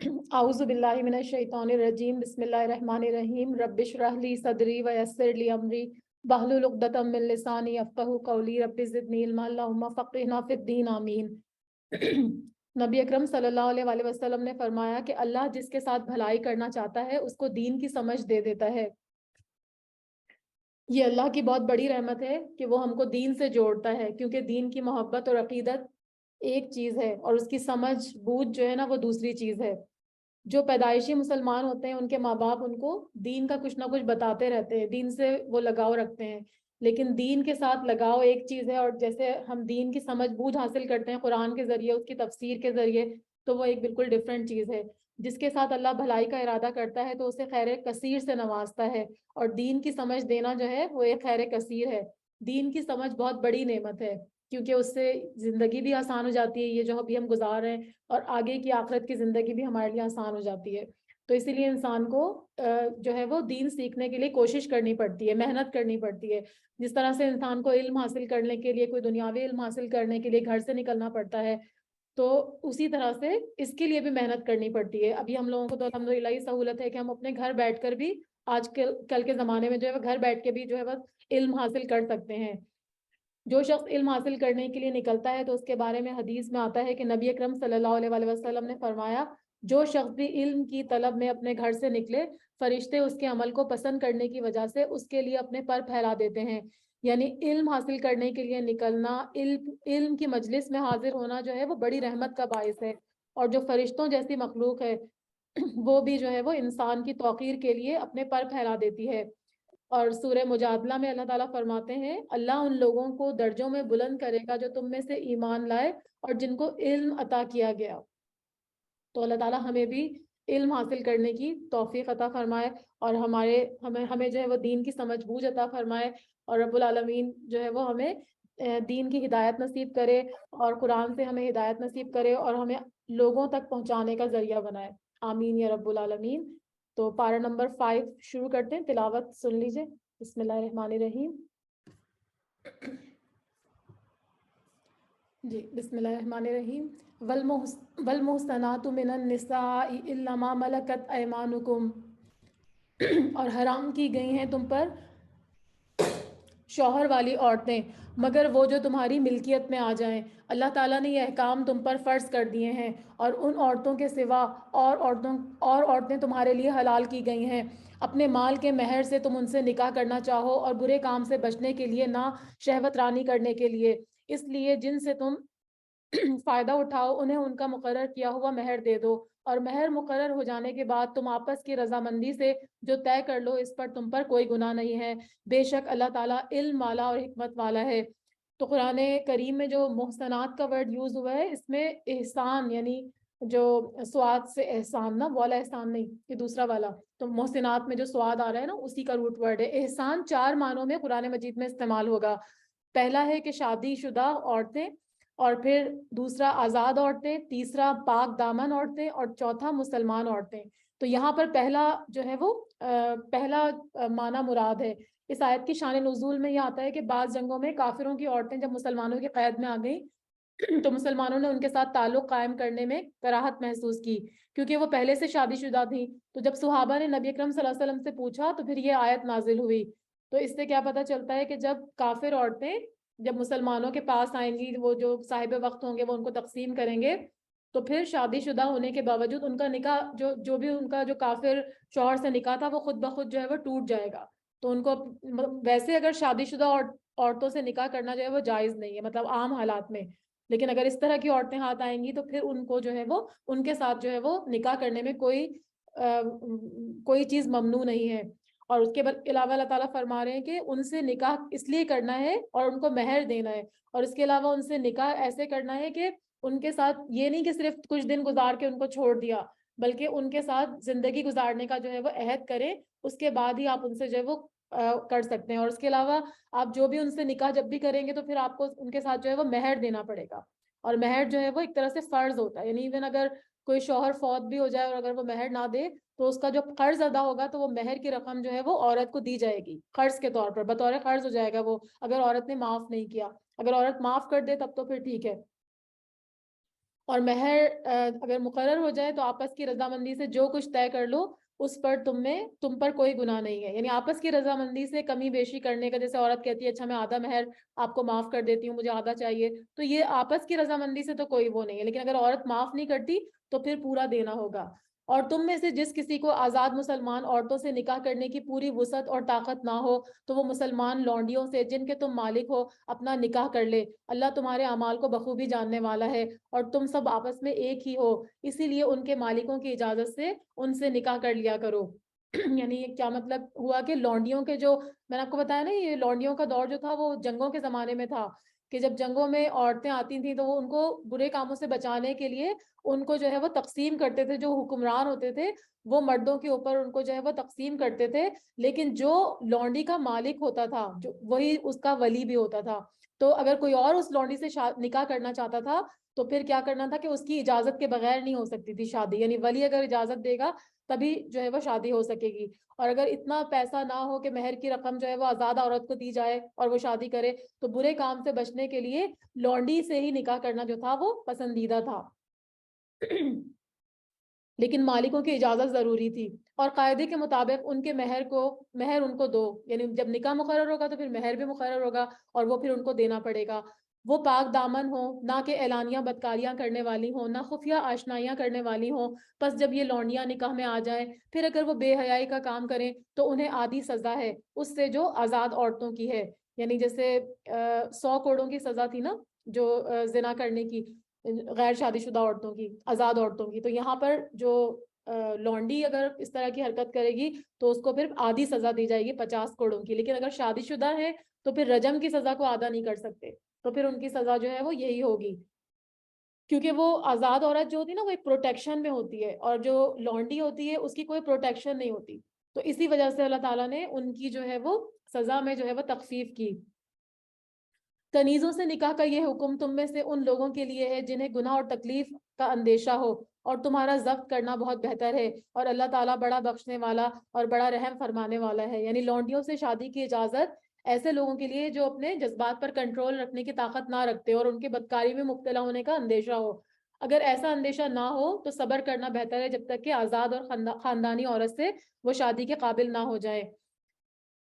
اعوذ باللہ من الشیطان الرجیم، بسم اللہ الرحمن الرحیم، رب اشرح لی صدری ویسر لی امری واحلل عقدۃ من لسانی یفقہوا قولی، رب زدنی علما اللہم فقہنا فی الدین، آمین۔ نبی اکرم صلی اللہ علیہ وآلہ وسلم نے فرمایا کہ اللہ جس کے ساتھ بھلائی کرنا چاہتا ہے اس کو دین کی سمجھ دے دیتا ہے۔ یہ اللہ کی بہت بڑی رحمت ہے کہ وہ ہم کو دین سے جوڑتا ہے، کیونکہ دین کی محبت اور عقیدت ایک چیز ہے اور اس کی سمجھ بوجھ جو ہے نا وہ دوسری چیز ہے۔ جو پیدائشی مسلمان ہوتے ہیں ان کے ماں باپ ان کو دین کا کچھ نہ کچھ بتاتے رہتے ہیں، دین سے وہ لگاؤ رکھتے ہیں، لیکن دین کے ساتھ لگاؤ ایک چیز ہے، اور جیسے ہم دین کی سمجھ بوجھ حاصل کرتے ہیں قرآن کے ذریعے، اس کی تفسیر کے ذریعے، تو وہ ایک بالکل ڈیفرنٹ چیز ہے۔ جس کے ساتھ اللہ بھلائی کا ارادہ کرتا ہے تو اسے خیر کثیر سے نوازتا ہے، اور دین کی سمجھ دینا جو ہے وہ ایک خیر کثیر ہے۔ دین کی سمجھ بہت بڑی نعمت ہے، کیونکہ اس سے زندگی بھی آسان ہو جاتی ہے، یہ جو ابھی ہم گزار رہے ہیں، اور آگے کی آخرت کی زندگی بھی ہمارے لیے آسان ہو جاتی ہے۔ تو اسی لیے انسان کو جو ہے وہ دین سیکھنے کے لیے کوشش کرنی پڑتی ہے، محنت کرنی پڑتی ہے۔ جس طرح سے انسان کو علم حاصل کرنے کے لیے، کوئی دنیاوی علم حاصل کرنے کے لیے گھر سے نکلنا پڑتا ہے، تو اسی طرح سے اس کے لیے بھی محنت کرنی پڑتی ہے۔ ابھی ہم لوگوں کو تو الحمدللہ یہ سہولت ہے کہ ہم اپنے گھر بیٹھ کر بھی آج کل کے زمانے میں جو ہے وہ گھر بیٹھ کے بھی جو ہے وہ علم حاصل کر سکتے ہیں۔ جو شخص علم حاصل کرنے کے لیے نکلتا ہے تو اس کے بارے میں حدیث میں آتا ہے کہ نبی اکرم صلی اللہ علیہ وآلہ وسلم نے فرمایا، جو شخص بھی علم کی طلب میں اپنے گھر سے نکلے، فرشتے اس کے عمل کو پسند کرنے کی وجہ سے اس کے لیے اپنے پر پھیلا دیتے ہیں۔ یعنی علم حاصل کرنے کے لیے نکلنا، علم کی مجلس میں حاضر ہونا جو ہے وہ بڑی رحمت کا باعث ہے، اور جو فرشتوں جیسی مخلوق ہے وہ بھی جو ہے وہ انسان کی توقیر کے لیے اپنے پر پھیلا دیتی ہے۔ اور سورہ مجادلہ میں اللہ تعالیٰ فرماتے ہیں، اللہ ان لوگوں کو درجوں میں بلند کرے گا جو تم میں سے ایمان لائے اور جن کو علم عطا کیا گیا۔ تو اللہ تعالیٰ ہمیں بھی علم حاصل کرنے کی توفیق عطا فرمائے، اور ہمیں جو ہے وہ دین کی سمجھ بوجھ عطا فرمائے، اور رب العالمین جو ہے وہ ہمیں دین کی ہدایت نصیب کرے، اور قرآن سے ہمیں ہدایت نصیب کرے، اور ہمیں لوگوں تک پہنچانے کا ذریعہ بنائے۔ آمین یا رب العالمین۔ تو پارہ نمبر 5 شروع کرتے ہیں، تلاوت سن لیجئے۔ بسم اللہ الرحمن الرحیم۔ جی بسم اللہ الرحمن الرحیم۔ والمحصنات من النساء الا ما ملکت ایمانکم، اور حرام کی گئی ہیں تم پر شوہر والی عورتیں مگر وہ جو تمہاری ملکیت میں آ جائیں۔ اللہ تعالیٰ نے یہ احکام تم پر فرض کر دیے ہیں، اور ان عورتوں کے سوا اور عورتیں تمہارے لیے حلال کی گئی ہیں۔ اپنے مال کے مہر سے تم ان سے نکاح کرنا چاہو، اور برے کام سے بچنے کے لیے نہ شہوت رانی کرنے کے لیے، اس لیے جن سے تم فائدہ اٹھاؤ انہیں ان کا مقرر کیا ہوا مہر دے دو، اور مہر مقرر ہو جانے کے بعد تم آپس کی رضامندی سے جو طے کر لو اس پر تم پر کوئی گناہ نہیں ہے۔ بے شک اللہ تعالیٰ علم والا اور حکمت والا ہے۔ تو قرآن کریم میں جو محسنات کا ورڈ یوز ہوا ہے، اس میں احسان یعنی جو سواد سے احسان، نہ والا احسان نہیں، یہ دوسرا والا، تو محسنات میں جو سواد آ رہا ہے نا اسی کا روٹ ورڈ ہے۔ احسان 4 معنوں میں قرآن مجید میں استعمال ہوگا۔ پہلا ہے کہ شادی شدہ عورتیں، اور پھر دوسرا آزاد عورتیں، تیسرا پاک دامن عورتیں، اور چوتھا مسلمان عورتیں۔ تو یہاں پر پہلا جو ہے وہ پہلا معنی مراد ہے۔ اس آیت کی شان نزول میں یہ آتا ہے کہ بعض جنگوں میں کافروں کی عورتیں جب مسلمانوں کی قید میں آ گئیں تو مسلمانوں نے ان کے ساتھ تعلق قائم کرنے میں کراہت محسوس کی، کیونکہ وہ پہلے سے شادی شدہ تھیں۔ تو جب صحابہ نے نبی اکرم صلی اللہ علیہ وسلم سے پوچھا تو پھر یہ آیت نازل ہوئی۔ تو اس سے کیا پتہ چلتا ہے کہ جب کافر عورتیں جب مسلمانوں کے پاس آئیں گی، وہ جو صاحب وقت ہوں گے وہ ان کو تقسیم کریں گے، تو پھر شادی شدہ ہونے کے باوجود ان کا نکاح جو بھی ان کا جو کافر شوہر سے نکاح تھا وہ خود بخود جو ہے وہ ٹوٹ جائے گا۔ تو ان کو ویسے اگر شادی شدہ عورتوں سے نکاح کرنا جو ہے وہ جائز نہیں ہے، مطلب عام حالات میں، لیکن اگر اس طرح کی عورتیں ہاتھ آئیں گی تو پھر ان کو جو ہے وہ ان کے ساتھ جو ہے وہ نکاح کرنے میں کوئی چیز ممنوع نہیں ہے۔ اور اس کے علاوہ اللہ تعالیٰ فرما رہے ہیں کہ ان سے نکاح اس لیے کرنا ہے اور ان کو مہر دینا ہے، اور اس کے علاوہ ان سے نکاح ایسے کرنا ہے کہ ان کے ساتھ یہ نہیں کہ صرف کچھ دن گزار کے ان کو چھوڑ دیا، بلکہ ان کے ساتھ زندگی گزارنے کا جو ہے وہ عہد کریں، اس کے بعد ہی آپ ان سے جو ہے وہ کر سکتے ہیں۔ اور اس کے علاوہ آپ جو بھی ان سے نکاح جب بھی کریں گے تو پھر آپ کو ان کے ساتھ جو ہے وہ مہر دینا پڑے گا، اور مہر جو ہے وہ ایک طرح سے فرض ہوتا ہے، یعنی ایون اگر کوئی شوہر فوت بھی ہو جائے اور اگر وہ مہر نہ دے تو اس کا جو قرض ادا ہوگا تو وہ مہر کی رقم جو ہے وہ عورت کو دی جائے گی، قرض کے طور پر بطور قرض ہو جائے گا وہ، اگر عورت نے معاف نہیں کیا۔ اگر عورت معاف کر دے تب تو پھر ٹھیک ہے۔ اور مہر اگر مقرر ہو جائے تو آپس کی رضامندی سے جو کچھ طے کر لو اس پر تم پر کوئی گناہ نہیں ہے. یعنی آپس کی رضامندی سے کمی بیشی کرنے کا، جیسے عورت کہتی ہے اچھا میں آدھا مہر آپ کو معاف کر دیتی ہوں، مجھے آدھا چاہیے، تو یہ آپس کی رضامندی سے تو کوئی وہ نہیں ہے. لیکن اگر عورت معاف نہیں کرتی تو پھر پورا دینا ہوگا. اور تم میں سے جس کسی کو آزاد مسلمان عورتوں سے نکاح کرنے کی پوری وسعت اور طاقت نہ ہو تو وہ مسلمان لونڈیوں سے جن کے تم مالک ہو اپنا نکاح کر لے. اللہ تمہارے اعمال کو بخوبی جاننے والا ہے اور تم سب آپس میں ایک ہی ہو، اسی لیے ان کے مالکوں کی اجازت سے ان سے نکاح کر لیا کرو. یعنی یہ کیا مطلب ہوا کہ لونڈیوں کے جو میں نے آپ کو بتایا نا، یہ لونڈیوں کا دور جو تھا وہ جنگوں کے زمانے میں تھا کہ جب جنگوں میں عورتیں آتی تھیں تو وہ ان کو برے کاموں سے بچانے کے لیے ان کو جو ہے وہ تقسیم کرتے تھے. جو حکمران ہوتے تھے وہ مردوں کے اوپر ان کو جو ہے وہ تقسیم کرتے تھے، لیکن جو لونڈی کا مالک ہوتا تھا جو وہی اس کا ولی بھی ہوتا تھا. تو اگر کوئی اور اس لونڈی سے نکاح کرنا چاہتا تھا تو پھر کیا کرنا تھا کہ اس کی اجازت کے بغیر نہیں ہو سکتی تھی شادی. یعنی ولی اگر اجازت دے گا تبھی جو ہے وہ شادی ہو سکے گی. اور اگر اتنا پیسہ نہ ہو کہ مہر کی رقم جو ہے وہ آزاد عورت کو دی جائے اور وہ شادی کرے تو برے کام سے بچنے کے لیے لونڈی سے ہی نکاح کرنا جو تھا وہ پسندیدہ تھا. لیکن مالکوں کی اجازت ضروری تھی اور قاعدے کے مطابق ان کے مہر ان کو دو. یعنی جب نکاح مقرر ہوگا تو پھر مہر بھی مقرر ہوگا اور وہ پھر ان کو دینا پڑے گا. وہ پاک دامن ہو، نہ کہ اعلانیہ بدکاریاں کرنے والی ہوں، نہ خفیہ آشنائیاں کرنے والی ہوں. پس جب یہ لونڈیاں نکاح میں آ جائیں پھر اگر وہ بے حیائی کا کام کریں تو انہیں آدھی سزا ہے اس سے جو آزاد عورتوں کی ہے. یعنی جیسے 100 کوڑوں کی سزا تھی نا جو زنا کرنے کی غیر شادی شدہ عورتوں کی، آزاد عورتوں کی، تو یہاں پر جو لونڈی اگر اس طرح کی حرکت کرے گی تو اس کو پھر آدھی سزا دی جائے گی 50 کوڑوں کی. لیکن اگر شادی شدہ ہے تو پھر رجم کی سزا کو آدھا نہیں کر سکتے، تو پھر ان کی سزا جو ہے وہ یہی ہوگی. کیونکہ وہ آزاد عورت جو ہوتی ہے نا وہ ایک پروٹیکشن میں ہوتی ہے اور جو لونڈی ہوتی ہے اس کی کوئی پروٹیکشن نہیں ہوتی. تو اسی وجہ سے اللہ تعالیٰ نے ان کی جو ہے وہ سزا میں جو ہے وہ تخفیف کی. کنیزوں سے نکاح کا یہ حکم تم میں سے ان لوگوں کے لیے ہے جنہیں گناہ اور تکلیف کا اندیشہ ہو اور تمہارا ضبط کرنا بہت بہتر ہے اور اللہ تعالیٰ بڑا بخشنے والا اور بڑا رحم فرمانے والا ہے. یعنی لونڈیوں سے شادی کی اجازت ایسے لوگوں کے لیے جو اپنے جذبات پر کنٹرول رکھنے کی طاقت نہ رکھتے اور ان کے بدکاری میں مبتلا ہونے کا اندیشہ ہو. اگر ایسا اندیشہ نہ ہو تو صبر کرنا بہتر ہے جب تک کہ آزاد اور خاندانی عورت سے وہ شادی کے قابل نہ ہو جائے.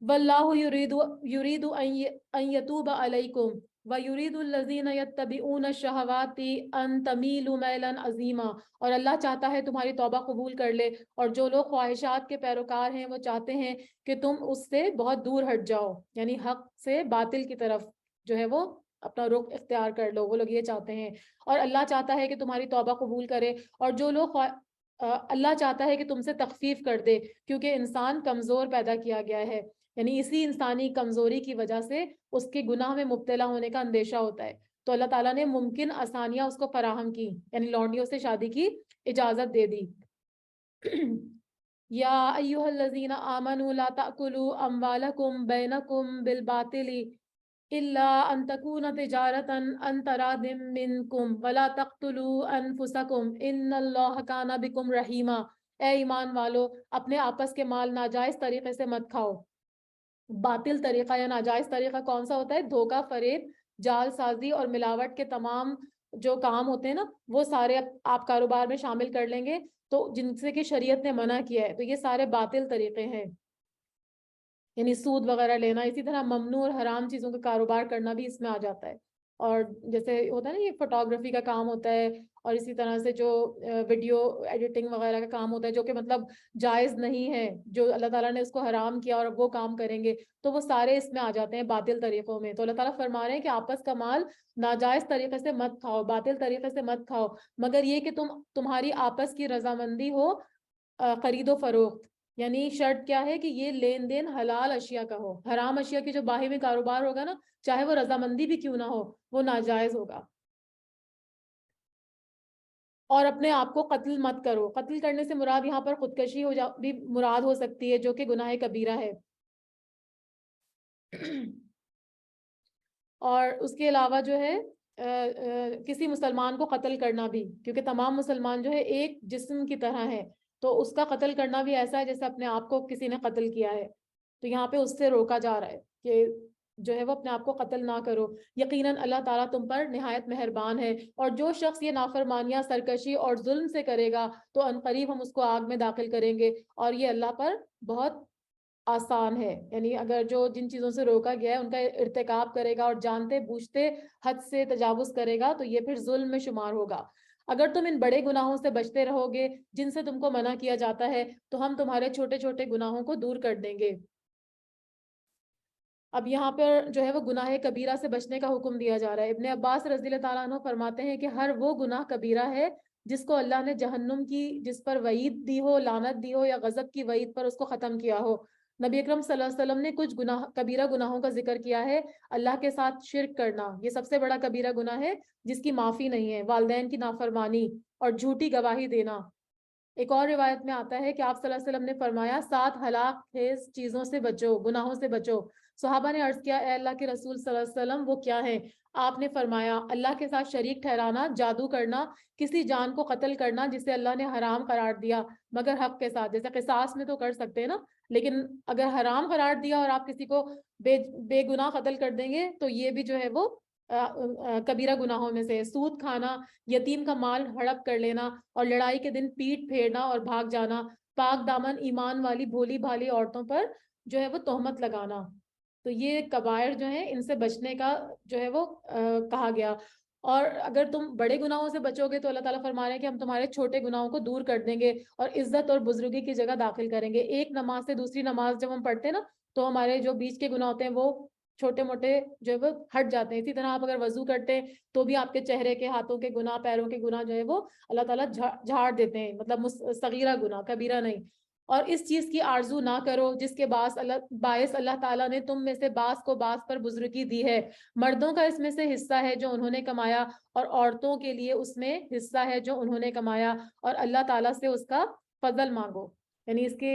واللہ یرید ان یتوب علیکم وَيُرِيدُ الَّذِينَ يَتَّبِعُونَ الشَّهَوَاتِ أَن تَمِيلُوا مَيْلًا عَظِيمًا. اور اللہ چاہتا ہے تمہاری توبہ قبول کر لے اور جو لوگ خواہشات کے پیروکار ہیں وہ چاہتے ہیں کہ تم اس سے بہت دور ہٹ جاؤ، یعنی حق سے باطل کی طرف جو ہے وہ اپنا رخ اختیار کر لو، وہ لوگ یہ چاہتے ہیں. اور اللہ چاہتا ہے کہ تمہاری توبہ قبول کرے اور جو لوگ اللہ چاہتا ہے کہ تم سے تخفیف کر دے کیونکہ انسان کمزور پیدا کیا گیا ہے. یعنی اسی انسانی کمزوری کی وجہ سے اس کے گناہ میں مبتلا ہونے کا اندیشہ ہوتا ہے. تو اللہ تعالیٰ نے ممکن آسانیاں اس کو فراہم کی، یعنی لونڈیوں سے شادی کی اجازت دے دی. یا ایھا الذین آمنوا لا تأکلوا اموالکم بینکم بالباطل الا ان تکون تجارۃ عن تراض منکم ولا تقتلوا انفسکم ان اللہ کان بکم رحیما. اے ایمان والو اپنے آپس کے مال ناجائز طریقے سے مت کھاؤ. باطل طریقہ یا ناجائز طریقہ کون سا ہوتا ہے؟ دھوکہ، فریب، جال سازی اور ملاوٹ کے تمام جو کام ہوتے ہیں نا وہ سارے آپ کاروبار میں شامل کر لیں گے تو جن سے کہ شریعت نے منع کیا ہے، تو یہ سارے باطل طریقے ہیں. یعنی سود وغیرہ لینا، اسی طرح ممنوع اور حرام چیزوں کا کاروبار کرنا بھی اس میں آ جاتا ہے. اور جیسے ہوتا ہے نا یہ فوٹوگرافی کا کام ہوتا ہے اور اسی طرح سے جو ویڈیو ایڈیٹنگ وغیرہ کا کام ہوتا ہے جو کہ مطلب جائز نہیں ہے، جو اللہ تعالیٰ نے اس کو حرام کیا اور وہ کام کریں گے تو وہ سارے اس میں آ جاتے ہیں باطل طریقوں میں. تو اللہ تعالیٰ فرما رہے ہیں کہ آپس کا مال ناجائز طریقے سے مت کھاؤ، باطل طریقے سے مت کھاؤ، مگر یہ کہ تمہاری آپس کی رضامندی ہو خرید و فروخت. یعنی شرط کیا ہے کہ یہ لین دین حلال اشیاء کا ہو. حرام اشیاء کی جو باہمی کاروبار ہوگا نا چاہے وہ رضامندی بھی کیوں نہ ہو وہ ناجائز ہوگا. اور اپنے آپ کو قتل مت کرو. قتل کرنے سے مراد یہاں پر خودکشی بھی مراد ہو سکتی ہے جو کہ گناہ کبیرہ ہے. اور اس کے علاوہ جو ہے کسی مسلمان کو قتل کرنا بھی، کیونکہ تمام مسلمان جو ہے ایک جسم کی طرح ہے تو اس کا قتل کرنا بھی ایسا ہے جیسے اپنے آپ کو کسی نے قتل کیا ہے. تو یہاں پہ اس سے روکا جا رہا ہے کہ جو ہے وہ اپنے آپ کو قتل نہ کرو، یقیناً اللہ تعالیٰ تم پر نہایت مہربان ہے۔ اور جو شخص یہ نافرمانیاں، سرکشی اور ظلم سے کرے گا تو عنقریب ہم اس کو آگ میں داخل کریں گے، اور یہ اللہ پر بہت آسان ہے۔ یعنی اگر جو جن چیزوں سے روکا گیا ہے ان کا ارتکاب کرے گا اور جانتے بوجھتے حد سے تجاوز کرے گا تو یہ پھر ظلم میں شمار ہوگا۔ اگر تم ان بڑے گناہوں سے بچتے رہو گے جن سے تم کو منع کیا جاتا ہے تو ہم تمہارے چھوٹے چھوٹے گناہوں کو دور کر دیں گے۔ اب یہاں پر جو ہے وہ گناہ کبیرہ سے بچنے کا حکم دیا جا رہا ہے۔ ابن عباس رضی اللہ تعالیٰ عنہ فرماتے ہیں کہ ہر وہ گناہ کبیرہ ہے جس کو اللہ نے جہنم کی، جس پر وعید دی ہو، لعنت دی ہو، یا غضب کی وعید پر اس کو ختم کیا ہو۔ نبی اکرم صلی اللہ علیہ وسلم نے کچھ گناہ، کبیرہ گناہوں کا ذکر کیا ہے۔ اللہ کے ساتھ شرک کرنا یہ سب سے بڑا کبیرہ گناہ ہے جس کی معافی نہیں ہے۔ والدین کی نافرمانی اور جھوٹی گواہی دینا۔ ایک اور روایت میں آتا ہے کہ آپ صلی اللہ علیہ وسلم نے فرمایا 7 ہلاک خیز چیزوں سے بچو، گناہوں سے بچو۔ صحابہ نے عرض کیا اے اللہ کے رسول صلی اللہ علیہ وسلم وہ کیا ہیں؟ آپ نے فرمایا اللہ کے ساتھ شریک ٹھہرانا، جادو کرنا، کسی جان کو قتل کرنا جسے اللہ نے حرام قرار دیا مگر حق کے ساتھ۔ جیسے قصاص میں تو کر سکتے ہیں نا، لیکن اگر حرام قرار دیا اور آپ کسی کو بے گناہ قتل کر دیں گے تو یہ بھی جو ہے وہ کبیرہ گناہوں میں سے۔ سود کھانا، یتیم کا مال ہڑپ کر لینا، اور لڑائی کے دن پیٹ پھیرنا اور بھاگ جانا، پاک دامن ایمان والی بھولی بھالی عورتوں پر جو ہے وہ تہمت لگانا، تو یہ کبائر جو ہیں ان سے بچنے کا جو ہے وہ کہا گیا۔ اور اگر تم بڑے گناہوں سے بچو گے تو اللہ تعالیٰ فرما رہے ہیں کہ ہم تمہارے چھوٹے گناہوں کو دور کر دیں گے اور عزت اور بزرگی کی جگہ داخل کریں گے۔ ایک نماز سے دوسری نماز جب ہم پڑھتے ہیں نا تو ہمارے جو بیچ کے گناہ ہوتے ہیں وہ چھوٹے موٹے جو ہے وہ ہٹ جاتے ہیں۔ اسی طرح آپ اگر وضو کرتے ہیں تو بھی آپ کے چہرے کے، ہاتھوں کے گناہ، پیروں کے گناہ جو ہے وہ اللہ تعالیٰ جھاڑ دیتے ہیں، مطلب صغیرہ گناہ، کبیرہ نہیں۔ اور اس چیز کی آرزو نہ کرو جس کے باعث اللہ تعالیٰ نے تم میں سے بعض کو بعض پر بزرگی دی ہے۔ مردوں کا اس میں سے حصہ ہے جو انہوں نے کمایا، اور عورتوں کے لیے اس میں حصہ ہے جو انہوں نے کمایا، اور اللہ تعالیٰ سے اس کا فضل مانگو۔ یعنی اس کے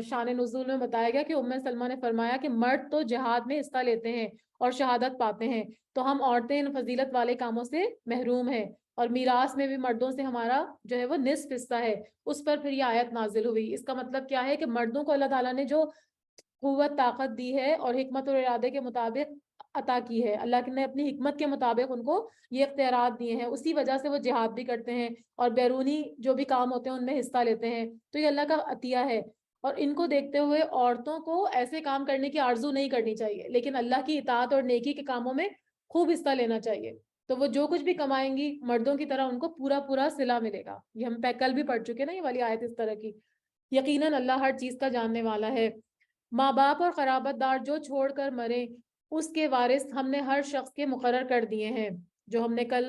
شان نزول میں بتایا گیا کہ ام سلمہ نے فرمایا کہ مرد تو جہاد میں حصہ لیتے ہیں اور شہادت پاتے ہیں، تو ہم عورتیں ان فضیلت والے کاموں سے محروم ہیں، اور میراث میں بھی مردوں سے ہمارا جو ہے وہ نصف حصہ ہے۔ اس پر پھر یہ آیت نازل ہوئی۔ اس کا مطلب کیا ہے کہ مردوں کو اللہ تعالیٰ نے جو قوت، طاقت دی ہے اور حکمت اور ارادے کے مطابق عطا کی ہے، اللہ نے اپنی حکمت کے مطابق ان کو یہ اختیارات دیے ہیں، اسی وجہ سے وہ جہاد بھی کرتے ہیں اور بیرونی جو بھی کام ہوتے ہیں ان میں حصہ لیتے ہیں، تو یہ اللہ کا عطیہ ہے۔ اور ان کو دیکھتے ہوئے عورتوں کو ایسے کام کرنے کی آرزو نہیں کرنی چاہیے، لیکن اللہ کی اطاعت اور نیکی کے کاموں میں خوب حصہ لینا چاہیے، تو وہ جو کچھ بھی کمائیں گی مردوں کی طرح ان کو پورا پورا صلہ ملے گا۔ یہ ہم کل بھی پڑھ چکے نا یہ والی آیت اس طرح کی۔ یقیناً اللہ ہر چیز کا جاننے والا ہے۔ ماں باپ اور قرابت دار جو چھوڑ کر مرے اس کے وارث ہم نے ہر شخص کے مقرر کر دیے ہیں، جو ہم نے کل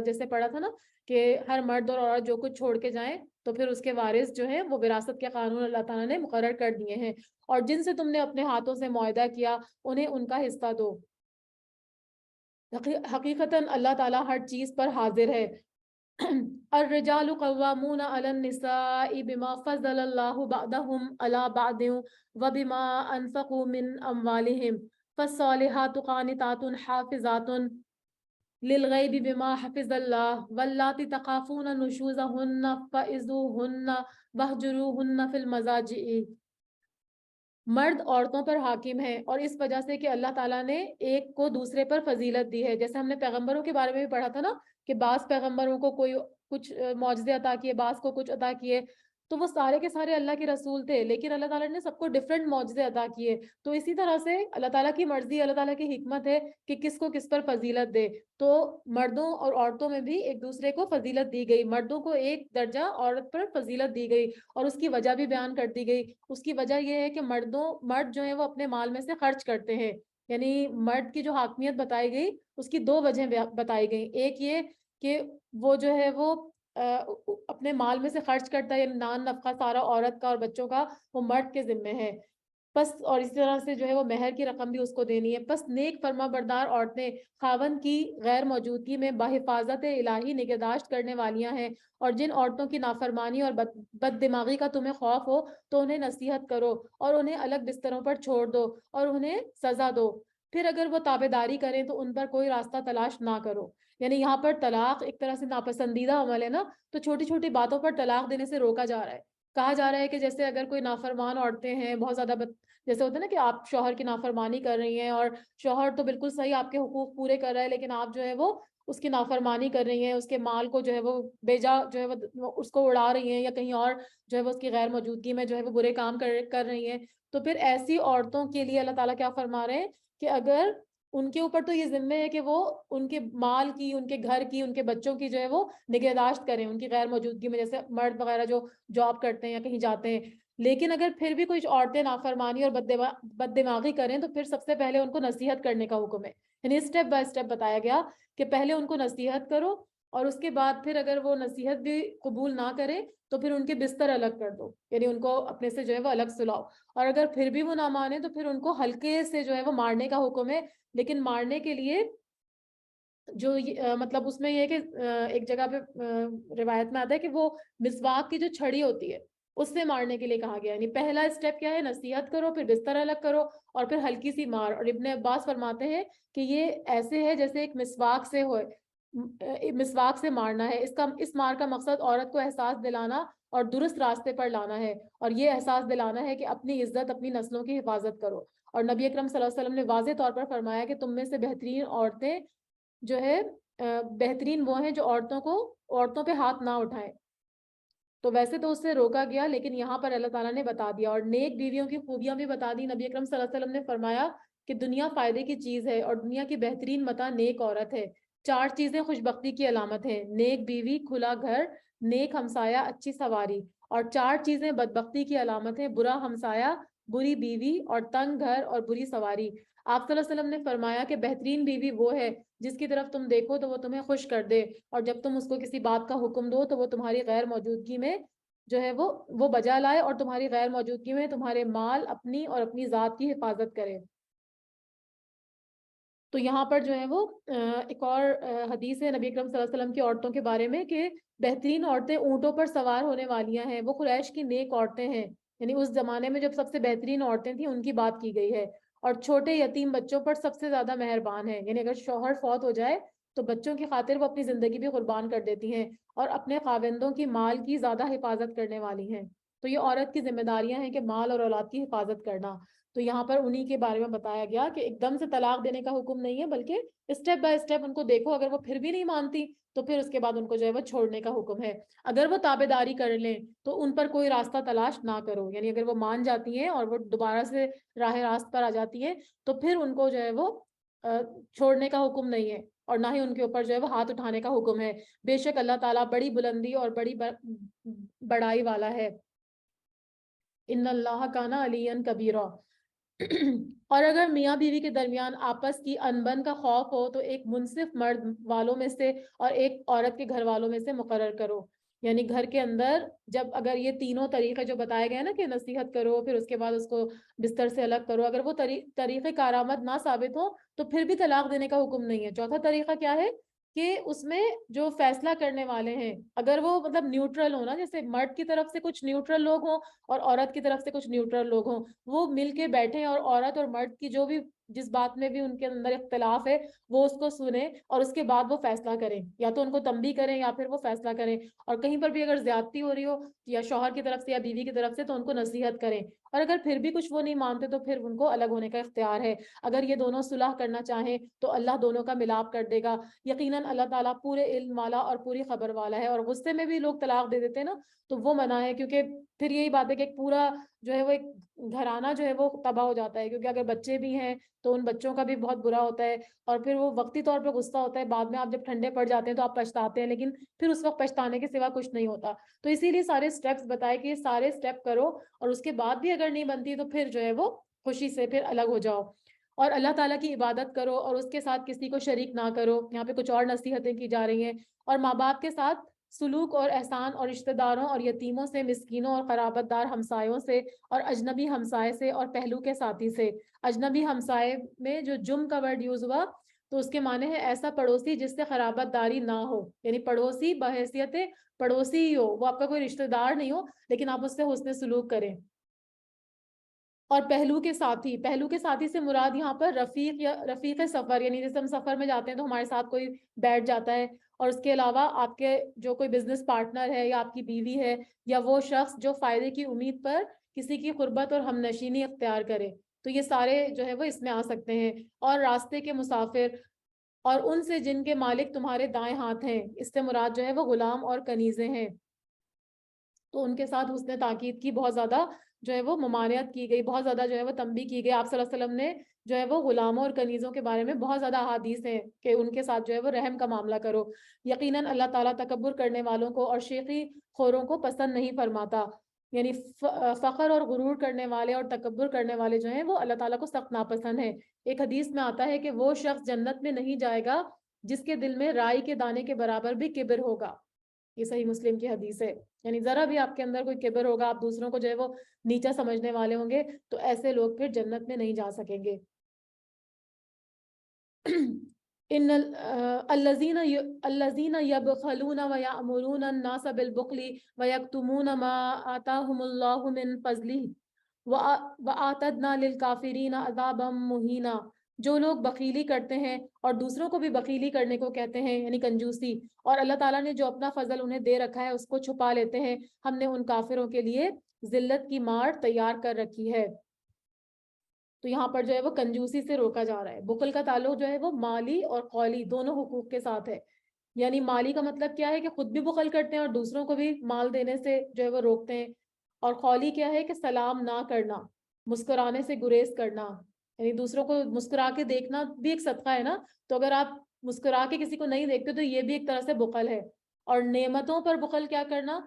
جیسے پڑھا تھا نا کہ ہر مرد اور عورت جو کچھ چھوڑ کے جائیں تو پھر اس کے وارث جو ہیں وہ وراثت کے قانون اللہ تعالیٰ نے مقرر کر دیے ہیں، اور جن سے تم نے اپنے ہاتھوں سے معاہدہ کیا انہیں ان کا حصہ دو۔ حقیقتاً اللہ تعالیٰ ہر چیز پر حاضر ہے۔ الرجال قوامون على النساء بما فضل الله بعضهم على بعض وبما انفقوا من اموالهم فالصالحات قانتات حافظات للغیب بما حفظ اللہ واللاتی تخافون نشوزهن فعظوهن واہجروهن فی المضاجع۔ مرد عورتوں پر حاکم ہے، اور اس وجہ سے کہ اللہ تعالیٰ نے ایک کو دوسرے پر فضیلت دی ہے۔ جیسے ہم نے پیغمبروں کے بارے میں بھی پڑھا تھا نا کہ بعض پیغمبروں کو کوئی کچھ معجزے عطا کیے، بعض کو کچھ عطا کیے، تو وہ سارے کے سارے اللہ کے رسول تھے، لیکن اللہ تعالیٰ نے سب کو ڈیفرنٹ معجزے عطا کیے۔ تو اسی طرح سے اللہ تعالیٰ کی مرضی، اللہ تعالیٰ کی حکمت ہے کہ کس کو کس پر فضیلت دے، تو مردوں اور عورتوں میں بھی ایک دوسرے کو فضیلت دی گئی۔ مردوں کو ایک درجہ، عورت پر فضیلت دی گئی، اور اس کی وجہ بھی بیان کر دی گئی۔ اس کی وجہ یہ ہے کہ مرد جو ہیں وہ اپنے مال میں سے خرچ کرتے ہیں، یعنی مرد کی جو حاکمیت بتائی گئی اس کی 2 وجہیں بتائی گئی۔ ایک یہ کہ وہ جو ہے وہ اپنے مال میں سے خرچ کرتا ہے، یعنی نان نفقہ سارا عورت کا اور بچوں کا وہ مرد کے ذمے ہے، بس، اور اسی طرح سے جو ہے وہ مہر کی رقم بھی اس کو دینی ہے۔ بس نیک فرما بردار عورتیں خاوند کی غیر موجودگی میں بحفاظت الہی نگہداشت کرنے والیاں ہیں، اور جن عورتوں کی نافرمانی اور بد دماغی کا تمہیں خوف ہو تو انہیں نصیحت کرو اور انہیں الگ بستروں پر چھوڑ دو اور انہیں سزا دو، پھر اگر وہ تابعداری کریں تو ان پر کوئی راستہ تلاش نہ کرو۔ یعنی یہاں پر طلاق ایک طرح سے ناپسندیدہ عمل ہے نا، تو چھوٹی چھوٹی باتوں پر طلاق دینے سے روکا جا رہا ہے۔ کہا جا رہا ہے کہ جیسے اگر کوئی نافرمان عورتیں ہیں بہت زیادہ جیسے ہوتا ہے نا کہ آپ شوہر کی نافرمانی کر رہی ہیں اور شوہر تو بالکل صحیح آپ کے حقوق پورے کر رہا ہے، لیکن آپ جو ہے وہ اس کی نافرمانی کر رہی ہیں، اس کے مال کو جو ہے وہ بیجا جو ہے وہ اس کو اڑا رہی ہیں، یا کہیں اور جو ہے وہ اس کی غیر موجودگی میں جو ہے وہ برے کام کر رہی ہیں، تو پھر ایسی عورتوں کے لیے اللہ تعالیٰ کیا فرما رہے ہیں کہ اگر ان کے اوپر تو یہ ذمہ ہے کہ وہ ان کے مال کی، ان کے گھر کی، ان کے بچوں کی جو ہے وہ نگہداشت کریں ان کی غیر موجودگی میں، جیسے مرد وغیرہ جو جاب کرتے ہیں یا کہیں جاتے ہیں، لیکن اگر پھر بھی کچھ عورتیں نافرمانی اور بد دماغی کریں تو پھر سب سے پہلے ان کو نصیحت کرنے کا حکم ہے، یعنی اسٹیپ بائی اسٹیپ بتایا گیا کہ پہلے ان کو نصیحت کرو، اور اس کے بعد پھر اگر وہ نصیحت بھی قبول نہ کرے تو پھر ان کے بستر الگ کر دو، یعنی ان کو اپنے سے جو ہے وہ الگ سلاؤ، اور اگر پھر بھی وہ نہ مانے تو پھر ان کو ہلکے سے جو ہے وہ مارنے کا حکم ہے، لیکن مارنے کے لیے جو مطلب اس میں یہ ہے کہ ایک جگہ پہ روایت میں آتا ہے کہ وہ مسواک کی جو چھڑی ہوتی ہے اس سے مارنے کے لیے کہا گیا، یعنی پہلا اسٹیپ کیا ہے، نصیحت کرو، پھر بستر الگ کرو، اور پھر ہلکی سی مار، اور ابن عباس فرماتے ہیں کہ یہ ایسے ہے جیسے ایک مسواک سے ہوئے، مسواک سے مارنا ہے، اس مار کا مقصد عورت کو احساس دلانا اور درست راستے پر لانا ہے، اور یہ احساس دلانا ہے کہ اپنی عزت، اپنی نسلوں کی حفاظت کرو، اور نبی اکرم صلی اللہ علیہ وسلم نے واضح طور پر فرمایا کہ تم میں سے بہترین عورتیں جو ہے بہترین وہ ہیں جو عورتوں پہ ہاتھ نہ اٹھائیں، تو ویسے تو اس سے روکا گیا، لیکن یہاں پر اللہ تعالیٰ نے بتا دیا، اور نیک بیویوں کی خوبیاں بھی بتا دی، نبی اکرم صلی اللہ علیہ وسلم نے فرمایا کہ دنیا فائدے کی چیز ہے اور دنیا کی بہترین متاع نیک عورت ہے، 4 چیزیں خوشبختی کی علامت ہیں، نیک بیوی، کھلا گھر، نیک ہمسایہ، اچھی سواری، اور 4 چیزیں بدبختی کی علامت ہیں، برا ہمسایہ، بری بیوی، اور تنگ گھر اور بری سواری۔ آپ صلی اللہ علیہ وسلم نے فرمایا کہ بہترین بیوی وہ ہے جس کی طرف تم دیکھو تو وہ تمہیں خوش کر دے، اور جب تم اس کو کسی بات کا حکم دو تو وہ تمہاری غیر موجودگی میں جو ہے وہ بجا لائے، اور تمہاری غیر موجودگی میں تمہارے مال، اپنی اور اپنی ذات کی حفاظت کرے۔ تو یہاں پر جو ہے وہ ایک اور حدیث ہے نبی اکرم صلی اللہ علیہ وسلم کی عورتوں کے بارے میں کہ بہترین عورتیں اونٹوں پر سوار ہونے والیاں ہیں، وہ قریش کی نیک عورتیں ہیں، یعنی اس زمانے میں جب سب سے بہترین عورتیں تھیں ان کی بات کی گئی ہے، اور چھوٹے یتیم بچوں پر سب سے زیادہ مہربان ہیں، یعنی اگر شوہر فوت ہو جائے تو بچوں کی خاطر وہ اپنی زندگی بھی قربان کر دیتی ہیں، اور اپنے خاوندوں کی مال کی زیادہ حفاظت کرنے والی ہیں، تو یہ عورت کی ذمہ داریاں ہیں کہ مال اور اولاد کی حفاظت کرنا۔ تو یہاں پر انہی کے بارے میں بتایا گیا کہ ایک دم سے طلاق دینے کا حکم نہیں ہے، بلکہ اسٹیپ بائی اسٹیپ ان کو دیکھو، اگر وہ پھر بھی نہیں مانتی تو پھر اس کے بعد ان کو جو ہے وہ چھوڑنے کا حکم ہے، اگر وہ تابع داری کر لیں تو ان پر کوئی راستہ تلاش نہ کرو، یعنی اگر وہ مان جاتی ہیں اور وہ دوبارہ سے راہ راست پر آ جاتی ہیں تو پھر ان کو جو ہے وہ چھوڑنے کا حکم نہیں ہے، اور نہ ہی ان کے اوپر جو ہے وہ ہاتھ اٹھانے کا حکم ہے، بے شک اللہ تعالیٰ بڑی بلندی اور بڑی بڑائی والا ہے، ان اللہ کان علی کبیرہ۔ اور اگر میاں بیوی کے درمیان آپس کی انبن کا خوف ہو تو ایک منصف مرد والوں میں سے اور ایک عورت کے گھر والوں میں سے مقرر کرو، یعنی گھر کے اندر جب اگر یہ تینوں طریقے جو بتائے گئے نا کہ نصیحت کرو، پھر اس کے بعد اس کو بستر سے الگ کرو، اگر وہ طریقے کارآمد نہ ثابت ہو تو پھر بھی طلاق دینے کا حکم نہیں ہے۔ چوتھا طریقہ کیا ہے کہ اس میں جو فیصلہ کرنے والے ہیں اگر وہ مطلب نیوٹرل ہو نا، جیسے مرد کی طرف سے کچھ نیوٹرل لوگ ہوں اور عورت کی طرف سے کچھ نیوٹرل لوگ ہوں، وہ مل کے بیٹھیں اور عورت اور مرد کی جو بھی جس بات میں بھی ان کے اندر اختلاف ہے وہ اس کو سنیں اور اس کے بعد وہ فیصلہ کریں، یا تو ان کو تنبیہ کریں یا پھر وہ فیصلہ کریں، اور کہیں پر بھی اگر زیادتی ہو رہی ہو یا شوہر کی طرف سے یا بیوی کی طرف سے تو ان کو نصیحت کریں، اور اگر پھر بھی کچھ وہ نہیں مانتے تو پھر ان کو الگ ہونے کا اختیار ہے۔ اگر یہ دونوں صلح کرنا چاہیں تو اللہ دونوں کا ملاپ کر دے گا، یقیناً اللہ تعالیٰ پورے علم والا اور پوری خبر والا ہے۔ اور غصے میں بھی لوگ طلاق دے دیتے ہیں نا تو وہ منع ہے، کیونکہ پھر یہی بات ہے کہ ایک پورا جو ہے وہ ایک گھرانہ جو ہے وہ تباہ ہو جاتا ہے، کیونکہ اگر بچے بھی ہیں تو ان بچوں کا بھی بہت برا ہوتا ہے، اور پھر وہ وقتی طور پہ غصہ ہوتا ہے، بعد میں آپ جب ٹھنڈے پڑ جاتے ہیں تو آپ پچھتاتے ہیں، لیکن پھر اس وقت پچھتانے کے سوا کچھ نہیں ہوتا، تو اسی لیے سارے سٹیپس بتائے کہ یہ سارے سٹیپ کرو، اور اس کے بعد بھی اگر نہیں بنتی تو پھر جو ہے وہ خوشی سے پھر الگ ہو جاؤ، اور اللہ تعالیٰ کی عبادت کرو اور اس کے ساتھ کسی کو شریک نہ کرو۔ یہاں پہ کچھ اور نصیحتیں کی جا رہی ہیں، اور ماں باپ کے ساتھ سلوک اور احسان، اور رشتہ داروں اور یتیموں سے، مسکینوں اور قرابت دار ہمسایوں سے، اور اجنبی ہمسائے سے اور پہلو کے ساتھی سے۔ اجنبی ہمسائے میں جو جم کا ورڈ یوز ہوا تو اس کے معنی ہے ایسا پڑوسی جس سے قرابت داری نہ ہو، یعنی پڑوسی بحیثیت پڑوسی ہی ہو، وہ آپ کا کوئی رشتہ دار نہیں ہو لیکن آپ اس سے حسن سلوک کریں۔ اور پہلو کے ساتھی سے مراد یہاں پر رفیق یا رفیق سفر، یعنی جیسے ہم سفر میں جاتے ہیں تو ہمارے ساتھ کوئی بیٹھ جاتا ہے، اور اس کے علاوہ آپ کے جو کوئی بزنس پارٹنر ہے یا آپ کی بیوی ہے یا وہ شخص جو فائدے کی امید پر کسی کی قربت اور ہم نشینی اختیار کرے، تو یہ سارے جو ہے وہ اس میں آ سکتے ہیں۔ اور راستے کے مسافر اور ان سے جن کے مالک تمہارے دائیں ہاتھ ہیں، اس سے مراد جو ہے وہ غلام اور کنیزیں ہیں، تو ان کے ساتھ حسن تاکید کی بہت زیادہ جو ہے وہ ممانعت کی گئی، بہت زیادہ جو ہے وہ تنبیہ کی گئی۔ آپ صلی اللہ علیہ وسلم نے جو ہے وہ غلاموں اور کنیزوں کے بارے میں بہت زیادہ احادیث ہیں کہ ان کے ساتھ جو ہے وہ رحم کا معاملہ کرو۔ یقیناً اللہ تعالیٰ تکبر کرنے والوں کو اور شیخی خوروں کو پسند نہیں فرماتا، یعنی فخر اور غرور کرنے والے اور تکبر کرنے والے جو ہیں وہ اللہ تعالیٰ کو سخت ناپسند ہیں۔ ایک حدیث میں آتا ہے کہ وہ شخص جنت میں نہیں جائے گا جس کے دل میں رائی کے دانے کے برابر بھی کبر ہوگا۔ یہ صحیح مسلم کی حدیث ہے، یعنی ذرا بھی آپ کے اندر کوئی کبر ہوگا، آپ دوسروں کو جو ہے وہ نیچا سمجھنے والے ہوں گے، تو ایسے لوگ پھر جنت میں نہیں جا سکیں گے۔ ان الذین یبخلون ویأمرون الناس بالبخل ویکتمون ما آتاہم اللہ من فضلہ وآتدنا للکافرین عذابا مہینا۔ جو لوگ بخیلی کرتے ہیں اور دوسروں کو بھی بخیلی کرنے کو کہتے ہیں، یعنی کنجوسی، اور اللہ تعالیٰ نے جو اپنا فضل انہیں دے رکھا ہے اس کو چھپا لیتے ہیں، ہم نے ان کافروں کے لیے ذلت کی مار تیار کر رکھی ہے۔ تو یہاں پر جو ہے وہ کنجوسی سے روکا جا رہا ہے۔ بخل کا تعلق جو ہے وہ مالی اور قولی دونوں حقوق کے ساتھ ہے، یعنی مالی کا مطلب کیا ہے کہ خود بھی بخل کرتے ہیں اور دوسروں کو بھی مال دینے سے جو ہے وہ روکتے ہیں، اور قولی کیا ہے کہ سلام نہ کرنا، مسکرانے سے گریز کرنا، یعنی دوسروں کو مسکرا کے دیکھنا بھی ایک صدقہ ہے نا، تو اگر آپ مسکرا کے کسی کو نہیں دیکھتے تو یہ بھی ایک طرح سے بخل ہے۔ اور نعمتوں پر بخل کیا کرنا،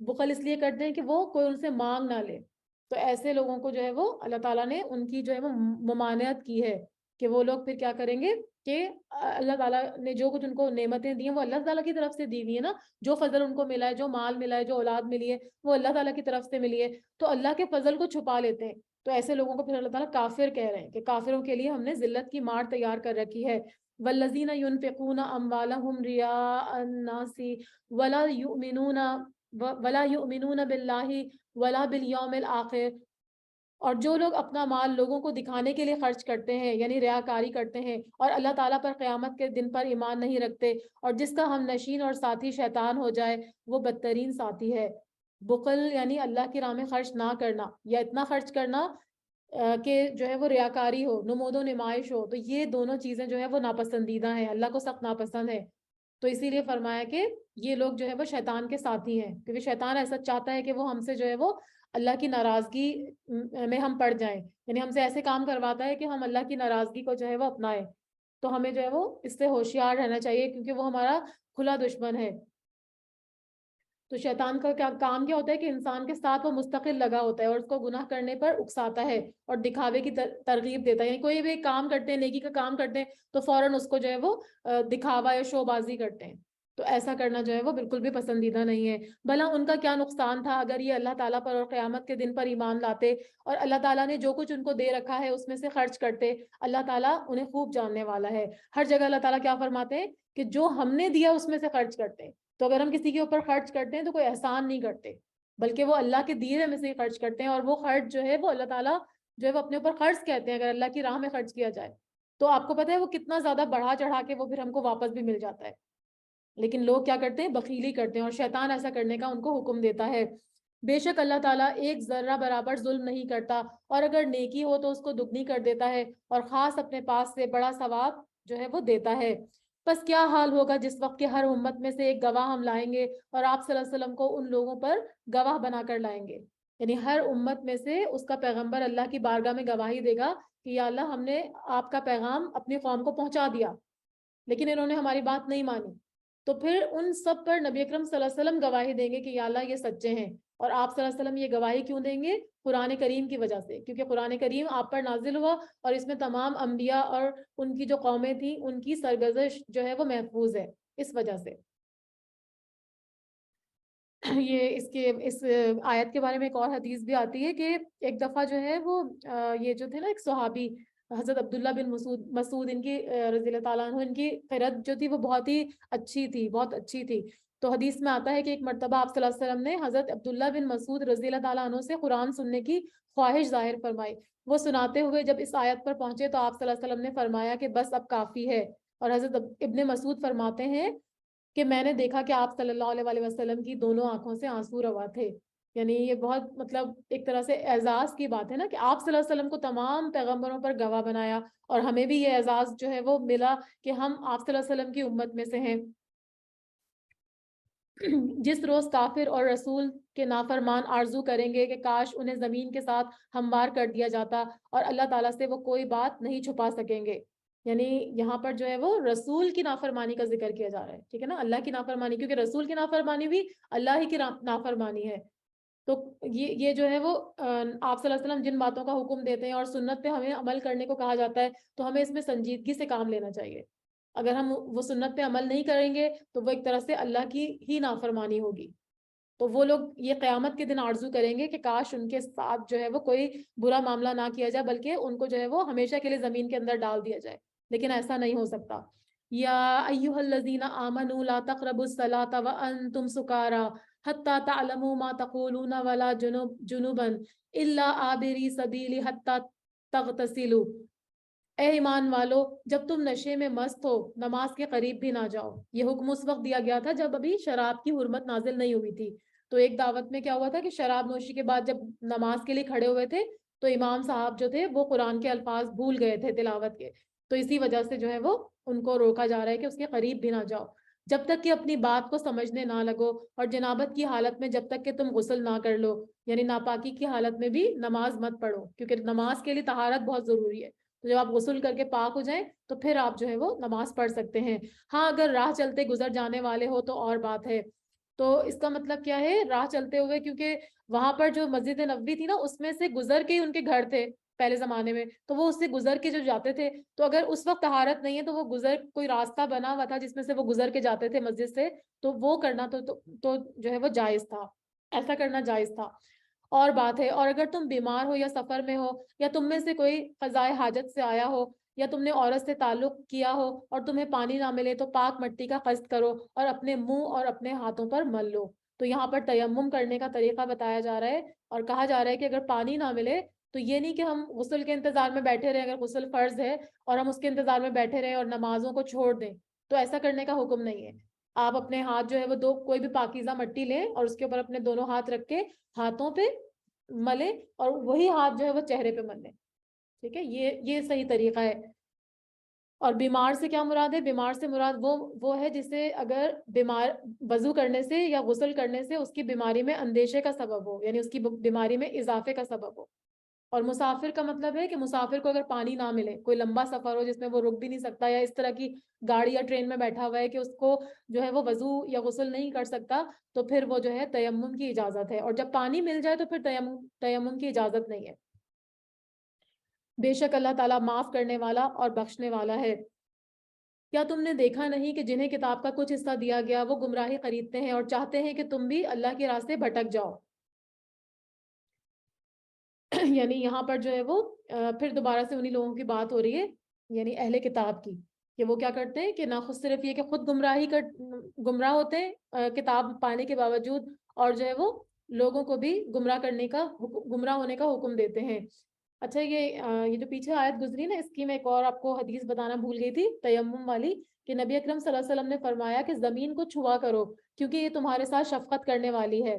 بخل اس لیے کرتے ہیں کہ وہ کوئی ان سے مانگ نہ لے، تو ایسے لوگوں کو جو ہے وہ اللہ تعالیٰ نے ان کی جو ہے وہ ممانعت کی ہے کہ وہ لوگ پھر کیا کریں گے کہ اللہ تعالیٰ نے جو کچھ ان کو نعمتیں دی ہیں وہ اللہ تعالیٰ کی طرف سے دی ہوئی ہے نا، جو فضل ان کو ملا ہے، جو مال ملا ہے، جو اولاد ملی ہے، وہ اللہ تعالیٰ کی طرف سے ملی ہے، تو اللہ کے فضل کو چھپا لیتے ہیں، تو ایسے لوگوں کو پھر اللہ تعالیٰ کافر کہہ رہے ہیں کہ کافروں کے لیے ہم نے ذلت کی مار تیار کر رکھی ہے۔ والذین ينفقون اموالهم رئاء الناس ولا یؤمنون باللہ ولا بالیوم الآخر، اور جو لوگ اپنا مال لوگوں کو دکھانے کے لیے خرچ کرتے ہیں، یعنی ریاکاری کرتے ہیں، اور اللہ تعالیٰ پر قیامت کے دن پر ایمان نہیں رکھتے، اور جس کا ہم نشین اور ساتھی شیطان ہو جائے وہ بدترین ساتھی ہے۔ بخل یعنی اللہ کی راہ میں خرچ نہ کرنا، یا اتنا خرچ کرنا کہ جو ہے وہ ریاکاری ہو، نمود و نمائش ہو، تو یہ دونوں چیزیں جو ہے وہ ناپسندیدہ ہیں، اللہ کو سخت ناپسند ہے۔ تو اسی لیے فرمایا کہ یہ لوگ جو ہے وہ شیطان کے ساتھی ہیں، کیونکہ شیطان ایسا چاہتا ہے کہ وہ ہم سے جو ہے وہ اللہ کی ناراضگی میں ہم پڑ جائیں، یعنی ہم سے ایسے کام کرواتا ہے کہ ہم اللہ کی ناراضگی کو جو ہے وہ اپنائیں، تو ہمیں جو ہے وہ اس سے ہوشیار رہنا چاہیے، کیونکہ وہ ہمارا کھلا دشمن ہے۔ تو شیطان کا کیا کام کیا ہوتا ہے کہ انسان کے ساتھ وہ مستقل لگا ہوتا ہے اور اس کو گناہ کرنے پر اکساتا ہے اور دکھاوے کی ترغیب دیتا ہے، یعنی کوئی بھی کام کرتے ہیں، نیکی کا کام کرتے ہیں تو فوراً اس کو جو ہے وہ دکھاوا یا شو بازی کرتے ہیں، تو ایسا کرنا جو ہے وہ بالکل بھی پسندیدہ نہیں ہے۔ بھلا ان کا کیا نقصان تھا اگر یہ اللہ تعالیٰ پر اور قیامت کے دن پر ایمان لاتے اور اللہ تعالیٰ نے جو کچھ ان کو دے رکھا ہے اس میں سے خرچ کرتے، اللہ تعالیٰ انہیں خوب جاننے والا ہے۔ ہر جگہ اللہ تعالیٰ کیا فرماتے ہیں کہ جو ہم نے دیا اس میں سے خرچ کرتے ہیں، تو اگر ہم کسی کے اوپر خرچ کرتے ہیں تو کوئی احسان نہیں کرتے، بلکہ وہ اللہ کے دیے میں سے ہی خرچ کرتے ہیں، اور وہ خرچ جو ہے وہ اللہ تعالیٰ جو ہے وہ اپنے اوپر خرچ کہتے ہیں، اگر اللہ کی راہ میں خرچ کیا جائے تو آپ کو پتہ ہے وہ کتنا زیادہ بڑھا چڑھا کے وہ پھر ہم کو واپس بھی مل جاتا ہے، لیکن لوگ کیا کرتے ہیں، بخیلی کرتے ہیں، اور شیطان ایسا کرنے کا ان کو حکم دیتا ہے۔ بے شک اللہ تعالیٰ ایک ذرہ برابر ظلم نہیں کرتا، اور اگر نیکی ہو تو اس کو دگنی کر دیتا ہے، اور خاص اپنے پاس سے بڑا ثواب جو ہے وہ دیتا ہے۔ بس کیا حال ہوگا جس وقت کہ ہر امت میں سے ایک گواہ ہم لائیں گے اور آپ صلی اللہ علیہ وسلم کو ان لوگوں پر گواہ بنا کر لائیں گے، یعنی ہر امت میں سے اس کا پیغمبر اللہ کی بارگاہ میں گواہی دے گا کہ یا اللہ ہم نے آپ کا پیغام اپنی قوم کو پہنچا دیا لیکن انہوں نے ہماری بات نہیں مانی، تو پھر ان سب پر نبی اکرم صلی اللہ علیہ وسلم گواہی دیں گے کہ یا اللہ یہ سچے ہیں، اور آپ صلی اللہ علیہ وسلم یہ گواہی کیوں دیں گے؟ قرآن کریم کی وجہ سے، کیونکہ قرآن کریم آپ پر نازل ہوا اور اس میں تمام انبیاء اور ان کی جو قومیں تھیں ان کی سرگزشت جو ہے وہ محفوظ ہے، اس وجہ سے۔ یہ اس آیت کے بارے میں ایک اور حدیث بھی آتی ہے کہ ایک دفعہ جو ہے وہ یہ جو تھے نا ایک صحابی حضرت عبداللہ بن مسعود ان کی رضی اللہ تعالیٰ عنہ، ان کی قرأت جو تھی وہ بہت ہی اچھی تھی، بہت اچھی تھی، تو حدیث میں آتا ہے کہ ایک مرتبہ آپ صلی اللہ علیہ وسلم نے حضرت عبداللہ بن مسعود رضی اللہ تعالیٰ عنہ سے قرآن سننے کی خواہش ظاہر فرمائی، وہ سناتے ہوئے جب اس آیت پر پہنچے تو آپ صلی اللہ علیہ وسلم نے فرمایا کہ بس اب کافی ہے، اور حضرت ابن مسعود فرماتے ہیں کہ میں نے دیکھا کہ آپ صلی اللہ علیہ وسلم کی دونوں آنکھوں سے آنسو روا تھے. یعنی یہ بہت مطلب ایک طرح سے اعزاز کی بات ہے نا کہ آپ صلی اللہ علیہ وسلم کو تمام پیغمبروں پر گواہ بنایا, اور ہمیں بھی یہ اعزاز جو ہے وہ ملا کہ ہم آپ صلی اللہ علیہ وسلم کی امت میں سے ہیں. جس روز کافر اور رسول کے نافرمان آرزو کریں گے کہ کاش انہیں زمین کے ساتھ ہموار کر دیا جاتا, اور اللہ تعالیٰ سے وہ کوئی بات نہیں چھپا سکیں گے. یعنی یہاں پر جو ہے وہ رسول کی نافرمانی کا ذکر کیا جا رہا ہے, ٹھیک ہے نا, اللہ کی نافرمانی, کیونکہ رسول کی نافرمانی بھی اللہ ہی کی نافرمانی ہے. تو یہ جو ہے وہ آپ صلی اللہ علیہ وسلم جن باتوں کا حکم دیتے ہیں اور سنت پہ ہمیں عمل کرنے کو کہا جاتا ہے, تو ہمیں اس میں سنجیدگی سے کام لینا چاہیے. اگر ہم وہ سنت پہ عمل نہیں کریں گے تو وہ ایک طرح سے اللہ کی ہی نافرمانی ہوگی. تو وہ لوگ یہ قیامت کے دن آرزو کریں گے کہ کاش ان کے ساتھ جو ہے وہ کوئی برا معاملہ نہ کیا جائے, بلکہ ان کو جو ہے وہ ہمیشہ کے لیے زمین کے اندر ڈال دیا جائے. لیکن ایسا نہیں ہو سکتا. یا ایھا الذین آمنوا لا تقربوا الصلاۃ وانتم سکارى حتى تعلموا ما تقولون ولا جنبا الا عابری سبیل حتى تغتسلوا. اے ایمان والو, جب تم نشے میں مست ہو نماز کے قریب بھی نہ جاؤ. یہ حکم اس وقت دیا گیا تھا جب ابھی شراب کی حرمت نازل نہیں ہوئی تھی. تو ایک دعوت میں کیا ہوا تھا کہ شراب نوشی کے بعد جب نماز کے لیے کھڑے ہوئے تھے تو امام صاحب جو تھے وہ قرآن کے الفاظ بھول گئے تھے تلاوت کے, تو اسی وجہ سے جو ہے وہ ان کو روکا جا رہا ہے کہ اس کے قریب بھی نہ جاؤ جب تک کہ اپنی بات کو سمجھنے نہ لگو, اور جنابت کی حالت میں جب تک کہ تم غسل نہ کر لو. یعنی ناپاکی کی حالت میں بھی نماز مت پڑھو, کیونکہ نماز کے لیے طہارت بہت ضروری ہے. تو جب آپ غسل کر کے پاک ہو جائیں تو پھر آپ جو ہے وہ نماز پڑھ سکتے ہیں. ہاں اگر راہ چلتے گزر جانے والے ہو تو اور بات ہے. تو اس کا مطلب کیا ہے, راہ چلتے ہوئے, کیونکہ وہاں پر جو مسجد نبوی تھی نا اس میں سے گزر کے ان کے گھر تھے پہلے زمانے میں, تو وہ اس سے گزر کے جو جاتے تھے, تو اگر اس وقت طہارت نہیں ہے تو وہ گزر کوئی راستہ بنا ہوا تھا جس میں سے وہ گزر کے جاتے تھے مسجد سے, تو وہ کرنا تو جو ہے وہ جائز تھا, ایسا کرنا جائز تھا. اور بات ہے, اور اگر تم بیمار ہو یا سفر میں ہو یا تم میں سے کوئی قضائے حاجت سے آیا ہو یا تم نے عورت سے تعلق کیا ہو اور تمہیں پانی نہ ملے تو پاک مٹی کا قصد کرو اور اپنے منہ اور اپنے ہاتھوں پر مل لو. تو یہاں پر تیمم کرنے کا طریقہ بتایا جا رہا ہے, اور کہا جا رہا ہے کہ اگر پانی نہ ملے تو یہ نہیں کہ ہم غسل کے انتظار میں بیٹھے رہیں, اگر غسل فرض ہے اور ہم اس کے انتظار میں بیٹھے رہیں اور نمازوں کو چھوڑ دیں, تو ایسا کرنے کا حکم نہیں ہے. آپ اپنے ہاتھ جو ہے وہ کوئی بھی پاکیزہ مٹی لیں اور اس کے اوپر اپنے دونوں ہاتھ رکھ کے ہاتھوں پہ ملے, اور وہی ہاتھ جو ہے وہ چہرے پہ ملے. ٹھیک ہے, یہ صحیح طریقہ ہے. اور بیمار سے کیا مراد ہے؟ بیمار سے مراد وہ ہے جسے اگر بیمار وضو کرنے سے یا غسل کرنے سے اس کی بیماری میں اندیشے کا سبب ہو, یعنی اس کی بیماری میں اضافے کا سبب ہو. اور مسافر کا مطلب ہے کہ مسافر کو اگر پانی نہ ملے, کوئی لمبا سفر ہو جس میں وہ رک بھی نہیں سکتا, یا اس طرح کی گاڑی یا ٹرین میں بیٹھا ہوا ہے کہ اس کو جو ہے وہ وضو یا غسل نہیں کر سکتا, تو پھر وہ جو ہے تیمم کی اجازت ہے. اور جب پانی مل جائے تو پھر تیمم کی اجازت نہیں ہے. بے شک اللہ تعالیٰ معاف کرنے والا اور بخشنے والا ہے. کیا تم نے دیکھا نہیں کہ جنہیں کتاب کا کچھ حصہ دیا گیا وہ گمراہی خریدتے ہیں اور چاہتے ہیں کہ تم بھی اللہ کے راستے بھٹک جاؤ. یعنی یہاں پر جو ہے وہ پھر دوبارہ سے انہی لوگوں کی بات ہو رہی ہے, یعنی اہل کتاب کی, کہ وہ کیا کرتے ہیں کہ نہ خود صرف یہ کہ خود گمراہ ہوتے ہیں کتاب پانے کے باوجود, اور جو ہے وہ لوگوں کو بھی گمراہ ہونے کا حکم دیتے ہیں. اچھا, یہ جو پیچھے آیت گزری نا, اس کی میں ایک اور آپ کو حدیث بتانا بھول گئی تھی تیمم والی, کہ نبی اکرم صلی اللہ علیہ وسلم نے فرمایا کہ زمین کو چھوا کرو کیونکہ یہ تمہارے ساتھ شفقت کرنے والی ہے.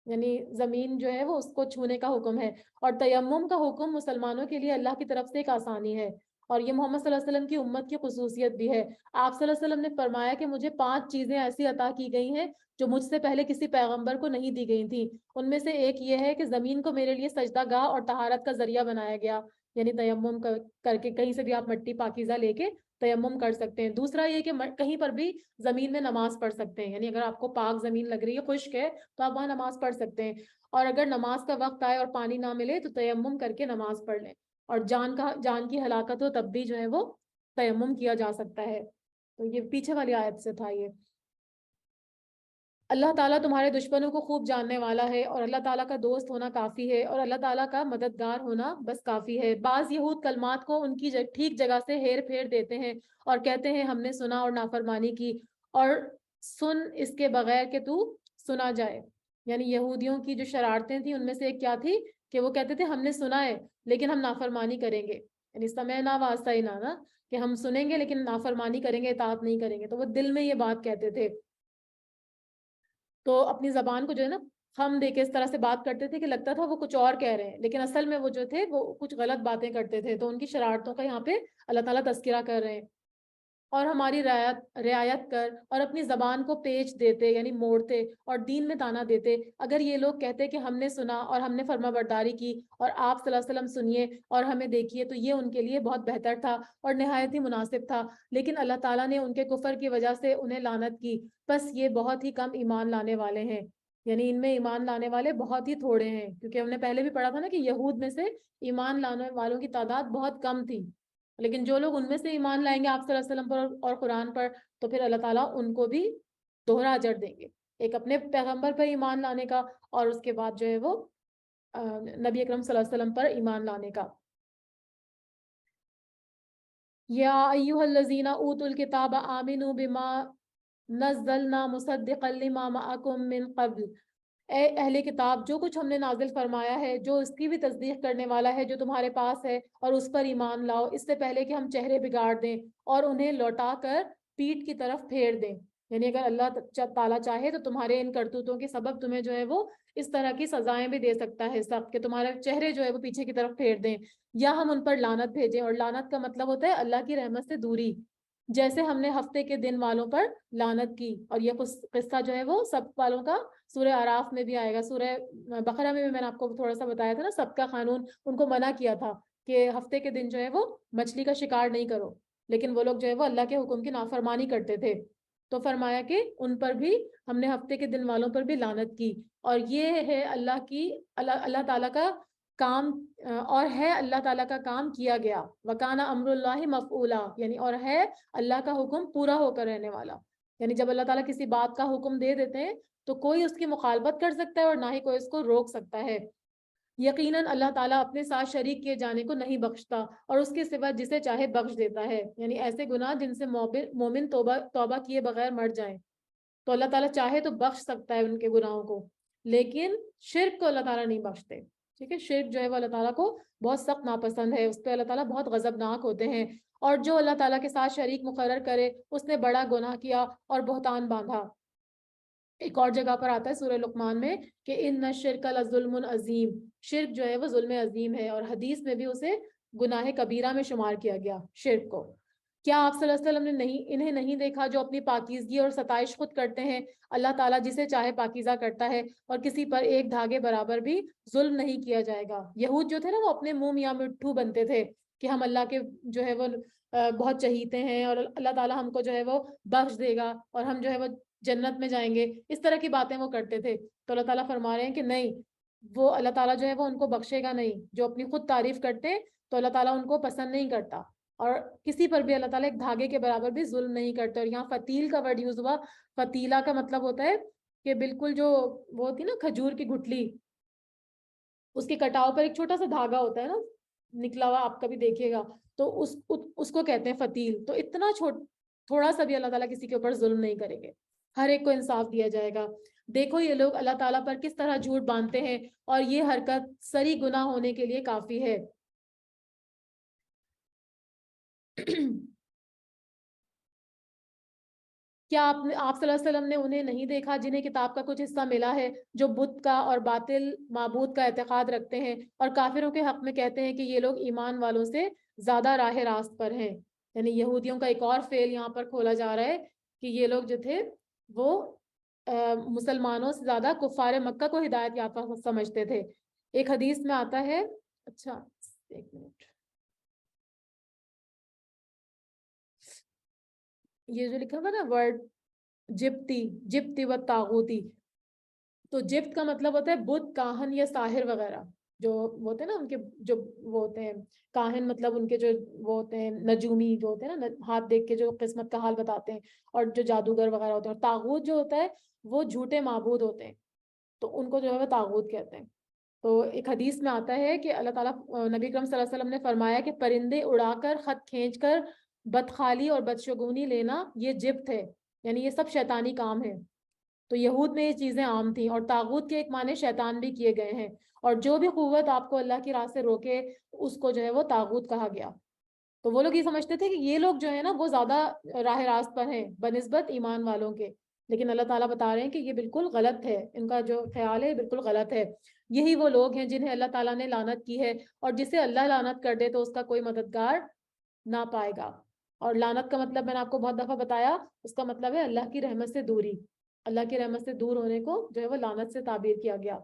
یعنی زمین جو ہے وہ اس کو چھونے کا حکم ہے. اور تیمم کا حکم مسلمانوں کے لیے اللہ کی طرف سے ایک آسانی ہے, اور یہ محمد صلی اللہ علیہ وسلم کی امت کی خصوصیت بھی ہے. آپ صلی اللہ علیہ وسلم نے فرمایا کہ مجھے 5 چیزیں ایسی عطا کی گئی ہیں جو مجھ سے پہلے کسی پیغمبر کو نہیں دی گئی تھیں. ان میں سے ایک یہ ہے کہ زمین کو میرے لیے سجدہ گاہ اور طہارت کا ذریعہ بنایا گیا, یعنی تیمم کر کے کہیں سے بھی آپ مٹی پاکیزہ لے کے تیمم کر سکتے ہیں. دوسرا یہ کہ کہیں پر بھی زمین میں نماز پڑھ سکتے ہیں, یعنی اگر آپ کو پاک زمین لگ رہی ہے, خشک ہے, تو آپ وہاں نماز پڑھ سکتے ہیں. اور اگر نماز کا وقت آئے اور پانی نہ ملے تو تیمم کر کے نماز پڑھ لیں. اور جان کی ہلاکت ہو تب بھی جو ہے وہ تیمم کیا جا سکتا ہے. تو یہ پیچھے والی آیت سے تھا. یہ اللہ تعالیٰ تمہارے دشمنوں کو خوب جاننے والا ہے, اور اللہ تعالیٰ کا دوست ہونا کافی ہے, اور اللہ تعالیٰ کا مددگار ہونا بس کافی ہے. بعض یہود کلمات کو ان کی ٹھیک جگہ سے ہیر پھیر دیتے ہیں اور کہتے ہیں ہم نے سنا اور نافرمانی کی, اور سن اس کے بغیر کہ تو سنا جائے. یعنی یہودیوں کی جو شرارتیں تھیں ان میں سے ایک کیا تھی کہ وہ کہتے تھے ہم نے سنا ہے لیکن ہم نافرمانی کریں گے. یعنی سمعنا وعصینا نا, کہ ہم سنیں گے لیکن نافرمانی کریں گے, اطاعت نہیں کریں گے. تو وہ دل میں یہ بات کہتے تھے. تو اپنی زبان کو جو ہے نا ہم دے کے اس طرح سے بات کرتے تھے کہ لگتا تھا وہ کچھ اور کہہ رہے ہیں، لیکن اصل میں وہ جو تھے وہ کچھ غلط باتیں کرتے تھے. تو ان کی شرارتوں کا یہاں پہ اللہ تعالیٰ تذکرہ کر رہے ہیں. اور ہماری رعایت کر اور اپنی زبان کو پیچ دیتے یعنی موڑتے اور دین میں تانا دیتے. اگر یہ لوگ کہتے کہ ہم نے سنا اور ہم نے فرما برداری کی اور آپ صلی اللہ علیہ وسلم سنیے اور ہمیں دیکھیے تو یہ ان کے لیے بہت بہتر تھا اور نہایت ہی مناسب تھا. لیکن اللہ تعالیٰ نے ان کے کفر کی وجہ سے انہیں لعنت کی. بس یہ بہت ہی کم ایمان لانے والے ہیں، یعنی ان میں ایمان لانے والے بہت ہی تھوڑے ہیں. کیونکہ ہم نے پہلے بھی پڑھا تھا نا کہ یہود میں سے ایمان لانے والوں کی تعداد بہت کم تھی، لیکن جو لوگ ان میں سے ایمان لائیں گے آپ صلی اللہ علیہ وسلم پر اور قرآن پر تو پھر اللہ تعالیٰ ان کو بھی دوہرا اجر دیں گے، ایک اپنے پیغمبر پر ایمان لانے کا اور اس کے بعد جو ہے وہ نبی اکرم صلی اللہ علیہ وسلم پر ایمان لانے کا. یا ایھا الذین اوتوا الکتاب آمنوا بما نزلنا مصدقا لما معکم من قبل. اے اہل کتاب، جو کچھ ہم نے نازل فرمایا ہے جو اس کی بھی تصدیق کرنے والا ہے جو تمہارے پاس ہے، اور اس پر ایمان لاؤ اس سے پہلے کہ ہم چہرے بگاڑ دیں اور انہیں لوٹا کر پیٹ کی طرف پھیر دیں. یعنی اگر اللہ تعالیٰ چاہے تو تمہارے ان کرتوتوں کے سبب تمہیں جو ہے وہ اس طرح کی سزائیں بھی دے سکتا ہے سخت کہ تمہارے چہرے جو ہے وہ پیچھے کی طرف پھیر دیں یا ہم ان پر لعنت بھیجیں. اور لعنت کا مطلب ہوتا ہے اللہ کی رحمت سے دوری، جیسے ہم نے ہفتے کے دن والوں پر لعنت کی. اور یہ قصہ جو ہے وہ سب والوں کا سورہ اعراف میں بھی آئے گا. سورہ بقرہ میں بھی میں نے آپ کو تھوڑا سا بتایا تھا نا، سب کا قانون ان کو منع کیا تھا کہ ہفتے کے دن جو ہے وہ مچھلی کا شکار نہیں کرو، لیکن وہ لوگ جو ہے وہ اللہ کے حکم کی نافرمانی کرتے تھے. تو فرمایا کہ ان پر بھی ہم نے ہفتے کے دن والوں پر بھی لعنت کی. اور یہ ہے اللہ تعالیٰ کا کام، اور ہے اللہ تعالیٰ کا کام کیا گیا. وَكَانَ أَمْرُ اللَّهِ مَفْعُولًا، یعنی اور ہے اللہ کا حکم پورا ہو کر رہنے والا. یعنی جب اللہ تعالیٰ کسی بات کا حکم دے دیتے ہیں تو کوئی اس کی مخالفت کر سکتا ہے اور نہ ہی کوئی اس کو روک سکتا ہے. یقیناً اللہ تعالیٰ اپنے ساتھ شریک کیے جانے کو نہیں بخشتا اور اس کے سوا جسے چاہے بخش دیتا ہے. یعنی ایسے گناہ جن سے مومن توبہ کیے بغیر مر جائیں تو اللہ تعالیٰ چاہے تو بخش سکتا ہے ان کے گناہوں کو، لیکن شرک کو اللہ تعالیٰ نہیں بخشتے. ٹھیک ہے، شرک جو ہے وہ اللہ تعالیٰ کو بہت سخت ناپسند ہے، اس پہ اللہ تعالیٰ بہت غضبناک ہوتے ہیں. اور جو اللہ تعالیٰ کے ساتھ شریک مقرر کرے اس نے بڑا گناہ کیا اور بہتان باندھا. ایک اور جگہ پر آتا ہے سورہ لقمان میں کہ ان الشرک لظلم عظیم، شرک جو ہے وہ ظلم عظیم ہے، اور حدیث میں بھی اسے گناہ کبیرہ میں شمار کیا گیا شرک کو. کیا آپ صلی اللہ علیہ وسلم نے انہیں نہیں دیکھا جو اپنی پاکیزگی اور ستائش خود کرتے ہیں؟ اللہ تعالیٰ جسے چاہے پاکیزہ کرتا ہے اور کسی پر ایک دھاگے برابر بھی ظلم نہیں کیا جائے گا. یہود جو تھے نا وہ اپنے منہ میاں مٹھو بنتے تھے کہ ہم اللہ کے جو ہے وہ بہت چہیتے ہیں اور اللہ تعالیٰ ہم کو جو ہے وہ بخش دے گا اور ہم جو ہے وہ جنت میں جائیں گے، اس طرح کی باتیں وہ کرتے تھے. تو اللہ تعالیٰ فرما رہے ہیں کہ نہیں، وہ اللہ تعالیٰ جو ہے وہ ان کو بخشے گا نہیں. جو اپنی خود تعریف کرتے تو اللہ تعالیٰ ان کو پسند نہیں کرتا، اور کسی پر بھی اللہ تعالیٰ ایک دھاگے کے برابر بھی ظلم نہیں کرتے. اور یہاں فتیل کا ورڈ یوز ہوا. فتیلہ کا مطلب ہوتا ہے کہ بالکل جو وہ ہوتی نا کھجور کی گٹھلی، اس کے کٹاؤ پر ایک چھوٹا سا دھاگا ہوتا ہے نا نکلا ہوا، آپ کبھی دیکھیے گا تو اس کو کہتے ہیں فتیل. تو اتنا تھوڑا سا بھی اللہ تعالیٰ کسی کے اوپر ظلم نہیں کریں گے، ہر ایک کو انصاف دیا جائے گا. دیکھو یہ لوگ اللہ تعالیٰ پر کس طرح جھوٹ باندھتے ہیں، اور یہ حرکت سری گناہ ہونے کے لیے کافی ہے. کیا آپ صلی اللہ علیہ وسلم نے انہیں نہیں دیکھا جنہیں کتاب کا کچھ حصہ ملا ہے، جو بت کا اور باطل معبود کا اعتقاد رکھتے ہیں اور کافروں کے حق میں کہتے ہیں کہ یہ لوگ ایمان والوں سے زیادہ راہ راست پر ہیں. یعنی یہودیوں کا ایک اور فعل یہاں پر کھولا جا رہا ہے کہ یہ لوگ جو تھے وہ مسلمانوں سے زیادہ کفار مکہ کو ہدایت یافتہ سمجھتے تھے. ایک حدیث میں آتا ہے، اچھا ایک منٹ، یہ جو لکھا ہوا نا ورڈ جبتی و طاغوتی، تو جبت کا مطلب ہوتا ہے بت، کاہن یا ساحر وغیرہ جو ہوتے ہیں نا ان کے جو وہ ہوتے ہیں کاہن، مطلب ان کے جو وہ ہوتے ہیں نجومی جو ہوتے ہیں نا ہاتھ دیکھ کے جو قسمت کا حال بتاتے ہیں، اور جو جادوگر وغیرہ ہوتے ہیں. اور طاغوت جو ہوتا ہے وہ جھوٹے معبود ہوتے ہیں، تو ان کو جو ہے وہ طاغوت کہتے ہیں. تو ایک حدیث میں آتا ہے کہ اللہ تعالیٰ نبی اکرم صلی اللہ علیہ وسلم نے فرمایا کہ پرندے اڑا کر، خط کھینچ کر، بدخالی اور بدشگونی لینا یہ جبت ہے، یعنی یہ سب شیطانی کام ہے. تو یہود میں یہ چیزیں عام تھیں، اور طاغوت کے ایک معنی شیطان بھی کیے گئے ہیں، اور جو بھی قوت آپ کو اللہ کی راہ سے روکے اس کو جو ہے وہ طاغوت کہا گیا. تو وہ لوگ یہ سمجھتے تھے کہ یہ لوگ جو ہے نا وہ زیادہ راہ راست پر ہیں بنسبت ایمان والوں کے. لیکن اللہ تعالیٰ بتا رہے ہیں کہ یہ بالکل غلط ہے، ان کا جو خیال ہے بالکل غلط ہے. یہی وہ لوگ ہیں جنہیں اللہ تعالیٰ نے لعنت کی ہے، اور جسے اللہ لعنت کر دے تو اس کا کوئی مددگار نہ پائے گا. اور لعنت کا مطلب میں نے آپ کو بہت دفعہ بتایا، اس کا مطلب ہے اللہ کی رحمت سے دوری. اللہ کی رحمت سے دور ہونے کو جو ہے وہ لعنت سے تعبیر کیا گیا.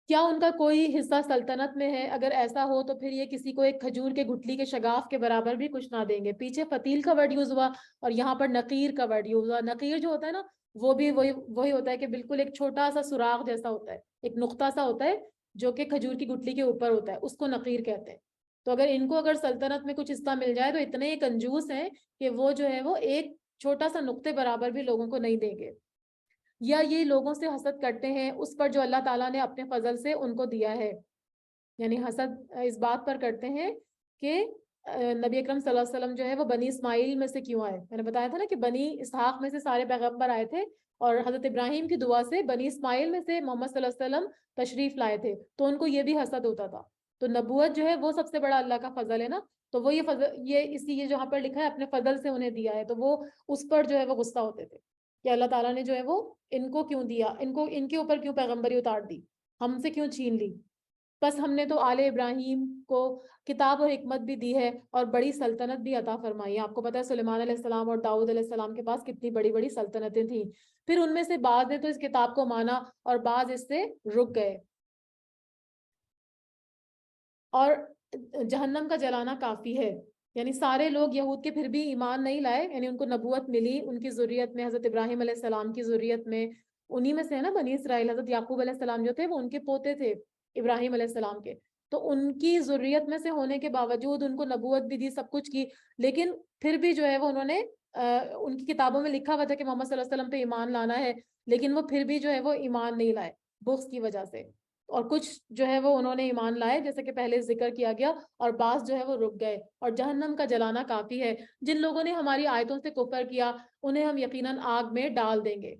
کیا ان کا کوئی حصہ سلطنت میں ہے؟ اگر ایسا ہو تو پھر یہ کسی کو ایک کھجور کے گٹلی کے شگاف کے برابر بھی کچھ نہ دیں گے. پیچھے فتیل کا ورڈ یوز ہوا اور یہاں پر نقیر کا ورڈ یوز ہوا. نقیر جو ہوتا ہے نا، وہ بھی وہی ہوتا ہے کہ بالکل ایک چھوٹا سا سوراخ جیسا ہوتا ہے، ایک نقطہ سا ہوتا ہے جو کہ کھجور کی گٹلی کے اوپر ہوتا ہے، اس کو نقیر کہتے ہیں. تو اگر سلطنت میں کچھ حصہ مل جائے تو اتنے ہی کنجوس ہیں کہ وہ جو ہے وہ ایک چھوٹا سا نقطے برابر بھی لوگوں کو نہیں دیں گے. یا یہ لوگوں سے حسد کرتے ہیں اس پر جو اللہ تعالیٰ نے اپنے فضل سے ان کو دیا ہے. یعنی حسد اس بات پر کرتے ہیں کہ نبی اکرم صلی اللہ علیہ وسلم جو ہے وہ بنی اسماعیل میں سے کیوں آئے. میں نے بتایا تھا نا کہ بنی اسحاق میں سے سارے پیغمبر آئے تھے، اور حضرت ابراہیم کی دعا سے بنی اسماعیل میں سے محمد صلی اللہ علیہ وسلم تشریف لائے تھے. تو ان کو یہ بھی حسد ہوتا تھا. تو نبوت جو ہے وہ سب سے بڑا اللہ کا فضل ہے نا. تو وہ یہ جہاں پر لکھا ہے اپنے فضل سے انہیں دیا ہے، تو وہ اس پر جو ہے وہ غصہ ہوتے تھے کہ اللہ تعالیٰ نے جو ہے وہ ان کو کیوں دیا، ان کے اوپر کیوں پیغمبری اتار دی، ہم سے کیوں چھین لی. بس ہم نے تو آل ابراہیم کو کتاب و حکمت بھی دی ہے اور بڑی سلطنت بھی عطا فرمائی ہے. آپ کو پتہ ہے سلیمان علیہ السلام اور داؤد علیہ السلام کے پاس کتنی بڑی بڑی سلطنتیں تھیں. پھر ان میں سے بعض نے تو اس کتاب کو مانا اور بعض اس سے رک گئے. اور جہنم کا جلانا کافی ہے. یعنی سارے لوگ یہود کے پھر بھی ایمان نہیں لائے. یعنی ان کو نبوت ملی ان کی ذریت میں، حضرت ابراہیم علیہ السلام کی ذریت میں، انہی میں سے ہے نا بنی اسرائیل. حضرت یعقوب علیہ السلام جو تھے وہ ان کے پوتے تھے ابراہیم علیہ السلام کے. تو ان کی ذریت میں سے ہونے کے باوجود ان کو نبوت بھی دی، سب کچھ کی، لیکن پھر بھی جو ہے وہ انہوں نے ان کی کتابوں میں لکھا ہوا تھا کہ محمد صلی اللہ علیہ وسلم پہ ایمان لانا ہے، لیکن وہ پھر بھی جو ہے وہ ایمان نہیں لائے بغض کی وجہ سے. اور کچھ جو ہے وہ انہوں نے ایمان لائے جیسے کہ پہلے ذکر کیا گیا، اور بعض جو ہے وہ رک گئے. اور جہنم کا جلانا کافی ہے. جن لوگوں نے ہماری آیتوں سے کفر کیا انہیں ہم یقیناً آگ میں ڈال دیں گے.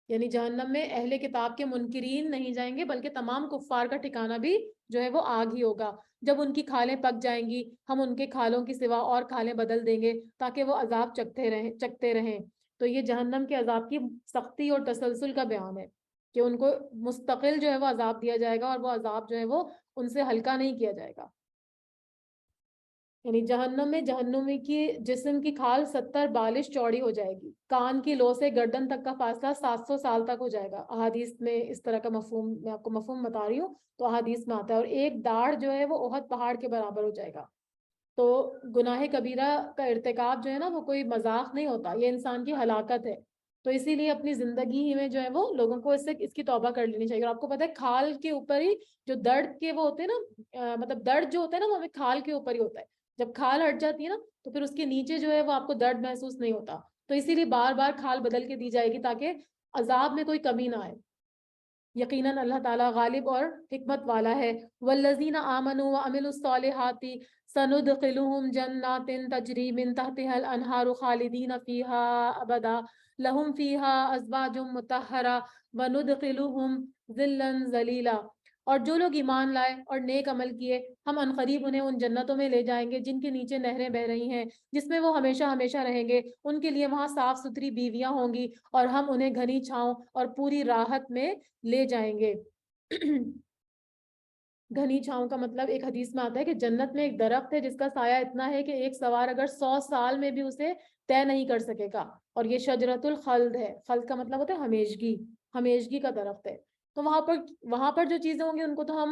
یعنی جہنم میں اہل کتاب کے منکرین نہیں جائیں گے بلکہ تمام کفار کا ٹھکانہ بھی جو ہے وہ آگ ہی ہوگا. جب ان کی کھالیں پک جائیں گی ہم ان کے کھالوں کی سوا اور کھالیں بدل دیں گے تاکہ وہ عذاب چکتے رہیں. تو یہ جہنم کے عذاب کی سختی اور تسلسل کا بیان ہے کہ ان کو مستقل جو ہے وہ عذاب دیا جائے گا، اور وہ عذاب جو ہے وہ ان سے ہلکا نہیں کیا جائے گا. یعنی جہنم میں جہنمی کی جسم کی کھال 70 بالش چوڑی ہو جائے گی. کان کی لو سے گردن تک کا فاصلہ 700 سال تک ہو جائے گا. احادیث میں اس طرح کا مفہوم، میں آپ کو مفہوم بتا رہی ہوں، تو احادیث میں آتا ہے. اور ایک داڑھ جو ہے وہ احد پہاڑ کے برابر ہو جائے گا. تو گناہ کبیرہ کا ارتکاب جو ہے نا وہ کوئی مذاق نہیں ہوتا، یہ انسان کی ہلاکت ہے. تو اسی لیے اپنی زندگی ہی میں جو ہے وہ لوگوں کو اس کی توبہ کر لینی چاہیے. اور آپ کو پتہ ہے کھال کے اوپر ہی جو درد کے وہ ہوتے ہیں نا، مطلب درد جو ہوتا ہے نا وہ ہمیں کھال کے اوپر ہی ہوتا ہے. جب کھال ہٹ جاتی ہے نا تو پھر اس کے نیچے جو ہے وہ آپ کو درد محسوس نہیں ہوتا. تو اسی لیے بار بار کھال بدل کے دی جائے گی تاکہ عذاب میں کوئی کمی نہ آئے. یقیناً اللہ تعالیٰ غالب اور حکمت والا ہے. والذین آمنوا وعملوا الصالحات سندخلهم جنات تجری من تحتها الانہار خالدین فیہا ابدا لہم فیہا ازواج مطہرہ وندخلهم ظلا ظلیلا. اور جو لوگ ایمان لائے اور نیک عمل کیے ہم عنقریب انہیں ان جنتوں میں لے جائیں گے جن کے نیچے نہریں بہ رہی ہیں، جس میں وہ ہمیشہ ہمیشہ رہیں گے. ان کے لیے وہاں صاف ستھری بیویاں ہوں گی اور ہم انہیں گھنی چھاؤں اور پوری راحت میں لے جائیں گے. گھنی چھاؤں کا مطلب ایک حدیث میں آتا ہے کہ جنت میں ایک درخت ہے جس کا سایہ اتنا ہے کہ ایک سوار اگر 100 سال میں بھی اسے طے نہیں کر سکے گا. اور یہ شجرت الخلد ہے. خلد کا مطلب ہوتا ہے ہمیشگی، ہمیشگی کا درخت ہے. تو وہاں پر جو چیزیں ہوں گی ان کو تو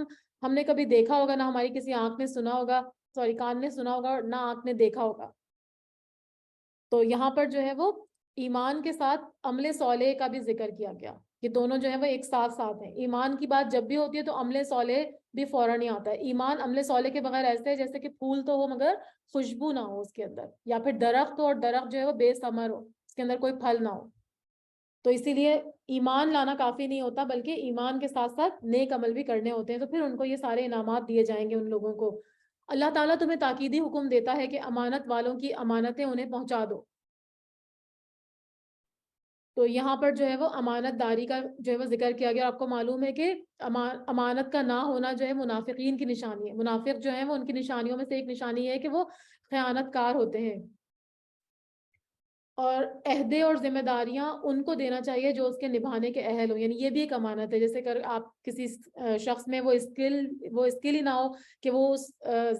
ہم نے کبھی دیکھا ہوگا نہ ہماری کسی آنکھ نے سنا ہوگا، سوری کان نے سنا ہوگا، اور نہ آنکھ نے دیکھا ہوگا. تو یہاں پر جو ہے وہ ایمان کے ساتھ عمل صالح کا بھی ذکر کیا گیا. یہ دونوں جو ہے وہ ایک ساتھ ساتھ ہیں. ایمان کی بات جب بھی ہوتی ہے تو عمل صالح بھی فوراً ہی آتا ہے. ایمان عمل صالح کے بغیر ایسے ہے جیسے کہ پھول تو ہو مگر خوشبو نہ ہو اس کے اندر، یا پھر درخت ہو اور درخت جو ہے وہ بے ثمر ہو، اس کے اندر کوئی پھل نہ ہو. تو اسی لیے ایمان لانا کافی نہیں ہوتا بلکہ ایمان کے ساتھ ساتھ نیک عمل بھی کرنے ہوتے ہیں. تو پھر ان کو یہ سارے انعامات دیے جائیں گے ان لوگوں کو. اللہ تعالیٰ تمہیں تاکیدی حکم دیتا ہے کہ امانت والوں کی امانتیں انہیں پہنچا دو. تو یہاں پر جو ہے وہ امانت داری کا جو ہے وہ ذکر کیا گیا. آپ کو معلوم ہے کہ امانت کا نہ ہونا جو ہے منافقین کی نشانی ہے. منافق جو ہیں وہ ان کی نشانیوں میں سے ایک نشانی ہے کہ وہ خیانت کار ہوتے ہیں. اور عہدے اور ذمہ داریاں ان کو دینا چاہیے جو اس کے نبھانے کے اہل ہوں، یعنی یہ بھی ایک امانت ہے. جیسے کہ آپ کسی شخص میں وہ اسکل ہی نہ ہو کہ وہ اس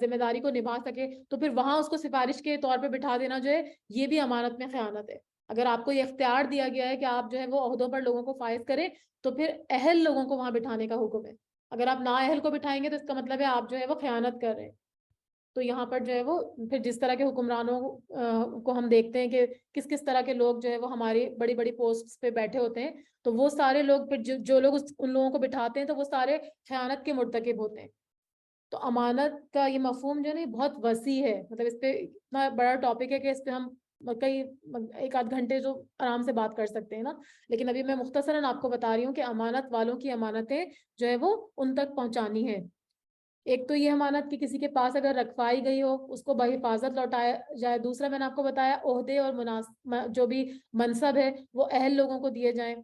ذمہ داری کو نبھا سکے، تو پھر وہاں اس کو سفارش کے طور پہ بٹھا دینا جو ہے یہ بھی امانت میں خیانت ہے. اگر آپ کو یہ اختیار دیا گیا ہے کہ آپ جو ہے وہ عہدوں پر لوگوں کو فائز کریں، تو پھر اہل لوگوں کو وہاں بٹھانے کا حکم ہے. اگر آپ نااہل کو بٹھائیں گے تو اس کا مطلب ہے آپ جو ہے وہ خیانت کر رہے ہیں. تو یہاں پر جو ہے وہ پھر جس طرح کے حکمرانوں کو ہم دیکھتے ہیں کہ کس کس طرح کے لوگ جو ہے وہ ہماری بڑی بڑی پوسٹ پہ بیٹھے ہوتے ہیں، تو وہ سارے لوگ پھر جو لوگ ان لوگوں کو بٹھاتے ہیں تو وہ سارے خیانت کے مرتکب ہوتے ہیں. تو امانت کا یہ مفہوم جو ہے نا بہت وسیع ہے، مطلب اس پہ اتنا بڑا ٹاپک ہے کہ اس پہ ہم کئی ایک آدھ گھنٹے جو آرام سے بات کر سکتے ہیں نا. لیکن ابھی میں مختصراً آپ کو بتا رہی ہوں کہ امانت والوں کی امانتیں جو ہے وہ ان تک پہنچانی ہے. ایک تو یہ امانت کہ کسی کے پاس اگر رکھوائی گئی ہو اس کو بحفاظت لوٹایا جائے. دوسرا میں نے آپ کو بتایا عہدے اور جو بھی منصب ہے وہ اہل لوگوں کو دیے جائیں.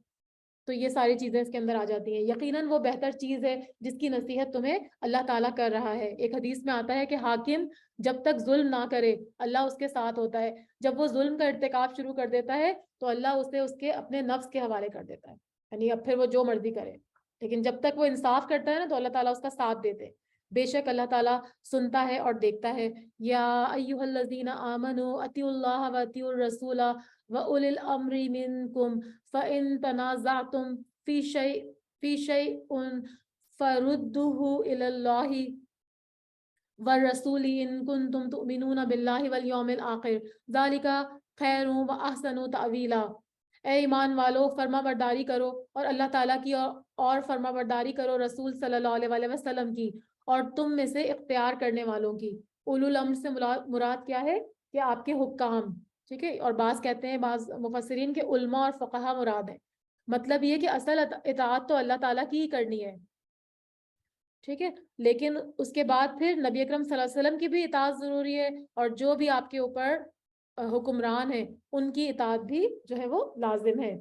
تو یہ ساری چیزیں اس کے اندر آ جاتی ہیں. یقیناً وہ بہتر چیز ہے جس کی نصیحت تمہیں اللہ تعالیٰ کر رہا ہے. ایک حدیث میں آتا ہے کہ حاکم جب تک ظلم نہ کرے اللہ اس کے ساتھ ہوتا ہے. جب وہ ظلم کا ارتکاب شروع کر دیتا ہے تو اللہ اسے اس کے اپنے نفس کے حوالے کر دیتا ہے، یعنی اب پھر وہ جو مرضی کرے. لیکن جب تک وہ انصاف کرتا ہے نا تو اللہ تعالیٰ اس کا ساتھ دیتے. بے شک اللہ تعالیٰ سنتا ہے اور دیکھتا ہے. یا ایھا الذین آمنوا اطیعوا اللہ واطیعوا الرسول وَأُولِي الْأَمْرِ مِنْكُمْ فَإِن تَنَازَعْتُمْ فِي شَيْءٍ فَرُدُّوهُ إِلَى اللَّهِ وَالرَّسُولِ إِن كُنتُمْ تُؤْمِنُونَ بِاللَّهِ وَالْيَوْمِ الْآخِرِ ذَلِكَ خَيْرٌ وَأَحْسَنُ تَأْوِيلًا. اے ایمان والو فرما برداری کرو اور اللہ تعالیٰ کی اور فرما برداری کرو رسول صلی اللہ علیہ وسلم کی اور تم میں سے اختیار کرنے والوں کی. اولو الامر سے مراد کیا ہے کہ آپ کے حکام، ٹھیک ہے. اور بعض کہتے ہیں، بعض مفسرین کے علماء اور فقہا مراد ہے. مطلب یہ کہ اصل اطاعت تو اللہ تعالیٰ کی ہی کرنی ہے، ٹھیک ہے. لیکن اس کے بعد پھر نبی اکرم صلی اللہ علیہ وسلم کی بھی اطاعت ضروری ہے، اور جو بھی آپ کے اوپر حکمران ہیں ان کی اطاعت بھی جو ہے وہ لازم ہے.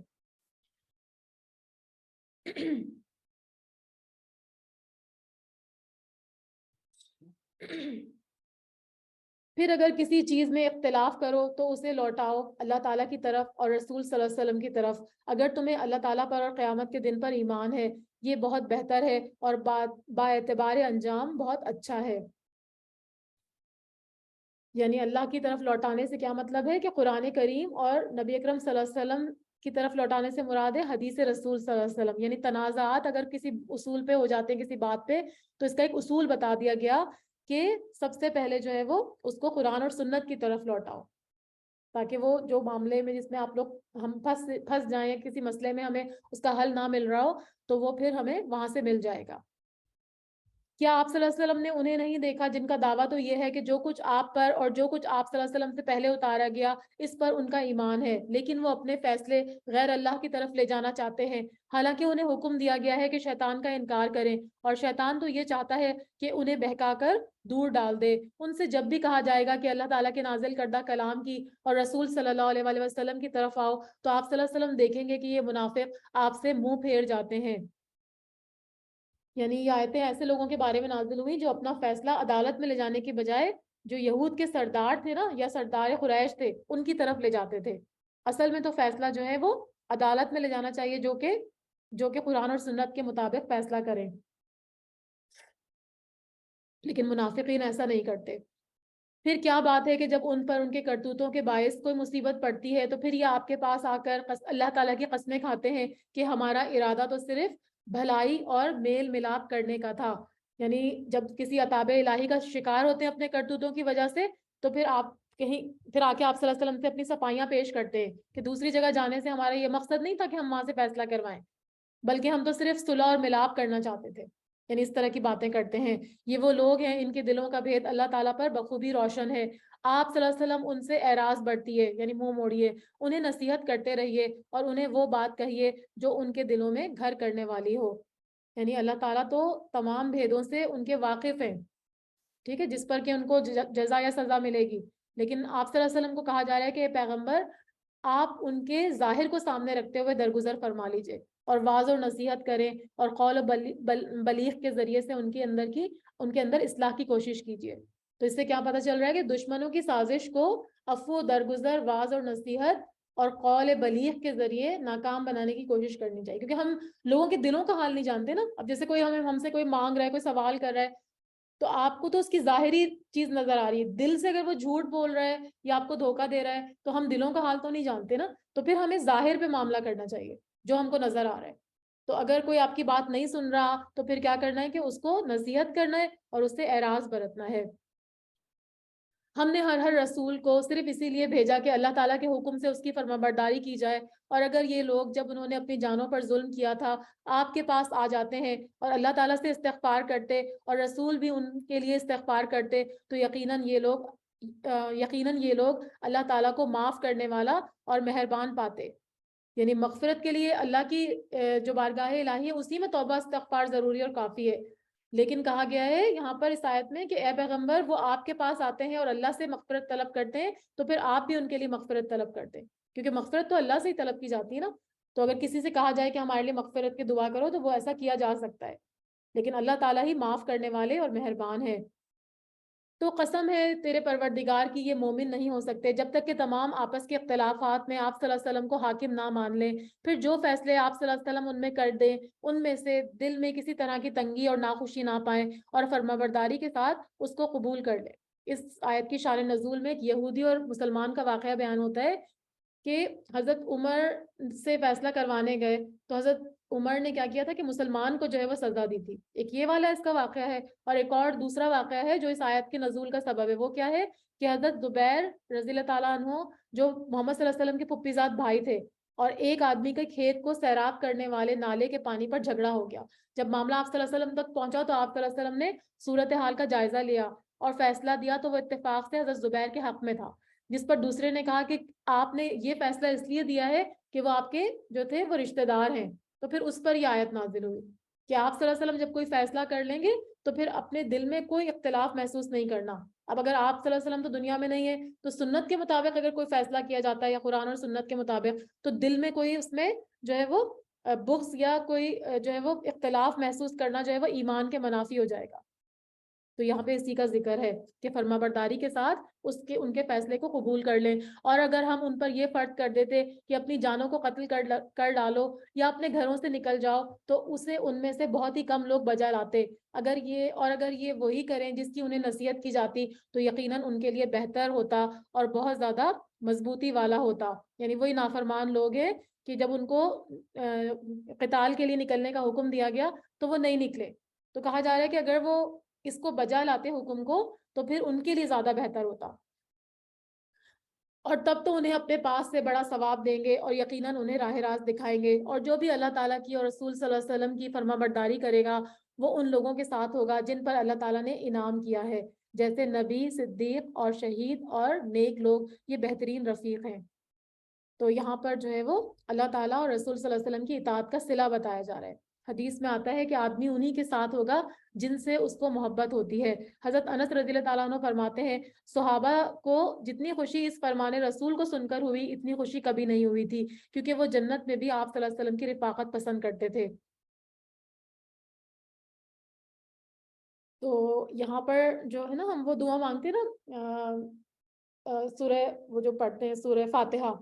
پھر اگر کسی چیز میں اختلاف کرو تو اسے لوٹاؤ اللہ تعالیٰ کی طرف اور رسول صلی اللہ علیہ وسلم کی طرف. اگر تمہیں اللہ تعالیٰ پر اور قیامت کے دن پر ایمان ہے یہ بہت بہتر ہے اور با اعتبار انجام بہت اچھا ہے. یعنی اللہ کی طرف لوٹانے سے کیا مطلب ہے کہ قرآن کریم اور نبی اکرم صلی اللہ علیہ وسلم کی طرف لوٹانے سے مراد ہے حدیث رسول صلی اللہ علیہ وسلم. یعنی تنازعات اگر کسی اصول پہ ہو جاتے ہیں کسی بات پہ تو اس کا ایک اصول بتا دیا گیا کہ سب سے پہلے جو ہے وہ اس کو قرآن اور سنت کی طرف لوٹاؤ، تاکہ وہ جو معاملے میں جس میں آپ لوگ ہم پھنس جائیں، کسی مسئلے میں ہمیں اس کا حل نہ مل رہا ہو تو وہ پھر ہمیں وہاں سے مل جائے گا. کیا آپ صلی اللہ علیہ وسلم نے انہیں نہیں دیکھا جن کا دعویٰ تو یہ ہے کہ جو کچھ آپ پر اور جو کچھ آپ صلی اللہ علیہ وسلم سے پہلے اتارا گیا اس پر ان کا ایمان ہے، لیکن وہ اپنے فیصلے غیر اللہ کی طرف لے جانا چاہتے ہیں، حالانکہ انہیں حکم دیا گیا ہے کہ شیطان کا انکار کریں، اور شیطان تو یہ چاہتا ہے کہ انہیں بہکا کر دور ڈال دے. ان سے جب بھی کہا جائے گا کہ اللہ تعالیٰ کے نازل کردہ کلام کی اور رسول صلی اللہ علیہ وسلم کی طرف آؤ تو آپ صلی اللہ علیہ وسلم دیکھیں گے کہ یہ منافق آپ سے منہ پھیر جاتے ہیں. یعنی یہ آیتیں ایسے لوگوں کے بارے میں نازل ہوئی جو اپنا فیصلہ عدالت میں لے جانے کی بجائے جو یہود کے سردار تھے نا یا سردار قریش تھے ان کی طرف لے جاتے تھے. اصل میں تو فیصلہ جو ہے وہ عدالت میں لے جانا چاہیے جو کہ قرآن اور سنت کے مطابق فیصلہ کریں، لیکن منافقین ایسا نہیں کرتے. پھر کیا بات ہے کہ جب ان پر ان کے کرتوتوں کے باعث کوئی مصیبت پڑتی ہے تو پھر یہ آپ کے پاس آ کر اللہ تعالیٰ کی قسمیں کھاتے ہیں کہ ہمارا ارادہ تو صرف بھلائی اور میل ملاپ کرنے کا تھا. یعنی جب کسی عطاب الہی کا شکار ہوتے ہیں اپنے کرتوتوں کی وجہ سے تو پھر آپ کہیں پھر آ کے آپ صلی اللہ علیہ وسلم سے اپنی صفائیاں پیش کرتے ہیں کہ دوسری جگہ جانے سے ہمارا یہ مقصد نہیں تھا کہ ہم وہاں سے فیصلہ کروائیں، بلکہ ہم تو صرف صلح اور ملاپ کرنا چاہتے تھے. یعنی اس طرح کی باتیں کرتے ہیں. یہ وہ لوگ ہیں ان کے دلوں کا بھید اللہ تعالیٰ پر بخوبی روشن ہے. آپ صلی اللہ علیہ وسلم ان سے اعراض برتیے یعنی منہ موڑیے، انہیں نصیحت کرتے رہیے اور انہیں وہ بات کہیے جو ان کے دلوں میں گھر کرنے والی ہو. یعنی اللہ تعالیٰ تو تمام بھیدوں سے ان کے واقف ہیں، ٹھیک ہے، جس پر کہ ان کو جزا یا سزا ملے گی. لیکن آپ صلی اللہ علیہ وسلم کو کہا جا رہا ہے کہ پیغمبر آپ ان کے ظاہر کو سامنے رکھتے ہوئے درگزر فرما لیجئے اور واعظ اور نصیحت کریں اور قول و بلیغ کے ذریعے سے ان کے اندر اصلاح کی کوشش کیجیے. تو اس سے کیا پتہ چل رہا ہے کہ دشمنوں کی سازش کو عفو، درگزر، واعظ اور نصیحت اور قول بلیغ کے ذریعے ناکام بنانے کی کوشش کرنی چاہیے، کیونکہ ہم لوگوں کے دلوں کا حال نہیں جانتے نا. اب جیسے کوئی ہم سے کوئی مانگ رہا ہے، کوئی سوال کر رہا ہے، تو آپ کو تو اس کی ظاہری چیز نظر آ رہی ہے، دل سے اگر وہ جھوٹ بول رہا ہے یا آپ کو دھوکہ دے رہا ہے تو ہم دلوں کا حال تو نہیں جانتے نا. تو پھر ہمیں ظاہر پہ معاملہ کرنا چاہیے جو ہم کو نظر آ رہا ہے. تو اگر کوئی آپ کی بات نہیں سن رہا تو پھر کیا کرنا ہے کہ اس کو نصیحت کرنا ہے اور اس سے اعراض برتنا ہے. ہم نے ہر رسول کو صرف اسی لیے بھیجا کہ اللہ تعالیٰ کے حکم سے اس کی فرمانبرداری کی جائے. اور اگر یہ لوگ جب انہوں نے اپنی جانوں پر ظلم کیا تھا آپ کے پاس آ جاتے ہیں اور اللہ تعالیٰ سے استغفار کرتے اور رسول بھی ان کے لیے استغفار کرتے تو یقیناً یہ لوگ اللہ تعالیٰ کو معاف کرنے والا اور مہربان پاتے. یعنی مغفرت کے لیے اللہ کی جو بارگاہ الہی ہے اسی میں توبہ استغفار ضروری اور کافی ہے. لیکن کہا گیا ہے یہاں پر اس آیت میں کہ اے پیغمبر وہ آپ کے پاس آتے ہیں اور اللہ سے مغفرت طلب کرتے ہیں تو پھر آپ بھی ان کے لیے مغفرت طلب کرتے ہیں، کیونکہ مغفرت تو اللہ سے ہی طلب کی جاتی ہے نا. تو اگر کسی سے کہا جائے کہ ہمارے لیے مغفرت کی دعا کرو تو وہ ایسا کیا جا سکتا ہے، لیکن اللہ تعالیٰ ہی معاف کرنے والے اور مہربان ہے. تو قسم ہے تیرے پروردگار کی یہ مومن نہیں ہو سکتے جب تک کہ تمام آپس کے اختلافات میں آپ صلی اللہ علیہ وسلم کو حاکم نہ مان لیں. پھر جو فیصلے آپ صلی اللہ علیہ وسلم ان میں کر دیں ان میں سے دل میں کسی طرح کی تنگی اور ناخوشی نہ پائیں اور فرمانبرداری کے ساتھ اس کو قبول کر لیں. اس آیت کی شان نزول میں ایک یہودی اور مسلمان کا واقعہ بیان ہوتا ہے کہ حضرت عمر سے فیصلہ کروانے گئے تو حضرت عمر نے کیا کیا تھا کہ مسلمان کو جو ہے وہ سزا دی تھی. ایک یہ والا اس کا واقعہ ہے، اور ایک اور دوسرا واقعہ ہے جو اس آیت کے نزول کا سبب ہے. وہ کیا ہے کہ حضرت زبیر رضی اللہ تعالیٰ عنہ جو محمد صلی اللہ علیہ وسلم کے پھپھی زاد بھائی تھے، اور ایک آدمی کے کھیت کو سیراب کرنے والے نالے کے پانی پر جھگڑا ہو گیا. جب معاملہ آپ صلی اللہ علیہ وسلم تک پہنچا تو آپ صلی اللہ علیہ وسلم نے صورتحال کا جائزہ لیا اور فیصلہ دیا تو وہ اتفاق سے حضرت زبیر کے حق میں تھا، جس پر دوسرے نے کہا کہ آپ نے یہ فیصلہ اس لیے دیا ہے کہ وہ آپ کے جو تھے وہ رشتہ دار ہیں. تو پھر اس پر یہ آیت نازل ہوئی کہ آپ صلی اللہ علیہ وسلم جب کوئی فیصلہ کر لیں گے تو پھر اپنے دل میں کوئی اختلاف محسوس نہیں کرنا. اب اگر آپ صلی اللہ علیہ وسلم تو دنیا میں نہیں ہے تو سنت کے مطابق اگر کوئی فیصلہ کیا جاتا ہے یا قرآن اور سنت کے مطابق تو دل میں کوئی اس میں جو ہے وہ بغض یا کوئی جو ہے وہ اختلاف محسوس کرنا جو ہے وہ ایمان کے منافی ہو جائے گا. تو یہاں پہ اسی کا ذکر ہے کہ فرما برداری کے ساتھ ان کے فیصلے کو قبول کر لیں. اور اگر ہم ان پر یہ فرض کر دیتے کہ اپنی جانوں کو قتل کر ڈالو یا اپنے گھروں سے نکل جاؤ تو اسے ان میں سے بہت ہی کم لوگ بجا لاتے. اگر یہ وہی کریں جس کی انہیں نصیحت کی جاتی تو یقیناً ان کے لیے بہتر ہوتا اور بہت زیادہ مضبوطی والا ہوتا. یعنی وہی نافرمان لوگ ہیں کہ جب ان کو قتال کے لیے نکلنے کا حکم دیا گیا تو وہ نہیں نکلے. تو کہا جا رہا ہے کہ اگر وہ اس کو بجا لاتے حکم کو تو پھر ان کے لیے زیادہ بہتر ہوتا، اور تب تو انہیں اپنے پاس سے بڑا ثواب دیں گے اور یقیناً انہیں راہ راست دکھائیں گے. اور جو بھی اللہ تعالیٰ کی اور رسول صلی اللہ علیہ وسلم کی فرما برداری کرے گا وہ ان لوگوں کے ساتھ ہوگا جن پر اللہ تعالیٰ نے انعام کیا ہے، جیسے نبی، صدیق اور شہید اور نیک لوگ، یہ بہترین رفیق ہیں. تو یہاں پر جو ہے وہ اللہ تعالیٰ اور رسول صلی اللہ علیہ وسلم کی اطاعت کا صلہ بتایا جا رہا ہے. حدیث میں آتا ہے کہ آدمی انہی کے ساتھ ہوگا جن سے اس کو محبت ہوتی ہے. حضرت انس رضی اللہ تعالیٰ عنہ فرماتے ہیں صحابہ کو جتنی خوشی اس فرمان رسول کو سن کر ہوئی اتنی خوشی کبھی نہیں ہوئی تھی، کیونکہ وہ جنت میں بھی آپ صلی اللہ علیہ وسلم کی رفاقت پسند کرتے تھے. تو یہاں پر جو ہے نا ہم وہ دعا مانگتے ہیں نا، سورہ وہ جو پڑھتے ہیں سورہ فاتحہ،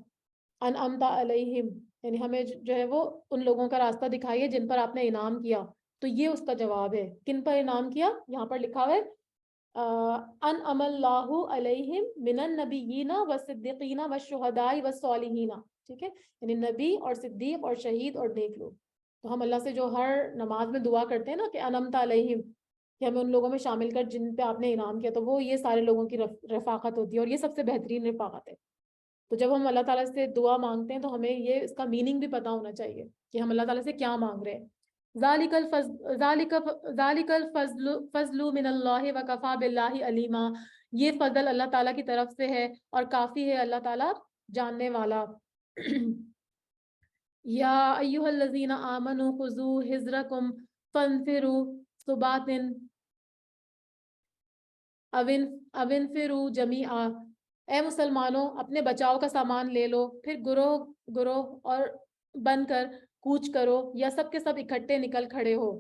انعمت علیہم، یعنی ہمیں جو ہے وہ ان لوگوں کا راستہ دکھائیے جن پر آپ نے انعام کیا. تو یہ اس کا جواب ہے. کن پر انعام کیا؟ یہاں پر لکھا ہوا ہے انعم اللہ علیہم من النبیین والصدیقین والشہداء والصالحین. ٹھیک ہے، یعنی نبی اور صدیق اور شہید اور نیک لوگ. تو ہم اللہ سے جو ہر نماز میں دعا کرتے ہیں نا کہ انعمت علیہم، کہ ہمیں ان لوگوں میں شامل کر جن پہ آپ نے انعام کیا، تو وہ یہ سارے لوگوں کی رفاقت ہوتی ہے اور یہ سب سے بہترین رفاقت ہے. تو جب ہم اللہ تعالیٰ سے دعا مانگتے ہیں تو ہمیں یہ اس کا میننگ بھی پتہ ہونا چاہیے کہ ہم اللہ تعالیٰ سے کیا مانگ رہے ہیں. ذالک الفضل من اللہ وکفا باللہ علیما، یہ فضل اللہ تعالیٰ کی طرف سے ہے اور کافی ہے اللہ تعالیٰ جاننے والا. یا ایھا الذین آمنوا خذوا حذرکم فانفروا ثبات اوانفروا جمیعا، اے مسلمانوں اپنے بچاؤ کا سامان لے لو، پھر گروہ گروہ اور بن کر کوچ کرو یا سب کے سب اکٹھے نکل کھڑے ہو.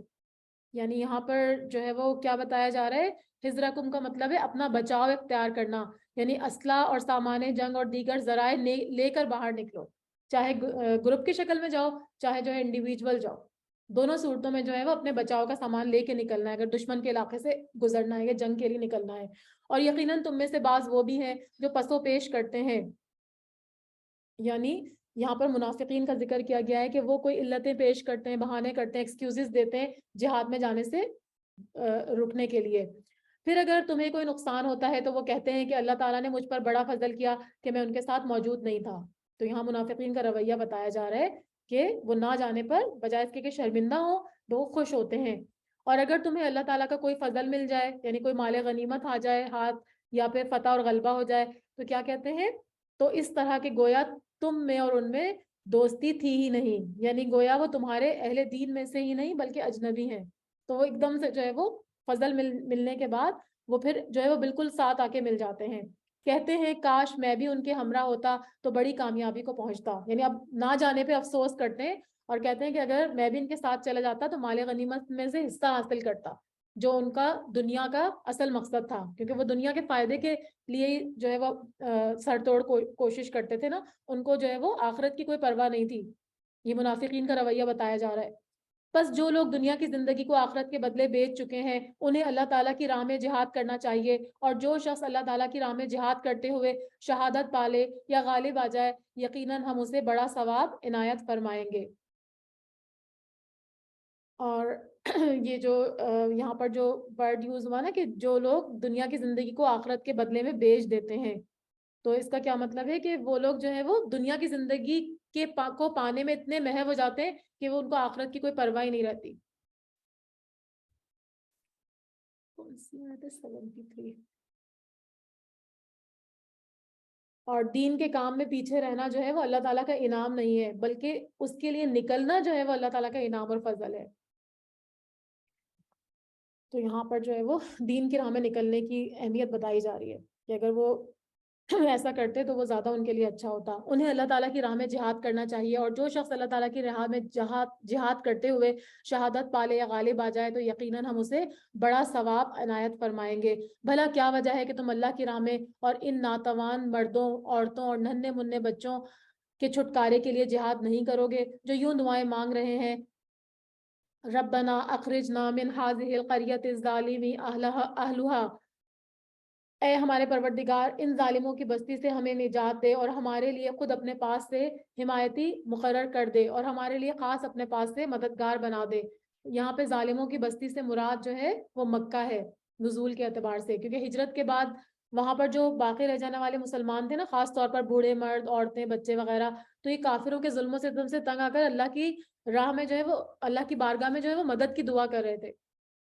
یعنی یہاں پر جو ہے وہ کیا بتایا جا رہا ہے، حضرکم کا مطلب ہے اپنا بچاؤ اختیار کرنا، یعنی اسلحہ اور سامان جنگ اور دیگر ذرائع لے کر باہر نکلو، چاہے گروپ کی شکل میں جاؤ، چاہے جو ہے انڈیویجول جاؤ، دونوں صورتوں میں جو ہے وہ اپنے بچاؤ کا سامان لے کے نکلنا ہے اگر دشمن کے علاقے سے گزرنا ہے یا جنگ کے لیے نکلنا ہے۔ اور یقیناً تم میں سے بعض وہ بھی ہیں جو پسو پیش کرتے ہیں، یعنی یہاں پر منافقین کا ذکر کیا گیا ہے کہ وہ کوئی علتیں پیش کرتے ہیں، بہانے کرتے ہیں، ایکسکیوزز دیتے ہیں جہاد میں جانے سے رکنے کے لیے۔ پھر اگر تمہیں کوئی نقصان ہوتا ہے تو وہ کہتے ہیں کہ اللہ تعالیٰ نے مجھ پر بڑا فضل کیا کہ میں ان کے ساتھ موجود نہیں تھا۔ تو یہاں منافقین کا رویہ بتایا جا رہا ہے کہ وہ نہ جانے پر بجائے اس کے کہ شرمندہ ہوں تو وہ خوش ہوتے ہیں۔ اور اگر تمہیں اللہ تعالیٰ کا کوئی فضل مل جائے، یعنی کوئی مال غنیمت آ جائے ہاتھ، یا پھر فتح اور غلبہ ہو جائے، تو کیا کہتے ہیں، تو اس طرح کے گویا تم میں اور ان میں دوستی تھی ہی نہیں، یعنی گویا وہ تمہارے اہل دین میں سے ہی نہیں بلکہ اجنبی ہیں۔ تو وہ ایک دم سے جو ہے وہ فضل ملنے کے بعد وہ پھر جو ہے وہ بالکل ساتھ آ کے مل جاتے ہیں، کہتے ہیں کاش میں بھی ان کے ہمراہ ہوتا تو بڑی کامیابی کو پہنچتا، یعنی اب نہ جانے پہ افسوس کرتے ہیں اور کہتے ہیں کہ اگر میں بھی ان کے ساتھ چلا جاتا تو مال غنیمت میں سے حصہ حاصل کرتا، جو ان کا دنیا کا اصل مقصد تھا، کیونکہ وہ دنیا کے فائدے کے لیے جو ہے وہ سر توڑ کوشش کرتے تھے نا، ان کو جو ہے وہ آخرت کی کوئی پرواہ نہیں تھی۔ یہ منافقین کا رویہ بتایا جا رہا ہے۔ بس جو لوگ دنیا کی زندگی کو آخرت کے بدلے بیچ چکے ہیں انہیں اللہ تعالیٰ کی راہ میں جہاد کرنا چاہیے، اور جو شخص اللہ تعالیٰ کی راہ میں جہاد کرتے ہوئے شہادت پالے یا غالب آ جائے یقیناً ہم اسے بڑا ثواب عنایت فرمائیں گے۔ اور یہ جو یہاں پر جو ورڈ یوز ہوا نا کہ جو لوگ دنیا کی زندگی کو آخرت کے بدلے میں بیچ دیتے ہیں، تو اس کا کیا مطلب ہے کہ وہ لوگ جو ہے وہ دنیا کی زندگی کے کو پانے میں اتنے محو ہو جاتے ہیں کہ وہ ان کو آخرت کی کوئی پرواہ ہی نہیں رہتی۔ 73 اور دین کے کام میں پیچھے رہنا جو ہے وہ اللہ تعالیٰ کا انعام نہیں ہے بلکہ اس کے لیے نکلنا جو ہے وہ اللہ تعالیٰ کا انعام اور فضل ہے۔ تو یہاں پر جو ہے وہ دین کی راہ میں نکلنے کی اہمیت بتائی جا رہی ہے کہ اگر وہ ایسا کرتے تو وہ زیادہ ان کے لیے اچھا ہوتا۔ انہیں اللہ تعالیٰ کی راہ میں جہاد کرنا چاہیے، اور جو شخص اللہ تعالیٰ کی راہ میں جہاد کرتے ہوئے شہادت پالے یا غالب آ جائے تو یقیناً ہم اسے بڑا ثواب عنایت فرمائیں گے۔ بھلا کیا وجہ ہے کہ تم اللہ کی راہ میں اور ان ناتوان مردوں، عورتوں اور ننھے منھے بچوں کے چھٹکارے کے لیے جہاد نہیں کرو گے، جو یوں دعائیں مانگ رہے ہیں، ربنا اخرجنا من هذه القرية الظالم اهلها، اے ہمارے پروردگار ان ظالموں کی بستی سے ہمیں نجات دے اور ہمارے لیے خود اپنے پاس سے حمایتی مقرر کر دے اور ہمارے لیے خاص اپنے پاس سے مددگار بنا دے۔ یہاں پہ ظالموں کی بستی سے مراد جو ہے وہ مکہ ہے نزول کے اعتبار سے، کیونکہ ہجرت کے بعد وہاں پر جو باقی رہ جانے والے مسلمان تھے نا، خاص طور پر بوڑھے مرد، عورتیں، بچے وغیرہ، تو یہ کافروں کے ظلموں سے ایک دم سے تنگ آ کر اللہ کی راہ میں جو ہے وہ اللہ کی بارگاہ میں جو ہے وہ مدد کی دعا کر رہے تھے۔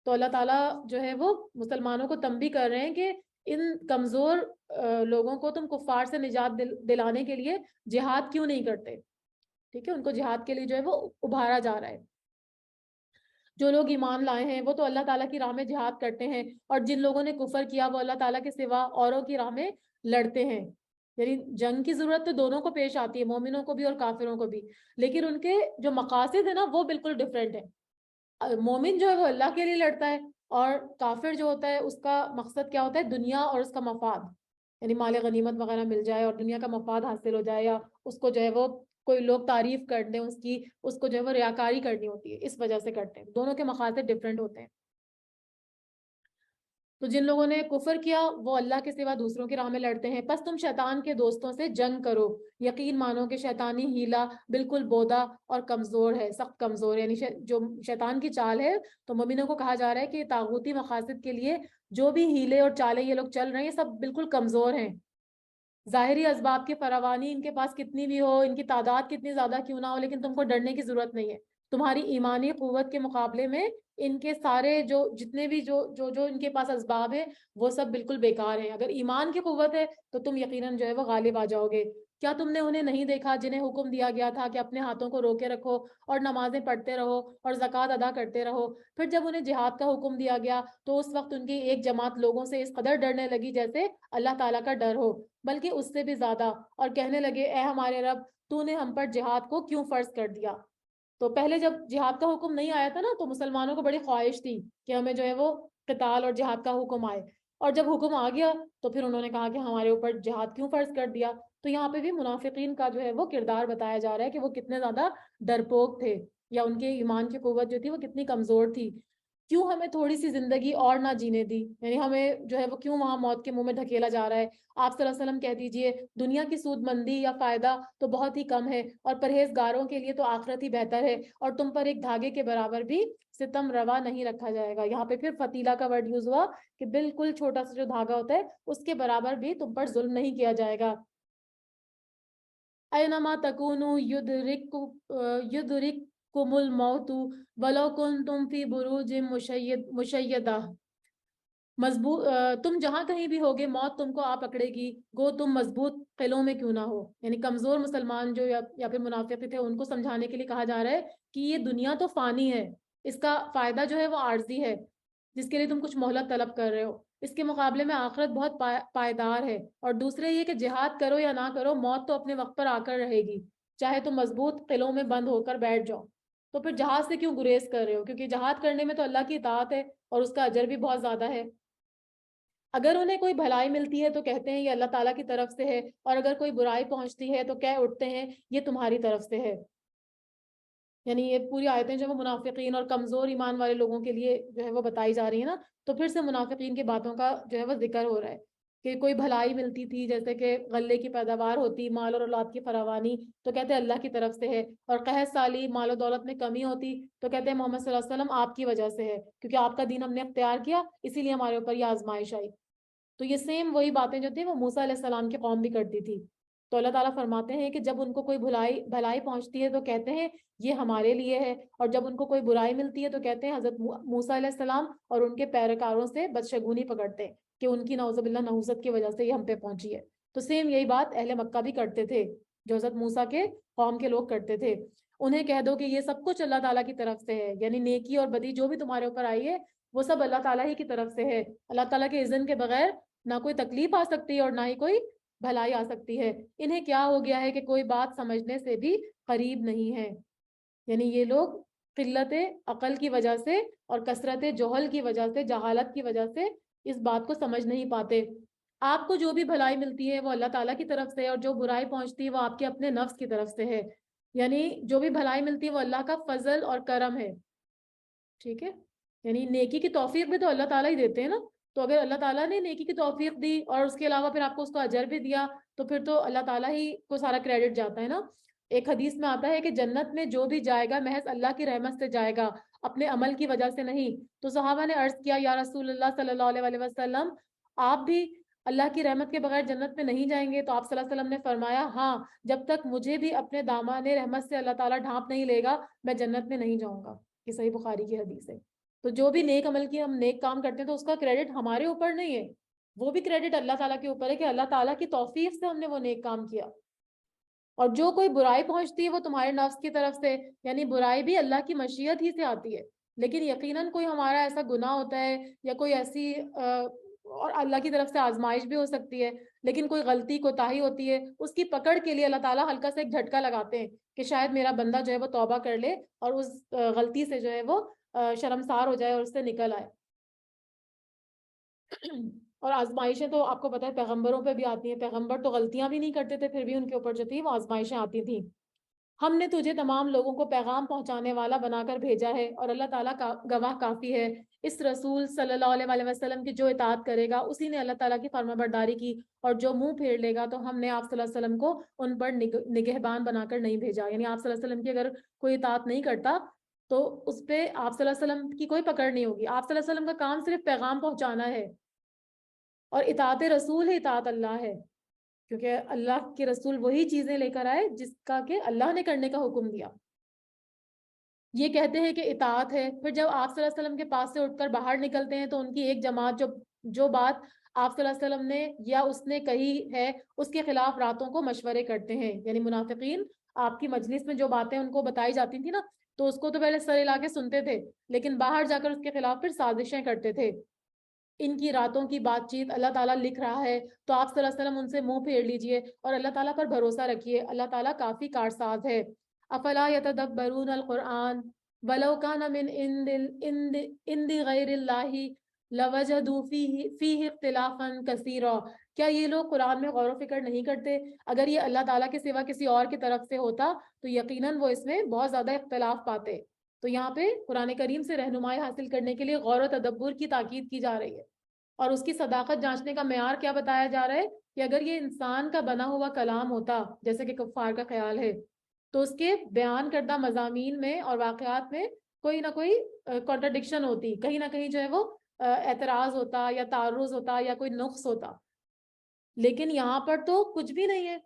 تو اللہ تعالیٰ جو ہے وہ مسلمانوں کو تنبیہ کر رہے ہیں کہ ان کمزور لوگوں کو تم کفار سے نجات دلانے کے لیے جہاد کیوں نہیں کرتے؟ ٹھیک ہے، ان کو جہاد کے لیے جو ہے وہ ابھارا جا رہا ہے۔ جو لوگ ایمان لائے ہیں وہ تو اللہ تعالیٰ کی راہ میں جہاد کرتے ہیں، اور جن لوگوں نے کفر کیا وہ اللہ تعالیٰ کے سوا اوروں کی راہ میں لڑتے ہیں۔ یعنی جنگ کی ضرورت تو دونوں کو پیش آتی ہے، مومنوں کو بھی اور کافروں کو بھی، لیکن ان کے جو مقاصد ہیں نا وہ بالکل ڈفرینٹ ہے۔ مومن جو ہے وہ اللہ کے لیے لڑتا ہے، اور کافر جو ہوتا ہے اس کا مقصد کیا ہوتا ہے، دنیا اور اس کا مفاد، یعنی مال غنیمت وغیرہ مل جائے اور دنیا کا مفاد حاصل ہو جائے، یا اس کو جو ہے وہ کوئی لوگ تعریف کر دیں اس کی، اس کو جو ہے وہ ریاکاری کرنی ہوتی ہے، اس وجہ سے کرتے ہیں۔ دونوں کے مقاصد ڈفرینٹ ہوتے ہیں۔ تو جن لوگوں نے کفر کیا وہ اللہ کے سوا دوسروں کی راہ میں لڑتے ہیں، پس تم شیطان کے دوستوں سے جنگ کرو، یقین مانو کہ شیطانی ہیلا بالکل بودا اور کمزور ہے، سخت کمزور ہے، یعنی جو شیطان کی چال ہے، تو مومنوں کو کہا جا رہا ہے کہ طاغوتی مقاصد کے لیے جو بھی ہیلے اور چالیں یہ لوگ چل رہے ہیں یہ سب بالکل کمزور ہیں۔ ظاہری اسباب کی فراوانی ان کے پاس کتنی بھی ہو، ان کی تعداد کتنی زیادہ کیوں نہ ہو، لیکن تم کو ڈرنے کی ضرورت نہیں ہے۔ تمہاری ایمانی قوت کے مقابلے میں ان کے سارے جو جتنے بھی جو جو جو ان کے پاس اسباب ہیں وہ سب بالکل بیکار ہیں۔ اگر ایمان کی قوت ہے تو تم یقیناً جو ہے وہ غالب آ جاؤ گے۔ کیا تم نے انہیں نہیں دیکھا جنہیں حکم دیا گیا تھا کہ اپنے ہاتھوں کو روکے رکھو اور نمازیں پڑھتے رہو اور زکوٰۃ ادا کرتے رہو؟ پھر جب انہیں جہاد کا حکم دیا گیا تو اس وقت ان کی ایک جماعت لوگوں سے اس قدر ڈرنے لگی جیسے اللہ تعالیٰ کا ڈر ہو، بلکہ اس سے بھی زیادہ، اور کہنے لگے اے ہمارے رب تو نے ہم پر جہاد کو کیوں فرض کر دیا؟ تو پہلے جب جہاد کا حکم نہیں آیا تھا نا تو مسلمانوں کو بڑی خواہش تھی کہ ہمیں جو ہے وہ قتال اور جہاد کا حکم آئے، اور جب حکم آ گیا تو پھر انہوں نے کہا کہ ہمارے اوپر جہاد کیوں فرض کر دیا. تو یہاں پہ بھی منافقین کا جو ہے وہ کردار بتایا جا رہا ہے کہ وہ کتنے زیادہ ڈرپوک تھے، یا ان کے ایمان کی قوت جو تھی وہ کتنی کمزور تھی. کیوں ہمیں تھوڑی سی زندگی اور نہ جینے دی، یعنی ہمیں جو ہے وہ کیوں وہاں موت کے منہ میں دھکیلا جا رہا ہے. آپ صلی اللہ علیہ وسلم کہہ دیجئے دنیا کی سود مندی یا فائدہ تو بہت ہی کم ہے، اور پرہیزگاروں کے لیے تو آخرت ہی بہتر ہے، اور تم پر ایک دھاگے کے برابر بھی ستم روا نہیں رکھا جائے گا. یہاں پہ پھر فتیلہ کا ورڈ یوز ہوا کہ بالکل چھوٹا سا جو دھاگا ہوتا ہے اس کے برابر بھی تم پر ظلم نہیں کیا جائے گا. اینما تکونوا یدرککم الموت ولو کنتم فی بروج مشیدہ. مضبوط تم جہاں کہیں بھی ہوگے موت تم کو آ پکڑے گی، گو تم مضبوط قلعوں میں کیوں نہ ہو. یعنی کمزور مسلمان جو یا پھر منافق تھے ان کو سمجھانے کے لیے کہا جا رہا ہے کہ یہ دنیا تو فانی ہے، اس کا فائدہ جو ہے وہ عارضی ہے جس کے لیے تم کچھ مہلت طلب کر رہے ہو، اس کے مقابلے میں آخرت بہت پائیدار ہے. اور دوسرے یہ کہ جہاد کرو یا نہ کرو موت تو اپنے وقت پر آ کر رہے گی، چاہے تم مضبوط قلعوں میں بند ہو کر بیٹھ جاؤ. تو پھر جہاد سے کیوں گریز کر رہے ہو؟ کیونکہ جہاد کرنے میں تو اللہ کی اطاعت ہے اور اس کا اجر بھی بہت زیادہ ہے. اگر انہیں کوئی بھلائی ملتی ہے تو کہتے ہیں یہ اللہ تعالیٰ کی طرف سے ہے، اور اگر کوئی برائی پہنچتی ہے تو کہہ اٹھتے ہیں یہ تمہاری طرف سے ہے. یعنی یہ پوری آیتیں جو وہ منافقین اور کمزور ایمان والے لوگوں کے لیے جو ہے وہ بتائی جا رہی ہیں نا، تو پھر سے منافقین کی باتوں کا جو ہے وہ ذکر ہو رہا ہے کہ کوئی بھلائی ملتی تھی جیسے کہ غلے کی پیداوار ہوتی، مال اور اولاد کی فراوانی، تو کہتے ہیں اللہ کی طرف سے ہے. اور قحط سالی مال و دولت میں کمی ہوتی تو کہتے ہیں محمد صلی اللہ علیہ وسلم آپ کی وجہ سے ہے، کیونکہ آپ کا دین ہم نے اختیار کیا اسی لیے ہمارے اوپر یہ آزمائش آئی. تو یہ سیم وہی باتیں جو تھی وہ موسیٰ علیہ السلام کی قوم بھی کرتی تھی. تو اللہ تعالیٰ فرماتے ہیں کہ جب ان کو کوئی بھلائی پہنچتی ہے تو کہتے ہیں یہ ہمارے لیے ہے، اور جب ان کو کوئی برائی ملتی ہے تو کہتے ہیں حضرت موسیٰ علیہ السلام اور ان کے پیروکاروں سے بدشگونی پکڑتے ہیں کہ ان کی نعوذ باللہ نحوست کی وجہ سے یہ ہم پہ پہنچی ہے. تو سیم یہی بات اہل مکہ بھی کرتے تھے، جو حضرت موسیٰ کے قوم کے لوگ کرتے تھے. انہیں کہہ دو کہ یہ سب کچھ اللہ تعالیٰ کی طرف سے ہے، یعنی نیکی اور بدی جو بھی تمہارے اوپر آئی ہے وہ سب اللہ تعالیٰ ہی کی طرف سے ہے. اللہ تعالیٰ کے اذن کے بغیر نہ کوئی تکلیف آ سکتی ہے اور نہ ہی کوئی بھلائی آ سکتی ہے. انہیں کیا ہو گیا ہے کہ کوئی بات سمجھنے سے بھی قریب نہیں ہے. یعنی یہ لوگ قلت عقل کی وجہ سے اور کثرت جہل کی وجہ سے، جہالت کی وجہ سے اس بات کو سمجھ نہیں پاتے. آپ کو جو بھی بھلائی ملتی ہے وہ اللہ تعالیٰ کی طرف سے، اور جو برائی پہنچتی ہے وہ آپ کے اپنے نفس کی طرف سے ہے. یعنی جو بھی بھلائی ملتی ہے وہ اللہ کا فضل اور کرم ہے. ٹھیک ہے، یعنی نیکی کی توفیق بھی تو اللہ تعالیٰ ہی دیتے ہیں نا. تو اگر اللہ تعالیٰ نے نیکی کی توفیق دی اور اس کے علاوہ پھر آپ کو اس کو اجر بھی دیا تو پھر تو اللہ تعالیٰ ہی کو سارا کریڈٹ جاتا ہے نا. ایک حدیث میں آتا ہے کہ جنت میں جو بھی جائے گا محض اللہ کی رحمت سے جائے گا، اپنے عمل کی وجہ سے نہیں. تو صحابہ نے عرض کیا یا رسول اللہ صلی اللہ علیہ وسلم آپ بھی اللہ کی رحمت کے بغیر جنت میں نہیں جائیں گے؟ تو آپ صلی اللہ علیہ وسلم نے فرمایا ہاں، جب تک مجھے بھی اپنے دامان رحمت سے اللہ تعالیٰ ڈھانپ نہیں لے گا میں جنت میں نہیں جاؤں گا. یہ صحیح بخاری کی حدیث ہے. تو جو بھی نیک عمل کی ہم نیک کام کرتے ہیں تو اس کا کریڈٹ ہمارے اوپر نہیں ہے، وہ بھی کریڈٹ اللہ تعالیٰ کے اوپر ہے کہ اللہ تعالیٰ کی توفیق سے ہم نے وہ نیک کام کیا. اور جو کوئی برائی پہنچتی ہے وہ تمہارے نفس کی طرف سے، یعنی برائی بھی اللہ کی مشیت ہی سے آتی ہے. لیکن یقیناً کوئی ہمارا ایسا گناہ ہوتا ہے یا کوئی ایسی اور اللہ کی طرف سے آزمائش بھی ہو سکتی ہے، لیکن کوئی غلطی کوتاہی ہوتی ہے اس کی پکڑ کے لیے اللہ تعالیٰ ہلکا سے ایک جھٹکا لگاتے ہیں کہ شاید میرا بندہ جو ہے وہ توبہ کر لے اور اس غلطی سے جو ہے وہ شرمسار ہو جائے اور اس سے نکل آئے. اور آزمائشیں تو آپ کو پتہ ہے پیغمبروں پہ بھی آتی ہیں، پیغمبر تو غلطیاں بھی نہیں کرتے تھے پھر بھی ان کے اوپر جو تھی وہ آزمائشیں آتی تھیں. ہم نے تجھے تمام لوگوں کو پیغام پہنچانے والا بنا کر بھیجا ہے اور اللہ تعالیٰ کا گواہ کافی ہے. اس رسول صلی اللہ علیہ وسلم کی جو اطاعت کرے گا اسی نے اللہ تعالیٰ کی فرما برداری کی، اور جو منہ پھیر لے گا تو ہم نے آپ صلی اللہ علیہ وسلم کو ان پر نگہبان بنا کر نہیں بھیجا. یعنی آپ صلی اللہ علیہ وسلم کی اگر کوئی اطاعت نہیں کرتا تو اس پہ آپ صلی اللہ علیہ وسلم کی کوئی پکڑ نہیں ہوگی. آپ صلی اللہ علیہ وسلم کا کام صرف پیغام پہنچانا ہے، اور اطاعت رسول ہی اطاعت اللہ ہے، کیونکہ اللہ کے رسول وہی چیزیں لے کر آئے جس کا کہ اللہ نے کرنے کا حکم دیا. یہ کہتے ہیں کہ اطاعت ہے. پھر جب آپ صلی اللہ علیہ وسلم کے پاس سے اٹھ کر باہر نکلتے ہیں تو ان کی ایک جماعت جو بات آپ صلی اللہ علیہ وسلم نے یا اس نے کہی ہے اس کے خلاف راتوں کو مشورے کرتے ہیں. یعنی منافقین آپ کی مجلس میں جو باتیں ان کو بتائی جاتی تھی نا تو اس کو تو پہلے سر ہلا کے سنتے تھے، لیکن باہر جا کر اس کے خلاف پھر سازشیں کرتے تھے. ان کی راتوں کی بات چیت اللہ تعالیٰ لکھ رہا ہے، تو آپ صلی اللہ علیہ وسلم ان سے منہ پھیر لیجئے اور اللہ تعالیٰ پر بھروسہ رکھیے، اللہ تعالیٰ کافی کارساز ہے. افلا یتدبرون القرآن ولو کان من عند غیر اللہ لوجدوا فیہ اختلافا کثیرا. کیا یہ لوگ قرآن میں غور و فکر نہیں کرتے؟ اگر یہ اللہ تعالیٰ کے سوا کسی اور کی طرف سے ہوتا تو یقیناً وہ اس میں بہت زیادہ اختلاف پاتے. تو یہاں پہ قرآن کریم سے رہنمائی حاصل کرنے کے لیے غور و تدبر کی تاکید کی جا رہی ہے. اور اس کی صداقت جانچنے کا معیار کیا بتایا جا رہا ہے کہ اگر یہ انسان کا بنا ہوا کلام ہوتا جیسے کہ کفار کا خیال ہے تو اس کے بیان کردہ مضامین میں اور واقعات میں کوئی نہ کوئی کانٹرڈکشن ہوتی, کہیں نہ کہیں جو ہے وہ اعتراض ہوتا یا تعرض ہوتا یا کوئی نقص ہوتا. لیکن یہاں پر تو کچھ بھی نہیں ہے.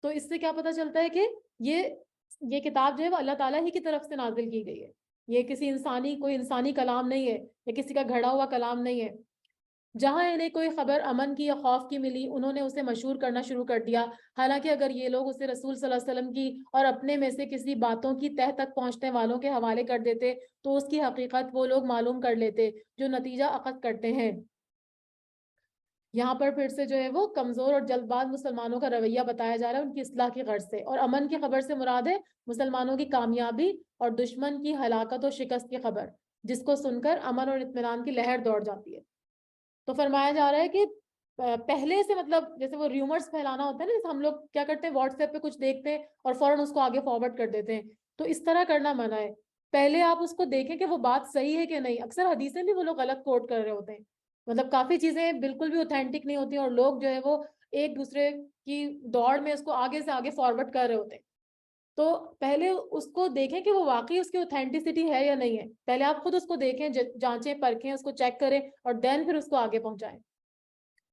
تو اس سے کیا پتہ چلتا ہے کہ یہ کتاب جو ہے وہ اللہ تعالیٰ ہی کی طرف سے نازل کی گئی ہے. یہ کسی کوئی انسانی کلام نہیں ہے یا کسی کا گھڑا ہوا کلام نہیں ہے. جہاں انہیں کوئی خبر امن کی یا خوف کی ملی انہوں نے اسے مشہور کرنا شروع کر دیا, حالانکہ اگر یہ لوگ اسے رسول صلی اللہ علیہ وسلم کی اور اپنے میں سے کسی باتوں کی تہ تک پہنچنے والوں کے حوالے کر دیتے تو اس کی حقیقت وہ لوگ معلوم کر لیتے جو نتیجہ اخذ کرتے ہیں. یہاں پر پھر سے جو ہے وہ کمزور اور جلد باز مسلمانوں کا رویہ بتایا جا رہا ہے ان کی اصلاح کی غرض سے, اور امن کی خبر سے مراد ہے مسلمانوں کی کامیابی اور دشمن کی ہلاکت و شکست کی خبر, جس کو سن کر امن اور اطمینان کی لہر دوڑ جاتی ہے. تو فرمایا جا رہا ہے کہ پہلے سے مطلب جیسے وہ ریومرز پھیلانا ہوتا ہے نا, جیسے ہم لوگ کیا کرتے ہیں واٹس ایپ پہ کچھ دیکھتے ہیں اور فوراً اس کو آگے فارورڈ کر دیتے ہیں, تو اس طرح کرنا منع ہے. پہلے آپ اس کو دیکھیں کہ وہ بات صحیح ہے کہ نہیں. اکثر حدیثیں بھی وہ لوگ غلط کوٹ کر رہے ہوتے ہیں, مطلب کافی چیزیں بالکل بھی اوتھینٹک نہیں ہوتی اور لوگ جو ہے وہ ایک دوسرے کی دوڑ میں اس کو آگے سے آگے فارورڈ کر رہے ہوتے ہیں. تو پہلے اس کو دیکھیں کہ وہ واقعی اس کی اوتھینٹسٹی ہے یا نہیں ہے. پہلے آپ خود اس کو دیکھیں, جانچیں پرکھیں, اس کو چیک کریں اور دین پھر اس کو آگے پہنچائیں.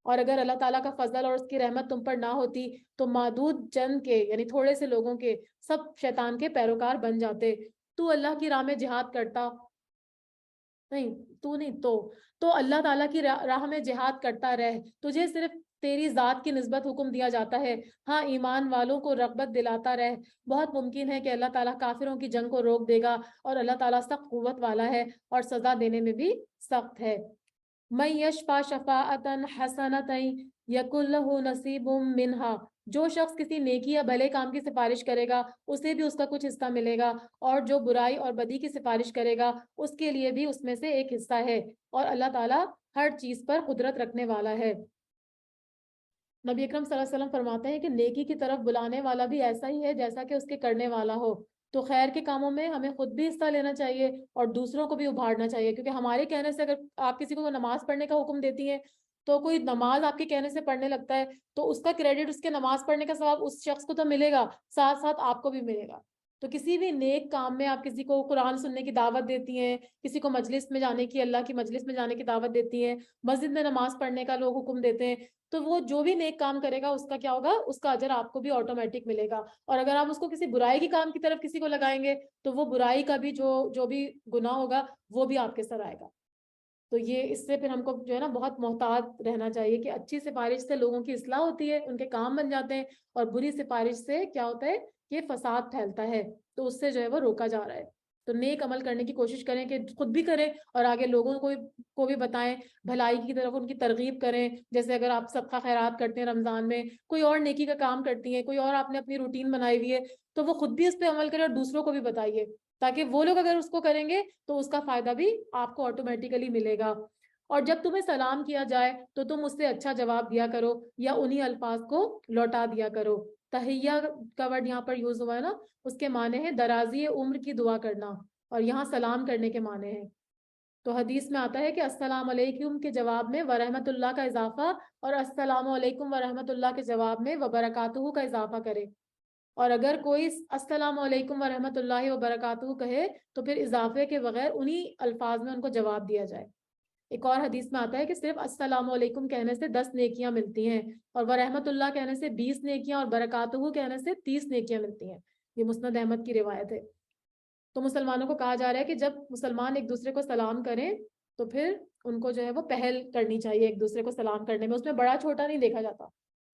اور اگر اللہ تعالیٰ کا فضل اور اس کی رحمت تم پر نہ ہوتی تو محدود چند کے یعنی تھوڑے سے لوگوں کے سب شیطان کے پیروکار بن جاتے. تو اللہ کی راہ میں جہاد کرتا نہیں, تو نہیں تو اللہ تعالیٰ کی راہ میں جہاد کرتا رہ. تجھے صرف تیری ذات کی نسبت حکم دیا جاتا ہے. ہاں ایمان والوں کو رغبت دلاتا رہ. بہت ممکن ہے کہ اللہ تعالیٰ کافروں کی جنگ کو روک دے گا اور اللہ تعالیٰ سخت قوت والا ہے اور سزا دینے میں بھی سخت ہے. من یشفع شفاعتا حسنتا یکن لہ نصیب منہا. جو شخص کسی نیکی یا بھلے کام کی سفارش کرے گا اسے بھی اس کا کچھ حصہ ملے گا, اور جو برائی اور بدی کی سفارش کرے گا اس کے لیے بھی اس میں سے ایک حصہ ہے, اور اللہ تعالیٰ ہر چیز پر قدرت رکھنے والا ہے. نبی اکرم صلی اللہ علیہ وسلم فرماتے ہیں کہ نیکی کی طرف بلانے والا بھی ایسا ہی ہے جیسا کہ اس کے کرنے والا ہو. تو خیر کے کاموں میں ہمیں خود بھی حصہ لینا چاہیے اور دوسروں کو بھی ابھارنا چاہیے, کیونکہ ہمارے کہنے سے اگر آپ کسی کو نماز پڑھنے کا حکم دیتی ہیں تو کوئی نماز آپ کے کہنے سے پڑھنے لگتا ہے تو اس کا کریڈٹ, اس کے نماز پڑھنے کا ثواب اس شخص کو تو ملے گا, ساتھ ساتھ آپ کو بھی ملے گا. تو کسی بھی نیک کام میں آپ کسی کو قرآن سننے کی دعوت دیتی ہیں, کسی کو مجلس میں جانے کی, اللہ کی مجلس میں جانے کی دعوت دیتی ہیں, مسجد میں نماز پڑھنے کا لوگ حکم دیتے ہیں, تو وہ جو بھی نیک کام کرے گا اس کا کیا ہوگا, اس کا اجر آپ کو بھی آٹومیٹک ملے گا. اور اگر آپ اس کو کسی برائی کی کام کی طرف کسی کو لگائیں گے تو وہ برائی کا بھی جو بھی گناہ ہوگا وہ بھی آپ کے سر آئے گا. تو یہ اس سے پھر ہم کو جو ہے نا بہت محتاط رہنا چاہیے کہ اچھی سفارش سے لوگوں کی اصلاح ہوتی ہے, ان کے کام بن جاتے ہیں, اور بری سفارش سے کیا ہوتا ہے کہ فساد پھیلتا ہے, تو اس سے جو ہے وہ روکا جا رہا ہے. تو نیک عمل کرنے کی کوشش کریں کہ خود بھی کریں اور آگے لوگوں کو بھی بتائیں, بھلائی کی طرف ان کی ترغیب کریں. جیسے اگر آپ صدقہ خیرات کرتے ہیں رمضان میں, کوئی اور نیکی کا کام کرتی ہیں, کوئی اور آپ نے اپنی روٹین بنائی ہوئی ہے, تو وہ خود بھی اس پہ عمل کریں اور دوسروں کو بھی بتائیے, تاکہ وہ لوگ اگر اس کو کریں گے تو اس کا فائدہ بھی آپ کو آٹومیٹیکلی ملے گا. اور جب تمہیں سلام کیا جائے تو تم اس سے اچھا جواب دیا کرو یا انہی الفاظ کو لوٹا دیا کرو. تحیہ کا ورڈ یہاں پر یوز ہوا ہے نا, اس کے معنی ہے درازی عمر کی دعا کرنا, اور یہاں سلام کرنے کے معنی ہے. تو حدیث میں آتا ہے کہ السلام علیکم کے جواب میں ورحمۃ اللہ کا اضافہ اور السلام علیکم ورحمۃ اللہ کے جواب میں وبرکاتہ کا اضافہ کرے. اور اگر کوئی السلام علیکم ورحمۃ اللہ وبرکاتہ کہے تو پھر اضافے کے بغیر انہی الفاظ میں ان کو جواب دیا جائے. ایک اور حدیث میں آتا ہے کہ صرف السلام علیکم کہنے سے 10 نیکیاں ملتی ہیں, اور ورحمۃ اللہ کہنے سے 20 نیکیاں, اور برکاتہ کہنے سے 30 نیکیاں ملتی ہیں. یہ مسند احمد کی روایت ہے. تو مسلمانوں کو کہا جا رہا ہے کہ جب مسلمان ایک دوسرے کو سلام کریں تو پھر ان کو جو ہے وہ پہل کرنی چاہیے ایک دوسرے کو سلام کرنے میں. اس میں بڑا چھوٹا نہیں دیکھا جاتا.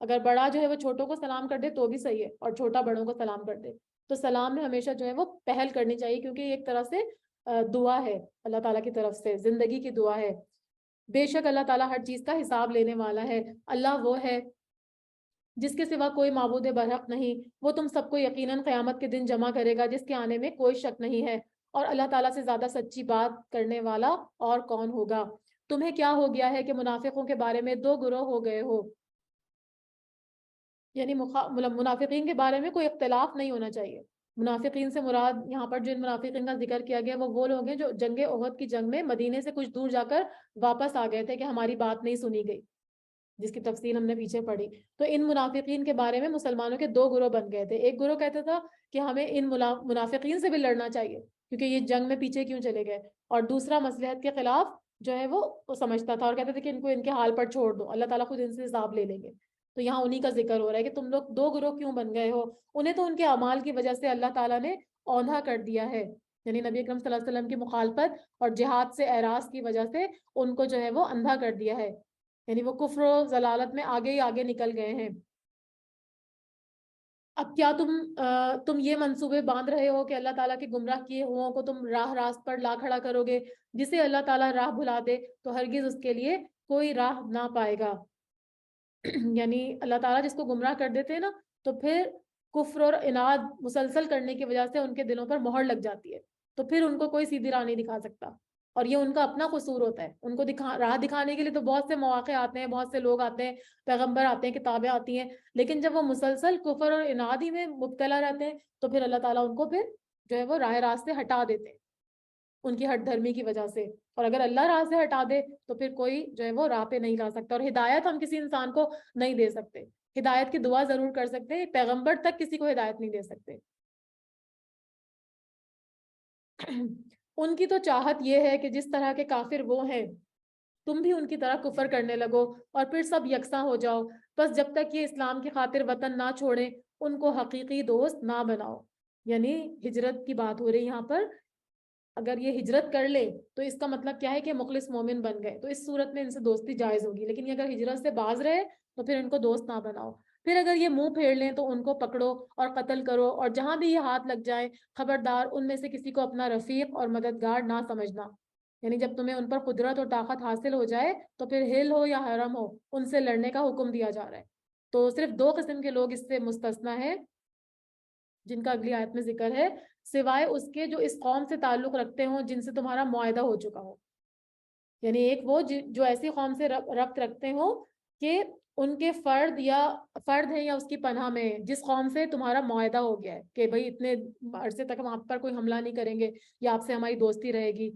اگر بڑا جو ہے وہ چھوٹوں کو سلام کر دے تو بھی صحیح ہے, اور چھوٹا بڑوں کو سلام کر دے. تو سلام میں ہمیشہ جو ہے وہ پہل کرنی چاہیے, کیونکہ یہ ایک طرح سے دعا ہے اللہ تعالیٰ کی طرف سے, زندگی کی دعا ہے. بے شک اللہ تعالیٰ ہر چیز کا حساب لینے والا ہے. اللہ وہ ہے جس کے سوا کوئی معبود برحق نہیں، وہ تم سب کو یقیناً قیامت کے دن جمع کرے گا، جس کے آنے میں کوئی شک نہیں ہے، اور اللہ تعالیٰ سے زیادہ سچی بات کرنے والا اور کون ہوگا۔ تمہیں کیا ہو گیا ہے کہ منافقوں کے بارے میں دو گروہ ہو گئے ہو؟ یعنی منافقین کے بارے میں کوئی اختلاف نہیں ہونا چاہیے۔ منافقین سے مراد یہاں پر جن منافقین کا ذکر کیا گیا وہ لوگ ہیں جو جنگ احد کی جنگ میں مدینے سے کچھ دور جا کر واپس آ گئے تھے کہ ہماری بات نہیں سنی گئی، جس کی تفصیل ہم نے پیچھے پڑھی۔ تو ان منافقین کے بارے میں مسلمانوں کے دو گروہ بن گئے تھے۔ ایک گروہ کہتا تھا کہ ہمیں ان منافقین سے بھی لڑنا چاہیے کیونکہ یہ جنگ میں پیچھے کیوں چلے گئے، اور دوسرا مصلحت کے خلاف جو ہے وہ سمجھتا تھا اور کہتے تھے کہ ان کو ان کے حال پر چھوڑ دو، اللہ تعالیٰ خود ان سے حساب لے لیں گے۔ تو یہاں انہی کا ذکر ہو رہا ہے کہ تم لوگ دو گروہ کیوں بن گئے ہو؟ انہیں تو ان کے اعمال کی وجہ سے اللہ تعالیٰ نے اوندھا کر دیا ہے، یعنی نبی اکرم صلی اللہ علیہ وسلم کی مخالفت اور جہاد سے اعراض کی وجہ سے ان کو جو ہے وہ اندھا کر دیا ہے، یعنی وہ کفر و ضلالت میں آگے ہی آگے نکل گئے ہیں۔ اب کیا تم یہ منصوبے باندھ رہے ہو کہ اللہ تعالیٰ کے گمراہ کیے ہوں کو تم راہ راست پر لا کھڑا کرو گے؟ جسے اللہ تعالیٰ راہ بھلا دے تو ہرگز اس کے لیے کوئی راہ نہ پائے گا۔ یعنی اللہ تعالیٰ جس کو گمراہ کر دیتے ہیں نا، تو پھر کفر اور عناد مسلسل کرنے کی وجہ سے ان کے دلوں پر مہر لگ جاتی ہے، تو پھر ان کو کوئی سیدھی راہ نہیں دکھا سکتا، اور یہ ان کا اپنا قصور ہوتا ہے۔ ان کو راہ دکھانے کے لیے تو بہت سے مواقع آتے ہیں، بہت سے لوگ آتے ہیں، پیغمبر آتے ہیں، کتابیں آتی ہیں، لیکن جب وہ مسلسل کفر اور عناد ہی میں مبتلا رہتے ہیں تو پھر اللہ تعالیٰ ان کو پھر جو ہے وہ راہ راست سے ہٹا دیتے ہیں ان کی ہٹ دھرمی کی وجہ سے۔ اور اگر اللہ راہ سے ہٹا دے تو پھر کوئی جو ہے وہ راہ پہ نہیں لا سکتا، اور ہدایت ہم کسی انسان کو نہیں دے سکتے، ہدایت کی دعا ضرور کر سکتے ہیں، پیغمبر تک کسی کو ہدایت نہیں دے سکتے۔ ان کی تو چاہت یہ ہے کہ جس طرح کے کافر وہ ہیں تم بھی ان کی طرح کفر کرنے لگو اور پھر سب یکساں ہو جاؤ، بس جب تک یہ اسلام کی خاطر وطن نہ چھوڑیں ان کو حقیقی دوست نہ بناؤ۔ یعنی ہجرت کی بات ہو رہی یہاں پر، اگر یہ ہجرت کر لے تو اس کا مطلب کیا ہے کہ مخلص مومن بن گئے، تو اس صورت میں ان سے دوستی جائز ہوگی، لیکن یہ اگر ہجرت سے باز رہے تو پھر ان کو دوست نہ بناؤ۔ پھر اگر یہ منہ پھیر لیں تو ان کو پکڑو اور قتل کرو، اور جہاں بھی یہ ہاتھ لگ جائیں خبردار ان میں سے کسی کو اپنا رفیق اور مددگار نہ سمجھنا۔ یعنی جب تمہیں ان پر قدرت اور طاقت حاصل ہو جائے تو پھر ہل ہو یا حرم ہو ان سے لڑنے کا حکم دیا جا رہا ہے۔ تو صرف دو قسم کے لوگ اس سے مستثنا ہیں جن کا اگلی آیت میں ذکر ہے، سوائے اس کے جو اس قوم سے تعلق رکھتے ہوں جن سے تمہارا معاہدہ ہو چکا ہو۔ یعنی ایک وہ جو ایسی قوم سے ربط رکھتے ہوں کہ ان کے فرد ہیں یا اس کی پناہ میں جس قوم سے تمہارا معاہدہ ہو گیا ہے کہ بھئی اتنے عرصے تک ہم آپ پر کوئی حملہ نہیں کریں گے یا آپ سے ہماری دوستی رہے گی،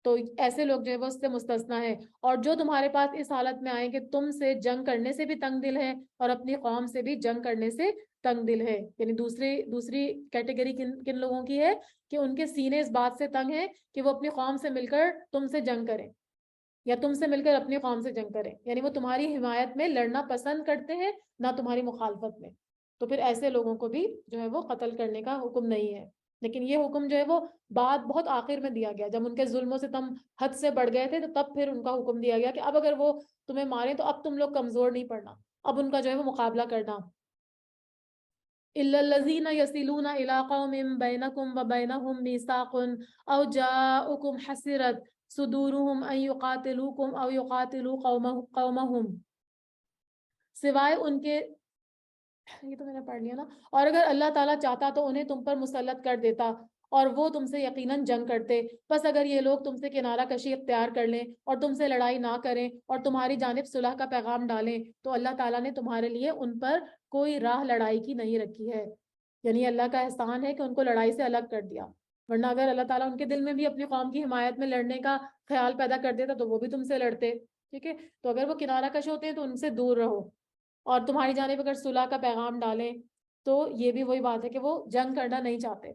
تو ایسے لوگ جو ہے وہ اس سے مستثنا ہے۔ اور جو تمہارے پاس اس حالت میں آئیں کہ تم سے جنگ کرنے سے بھی تنگ دل ہے اور اپنی قوم سے بھی جنگ کرنے سے تنگ دل ہے، یعنی دوسری کیٹیگری کن لوگوں کی ہے کہ ان کے سینے اس بات سے تنگ ہیں کہ وہ اپنی قوم سے مل کر تم سے جنگ کریں یا تم سے مل کر اپنی قوم سے جنگ کریں، یعنی وہ تمہاری حمایت میں لڑنا پسند کرتے ہیں نہ تمہاری مخالفت میں، تو پھر ایسے لوگوں کو بھی جو ہے وہ قتل کرنے کا حکم نہیں ہے۔ لیکن یہ حکم جو ہے وہ بات بہت آخر میں دیا گیا، جب ان کے ظلم و ستم حد سے بڑھ گئے تھے تو تب پھر ان کا حکم دیا گیا کہ اب اگر وہ تمہیں مارے تو اب تم لوگ کمزور نہیں پڑنا، اب ان کا جو ہے وہ مقابلہ کرنا۔ إِلَّا الَّذِينَ يَصِلُونَ إِلَىٰ قَوْمٍ بَيْنَكُمْ وَبَيْنَهُمْ مِيثَاقٌ أَوْ جَاءُوكُمْ حَسِرَتْ صُدُورُهُمْ أَن يُقَاتِلُوكُمْ أَوْ يُقَاتِلُوا قَوْمَهُمْ، سوائے ان کے، یہ تو میں نے پڑھ لیا نا، اور اگر اللہ تعالیٰ چاہتا تو انہیں تم پر مسلط کر دیتا اور وہ تم سے یقیناً جنگ کرتے، بس اگر یہ لوگ تم سے کنارہ کشی اختیار کر لیں اور تم سے لڑائی نہ کریں اور تمہاری جانب صلح کا پیغام ڈالیں تو اللہ تعالیٰ نے تمہارے لیے ان پر کوئی راہ لڑائی کی نہیں رکھی ہے۔ یعنی اللہ کا احسان ہے کہ ان کو لڑائی سے الگ کر دیا، ورنہ اگر اللہ تعالیٰ ان کے دل میں بھی اپنی قوم کی حمایت میں لڑنے کا خیال پیدا کر دیتا تو وہ بھی تم سے لڑتے، ٹھیک ہے؟ تو اگر وہ کنارہ کش ہوتے ہیں تو ان سے دور رہو، اور تمہاری جانب اگر صلح کا پیغام ڈالیں تو یہ بھی وہی بات ہے کہ وہ جنگ کرنا نہیں چاہتے،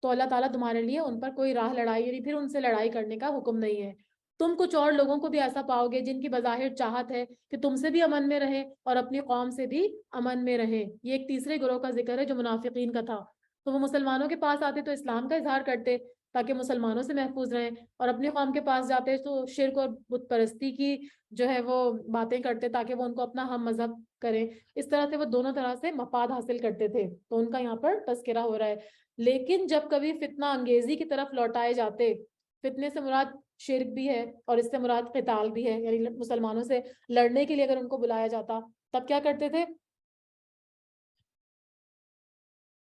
تو اللہ تعالیٰ تمہارے لیے ان پر کوئی راہ لڑائی یعنی پھر ان سے لڑائی کرنے کا حکم نہیں ہے۔ تم کچھ اور لوگوں کو بھی ایسا پاؤ گے جن کی بظاہر چاہت ہے کہ تم سے بھی امن میں رہیں اور اپنی قوم سے بھی امن میں رہیں۔ یہ ایک تیسرے گروہ کا ذکر ہے جو منافقین کا تھا، تو وہ مسلمانوں کے پاس آتے تو اسلام کا اظہار کرتے تاکہ مسلمانوں سے محفوظ رہیں، اور اپنی قوم کے پاس جاتے تو شرک اور بت پرستی کی جو ہے وہ باتیں کرتے تاکہ وہ ان کو اپنا ہم مذہب کریں۔ اس طرح سے وہ دونوں طرح سے مفاد حاصل کرتے تھے، تو ان کا یہاں پر تذکرہ ہو رہا ہے۔ لیکن جب کبھی فتنہ انگیزی کی طرف لوٹائے جاتے، فتنے سے مراد شرک بھی ہے اور اس سے مراد قتال بھی ہے، یعنی مسلمانوں سے لڑنے کے لیے اگر ان کو بلایا جاتا تب کیا کرتے تھے؟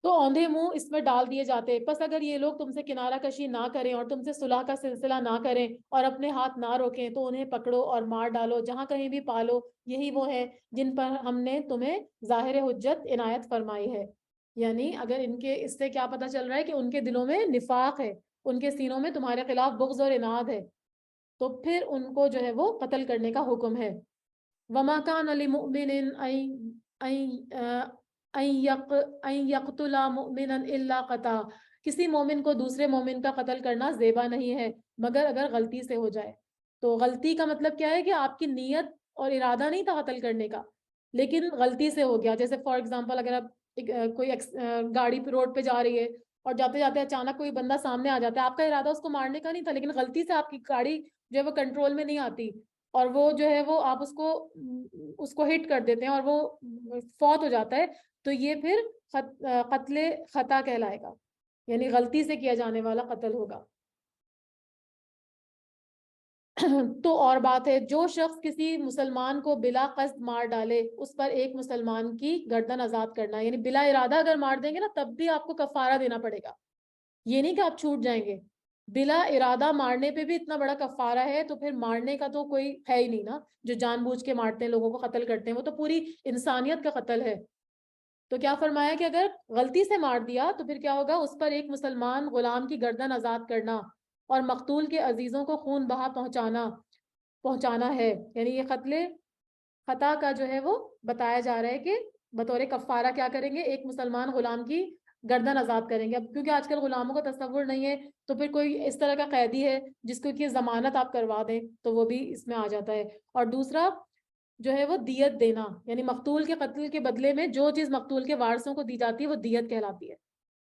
تو اوندھے منہ اس میں ڈال دیے جاتے. پس اگر یہ لوگ تم سے کنارہ کشی نہ کریں اور تم سے صلح کا سلسلہ نہ کریں اور اپنے ہاتھ نہ روکیں تو انہیں پکڑو اور مار ڈالو جہاں کہیں بھی پالو. یہی وہ ہے جن پر ہم نے تمہیں ظاہر حجت عنایت فرمائی ہے. یعنی اگر ان کے اس سے کیا پتہ چل رہا ہے کہ ان کے دلوں میں نفاق ہے, ان کے سینوں میں تمہارے خلاف بغض اور عناد ہے, تو پھر ان کو جو ہے وہ قتل کرنے کا حکم ہے. وما كان لمؤمن ان يقتل مؤمنا الا خطا. کسی مومن کو دوسرے مومن کا قتل کرنا زیبا نہیں ہے مگر اگر غلطی سے ہو جائے. تو غلطی کا مطلب کیا ہے کہ آپ کی نیت اور ارادہ نہیں تھا قتل کرنے کا, لیکن غلطی سے ہو گیا. جیسے فار ایگزامپل اگر آپ کوئی گاڑی پہ روڈ پہ جا رہی ہے اور جاتے جاتے اچانک کوئی بندہ سامنے آ جاتا ہے, آپ کا ارادہ اس کو مارنے کا نہیں تھا, لیکن غلطی سے آپ کی گاڑی جو ہے وہ کنٹرول میں نہیں آتی اور وہ جو ہے وہ آپ اس کو ہٹ کر دیتے ہیں اور وہ فوت ہو جاتا ہے, تو یہ پھر قتل خطا کہلائے گا, یعنی غلطی سے کیا جانے والا قتل ہوگا. تو اور بات ہے, جو شخص کسی مسلمان کو بلا قصد مار ڈالے اس پر ایک مسلمان کی گردن آزاد کرنا. یعنی بلا ارادہ اگر مار دیں گے نا تب بھی آپ کو کفارہ دینا پڑے گا, یہ نہیں کہ آپ چھوٹ جائیں گے. بلا ارادہ مارنے پہ بھی اتنا بڑا کفارہ ہے تو پھر مارنے کا تو کوئی ہے ہی نہیں نا. جو جان بوجھ کے مارتے ہیں, لوگوں کو قتل کرتے ہیں, وہ تو پوری انسانیت کا قتل ہے. تو کیا فرمایا کہ اگر غلطی سے مار دیا تو پھر کیا ہوگا, اس پر ایک مسلمان غلام کی گردن آزاد کرنا اور مقتول کے عزیزوں کو خون بہا پہنچانا ہے. یعنی یہ قتل خطا کا جو ہے وہ بتایا جا رہا ہے کہ بطور کفارہ کیا کریں گے, ایک مسلمان غلام کی گردن آزاد کریں گے. اب کیونکہ آج کل غلاموں کا تصور نہیں ہے تو پھر کوئی اس طرح کا قیدی ہے جس کو کہ ضمانت آپ کروا دیں تو وہ بھی اس میں آ جاتا ہے. اور دوسرا جو ہے وہ دیت دینا, یعنی مقتول کے قتل کے بدلے میں جو چیز مقتول کے وارثوں کو دی جاتی ہے وہ دیت کہلاتی ہے.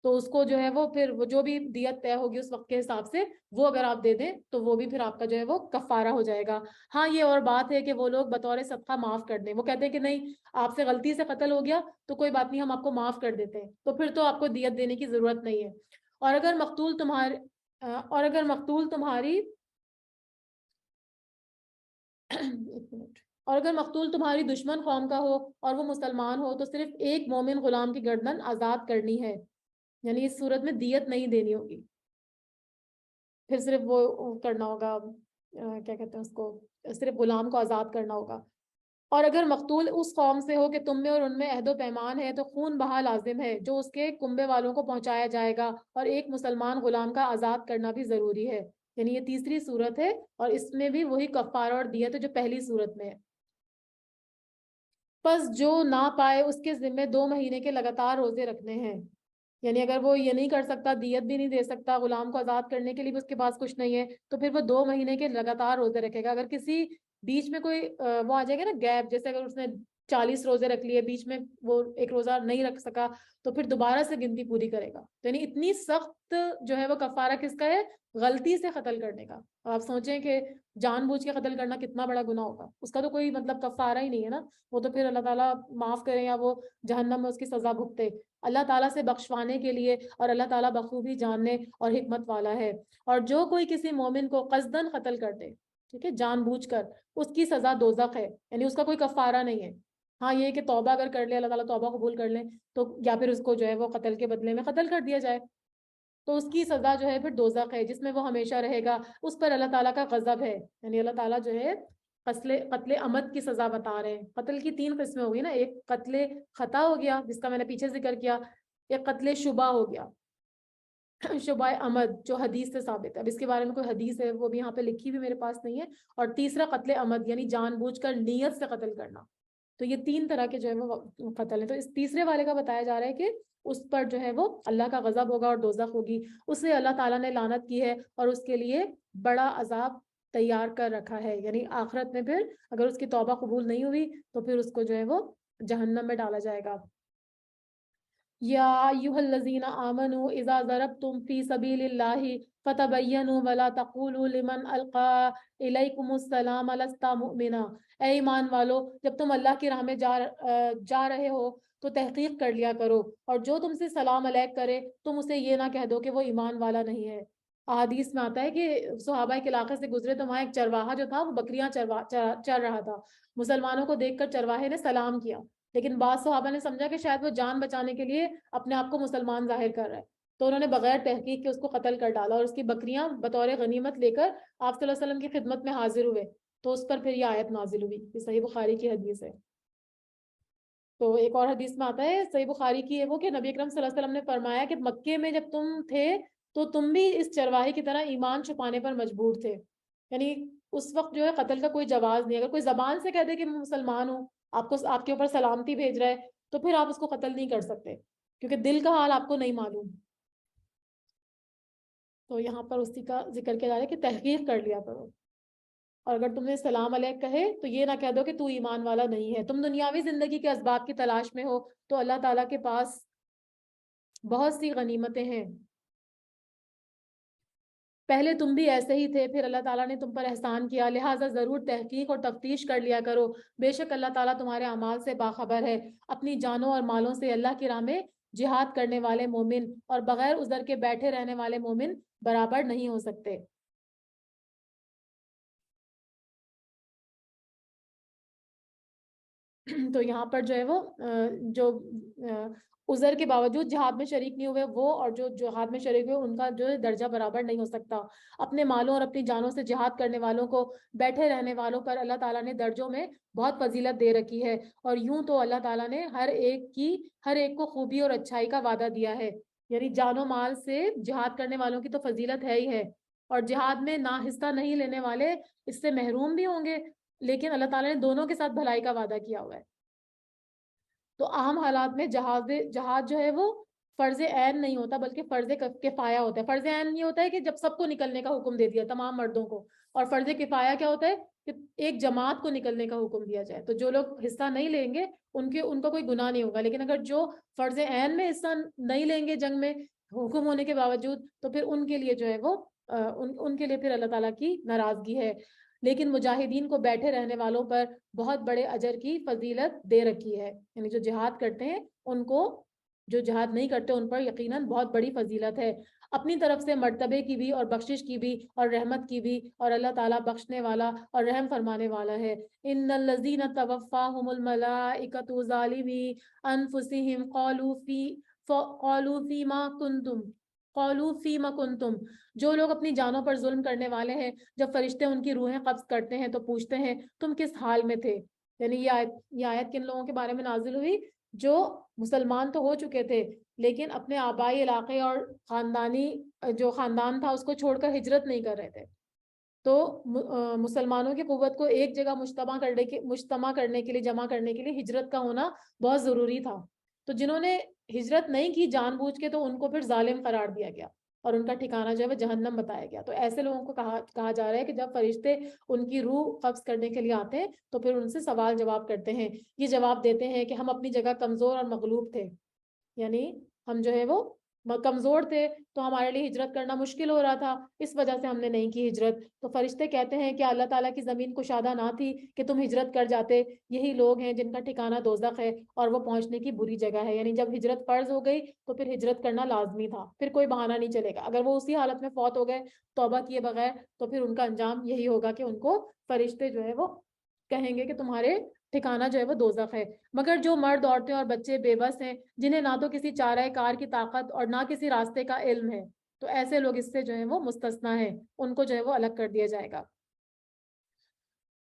تو اس کو جو ہے وہ پھر وہ جو بھی دیت طے ہوگی اس وقت کے حساب سے وہ اگر آپ دے دیں تو وہ بھی پھر آپ کا جو ہے وہ کفارہ ہو جائے گا. ہاں یہ اور بات ہے کہ وہ لوگ بطور صدقہ معاف کر دیں, وہ کہتے ہیں کہ نہیں آپ سے غلطی سے قتل ہو گیا تو کوئی بات نہیں, ہم آپ کو معاف کر دیتے ہیں, تو پھر تو آپ کو دیت دینے کی ضرورت نہیں ہے. اور اگر مقتول تمہاری دشمن قوم کا ہو اور وہ مسلمان ہو تو صرف ایک مومن غلام کی گردن آزاد کرنی ہے. یعنی اس صورت میں دیت نہیں دینی ہوگی, پھر صرف وہ کرنا ہوگا, کیا کہتے ہیں اس کو, صرف غلام کو آزاد کرنا ہوگا. اور اگر مقتول اس قوم سے ہو کہ تم میں اور ان میں عہد و پیمان ہے تو خون بہا لازم ہے جو اس کے کنبے والوں کو پہنچایا جائے گا, اور ایک مسلمان غلام کا آزاد کرنا بھی ضروری ہے. یعنی یہ تیسری صورت ہے اور اس میں بھی وہی کفارہ اور دیت ہے جو پہلی صورت میں ہے. پس جو نہ پائے اس کے ذمہ 2 مہینے کے لگاتار روزے رکھنے ہیں. یعنی اگر وہ یہ نہیں کر سکتا, دیت بھی نہیں دے سکتا, غلام کو آزاد کرنے کے لیے بھی اس کے پاس کچھ نہیں ہے, تو پھر وہ 2 مہینے کے لگاتار روزے رکھے گا. اگر کسی بیچ میں کوئی وہ آ جائے گا نا گیپ, جیسے اگر اس نے 40 روزے رکھ لیے, بیچ میں وہ ایک روزہ نہیں رکھ سکا تو پھر دوبارہ سے گنتی پوری کرے گا. تو یعنی اتنی سخت جو ہے وہ کفارہ کس کا ہے, غلطی سے قتل کرنے کا. آپ سوچیں کہ جان بوجھ کے قتل کرنا کتنا بڑا گناہ ہوگا, اس کا تو کوئی مطلب کفارہ ہی نہیں ہے نا, وہ تو پھر اللہ تعالیٰ معاف کرے یا وہ جہنم میں اس کی سزا بھگتے. اللہ تعالیٰ سے بخشوانے کے لیے, اور اللہ تعالیٰ بخوبی جاننے اور حکمت والا ہے. اور جو کوئی کسی مومن کو قصدن قتل کر دے, ٹھیک ہے, جان بوجھ کر, اس کی سزا دوزخ ہے. یعنی اس کا کوئی کفارہ نہیں ہے. ہاں یہ کہ توبہ اگر کر لے, اللہ تعالیٰ توبہ قبول کر لیں تو, یا پھر اس کو جو ہے وہ قتل کے بدلے میں قتل کر دیا جائے تو اس کی سزا جو ہے پھر دوزخ ہے جس میں وہ ہمیشہ رہے گا. اس پر اللہ تعالیٰ کا غضب ہے. یعنی اللہ تعالیٰ جو ہے قتل عمد کی سزا بتا رہے ہیں. قتل کی 3 قسمیں ہوگی نا, ایک قتل خطا ہو گیا جس کا میں نے پیچھے ذکر کیا, ایک قتل شبہ ہو گیا, شبہ عمد جو حدیث سے ثابت ہے. اب اس کے بارے میں کوئی حدیث ہے وہ بھی یہاں پہ لکھی بھی میرے پاس نہیں ہے. اور تیسرا قتل عمد یعنی جان بوجھ کر نیت سے قتل کرنا. تو یہ 3 طرح کے جو ہے وہ قتل ہیں. تو اس تیسرے والے کا بتایا جا رہا ہے کہ اس پر جو ہے وہ اللہ کا غضب ہوگا اور دوزخ ہوگی, اسے اللہ تعالیٰ نے لعنت کی ہے اور اس کے لیے بڑا عذاب تیار کر رکھا ہے. یعنی آخرت میں پھر اگر اس کی توبہ قبول نہیں ہوئی تو پھر اس کو جو ہے وہ جہنم میں ڈالا جائے گا. یا ایھا الذین آمنوا اذا ضربتم فی سبیل اللہ فتبینوا ولا تقولوا لمن القى الیکم السلام لست مؤمنا. اے ایمان والو, جب تم اللہ کی راہ میں جا رہے ہو تو تحقیق کر لیا کرو, اور جو تم سے سلام علیک کرے تم اسے یہ نہ کہہ دو کہ وہ ایمان والا نہیں ہے. احادیث میں آتا ہے کہ صحابہ کے علاقے سے گزرے تو وہاں ایک چرواہا جو تھا وہ بکریاں چر رہا تھا. مسلمانوں کو دیکھ کر چرواہے نے سلام کیا لیکن بعض صحابہ نے سمجھا کہ شاید وہ جان بچانے کے لیے اپنے آپ کو مسلمان ظاہر کر رہا ہے، تو انہوں نے بغیر تحقیق کے اس کو قتل کر ڈالا اور اس کی بکریاں بطور غنیمت لے کر آپ صلی اللہ علیہ وسلم کی خدمت میں حاضر ہوئے، تو اس پر پھر یہ آیت نازل ہوئی، یہ صحیح بخاری کی حدیث ہے۔ تو ایک اور حدیث میں آتا ہے صحیح بخاری کی ہے وہ، کہ نبی اکرم صلی اللہ علیہ وسلم نے فرمایا کہ مکے میں جب تم تھے تو تم بھی اس چرواہے کی طرح ایمان چھپانے پر مجبور تھے، یعنی اس وقت جو ہے قتل کا کوئی جواز نہیں، اگر کوئی زبان سے کہہ دے کہ میں مسلمان ہوں، آپ کے اوپر سلامتی بھیج رہا ہے، تو پھر آپ اس کو قتل نہیں کر سکتے، کیونکہ دل کا حال آپ کو نہیں معلوم۔ تو یہاں پر اسی کا ذکر کیا جا رہا ہے کہ تحقیق کر لیا کرو، اور اگر تم نے السلام علیک کہے تو یہ نہ کہہ دو کہ تو ایمان والا نہیں ہے۔ تم دنیاوی زندگی کے اسباب کی تلاش میں ہو تو اللہ تعالیٰ کے پاس بہت سی غنیمتیں ہیں، پہلے تم بھی ایسے ہی تھے، پھر اللہ تعالیٰ نے تم پر احسان کیا، لہٰذا ضرور تحقیق اور تفتیش کر لیا کرو، بے شک اللہ تعالیٰ تمہارے اعمال سے باخبر ہے۔ اپنی جانوں اور مالوں سے اللہ کی راہ میں جہاد کرنے والے مومن اور بغیر عذر کے بیٹھے رہنے والے مومن برابر نہیں ہو سکتے۔ تو یہاں پر جو ہے وہ جو عذر کے باوجود جہاد میں شریک نہیں ہوئے وہ اور جو جہاد میں شریک ہوئے ان کا جو درجہ برابر نہیں ہو سکتا۔ اپنے مالوں اور اپنی جانوں سے جہاد کرنے والوں کو بیٹھے رہنے والوں پر اللہ تعالیٰ نے درجوں میں بہت فضیلت دے رکھی ہے، اور یوں تو اللہ تعالیٰ نے ہر ایک کو خوبی اور اچھائی کا وعدہ دیا ہے، یعنی جان و مال سے جہاد کرنے والوں کی تو فضیلت ہے ہی ہے، اور جہاد میں نہ حصہ نہیں لینے والے اس سے محروم بھی ہوں گے، لیکن اللہ تعالیٰ نے دونوں کے ساتھ بھلائی کا وعدہ کیا ہوا ہے۔ تو عام حالات میں جہاد جو ہے وہ فرض عین نہیں ہوتا بلکہ فرض کفایہ ہوتا ہے۔ فرض عین یہ ہوتا ہے کہ جب سب کو نکلنے کا حکم دے دیا تمام مردوں کو، اور فرض کفایہ کیا ہوتا ہے کہ ایک جماعت کو نکلنے کا حکم دیا جائے، تو جو لوگ حصہ نہیں لیں گے ان کا کوئی گناہ نہیں ہوگا، لیکن اگر جو فرض عین میں حصہ نہیں لیں گے جنگ میں حکم ہونے کے باوجود، تو پھر ان کے لیے جو ہے وہ ان کے لیے پھر اللہ تعالیٰ کی ناراضگی ہے۔ لیکن مجاہدین کو بیٹھے رہنے والوں پر بہت بڑے اجر کی فضیلت دے رکھی ہے، یعنی جو جہاد کرتے ہیں ان کو، جو جہاد نہیں کرتے ان پر یقیناً بہت بڑی فضیلت ہے۔ اپنی طرف سے مرتبے کی بھی اور بخشش کی بھی اور رحمت کی بھی، اور اللہ تعالیٰ بخشنے والا اور رحم فرمانے والا ہے۔ ان الذین توفاہم الملائکۃ ظالمی انفسہم قالوا فیما کنتم، جو لوگ اپنی جانوں پر ظلم کرنے والے ہیں جب فرشتے ان کی روحیں قبض کرتے ہیں تو پوچھتے ہیں تم کس حال میں تھے، یعنی یہ آیت کن لوگوں کے بارے میں نازل ہوئی؟ جو مسلمان تو ہو چکے تھے لیکن اپنے آبائی علاقے اور خاندانی جو خاندان تھا اس کو چھوڑ کر ہجرت نہیں کر رہے تھے، تو مسلمانوں کی قوت کو ایک جگہ مجتمع کرنے کے لیے، جمع کرنے کے لیے ہجرت کا ہونا بہت ضروری تھا، تو جنہوں نے ہجرت نہیں کی جان بوجھ کے تو ان کو پھر ظالم قرار دیا گیا اور ان کا ٹھکانہ جو ہے وہ جہنم بتایا گیا۔ تو ایسے لوگوں کو کہا جا رہا ہے کہ جب فرشتے ان کی روح قبض کرنے کے لیے آتے ہیں تو پھر ان سے سوال جواب کرتے ہیں، یہ جواب دیتے ہیں کہ ہم اپنی جگہ کمزور اور مغلوب تھے، یعنی ہم جو ہے وہ کمزور تھے تو ہمارے لیے ہجرت کرنا مشکل ہو رہا تھا، اس وجہ سے ہم نے نہیں کی ہجرت۔ تو فرشتے کہتے ہیں کہ اللہ تعالیٰ کی زمین کشادہ نہ تھی کہ تم ہجرت کر جاتے، یہی لوگ ہیں جن کا ٹھکانہ دوزخ ہے اور وہ پہنچنے کی بری جگہ ہے، یعنی جب ہجرت فرض ہو گئی تو پھر ہجرت کرنا لازمی تھا، پھر کوئی بہانہ نہیں چلے گا، اگر وہ اسی حالت میں فوت ہو گئے توبہ کیے بغیر تو پھر ان کا انجام یہی ہوگا کہ ان کو فرشتے جو ہے وہ کہیں گے کہ تمہارے ٹھکانہ جو ہے وہ دوزخ ہے۔ مگر جو مرد، عورتیں اور بچے بے بس ہیں، جنہیں نہ تو کسی چارہ کار کی طاقت اور نہ کسی راستے کا علم ہے، تو ایسے لوگ اس سے جو ہے وہ مستثنا ہیں، ان کو جو ہے وہ الگ کر دیا جائے گا۔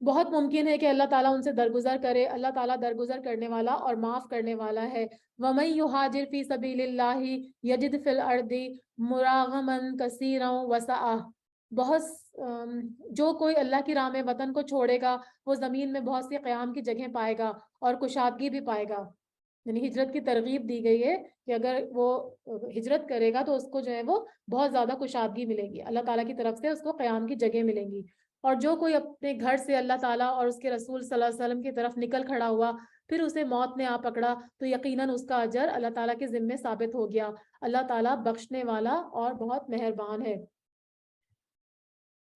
بہت ممکن ہے کہ اللہ تعالیٰ ان سے درگزر کرے، اللہ تعالیٰ درگزر کرنے والا اور معاف کرنے والا ہے۔ وَمَن يُهَاجِرْ فِي سَبِيلِ اللَّهِ يَجِدْ فِي الْأَرْضِ مُرَاغَمًا كَثِيرًا وَسَعَةً، جو کوئی اللہ کی راہ میں وطن کو چھوڑے گا وہ زمین میں بہت سی قیام کی جگہیں پائے گا اور کشادگی بھی پائے گا، یعنی ہجرت کی ترغیب دی گئی ہے کہ اگر وہ ہجرت کرے گا تو اس کو جو ہے وہ بہت زیادہ کشادگی ملے گی، اللہ تعالیٰ کی طرف سے اس کو قیام کی جگہ ملیں گی۔ اور جو کوئی اپنے گھر سے اللہ تعالیٰ اور اس کے رسول صلی اللہ علیہ وسلم کی طرف نکل کھڑا ہوا پھر اسے موت نے آ پکڑا تو یقیناً اس کا اجر اللہ تعالیٰ کے ذمے ثابت ہو گیا، اللہ تعالیٰ بخشنے والا اور بہت مہربان ہے۔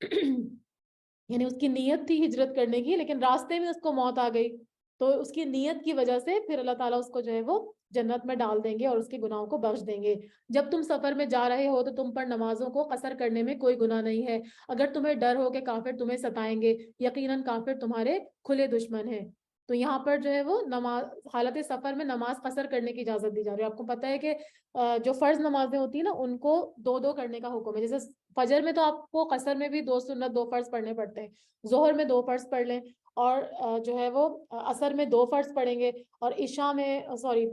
یعنی اس کی نیت تھی ہجرت کرنے کی لیکن راستے میں اس کو موت آ گئی تو اس کی نیت کی وجہ سے پھر اللہ تعالیٰ اس کو جو ہے وہ جنت میں ڈال دیں گے اور اس کے گناہوں کو بخش دیں گے۔ جب تم سفر میں جا رہے ہو تو تم پر نمازوں کو قصر کرنے میں کوئی گناہ نہیں ہے، اگر تمہیں ڈر ہو کہ کافر تمہیں ستائیں گے، یقیناً کافر تمہارے کھلے دشمن ہیں۔ تو یہاں پر جو ہے وہ نماز حالت سفر میں نماز قصر کرنے کی اجازت دی جا رہی ہے. آپ کو پتہ ہے کہ جو فرض نمازیں ہوتی ہیں نا ان کو دو دو کرنے کا حکم ہے. جیسے فجر میں تو آپ کو قصر میں بھی 2 سنت 2 فرض پڑھنے پڑتے ہیں, ظہر میں 2 فرض پڑھ لیں, اور جو ہے وہ عصر میں 2 فرض پڑھیں گے, اور عشاء میں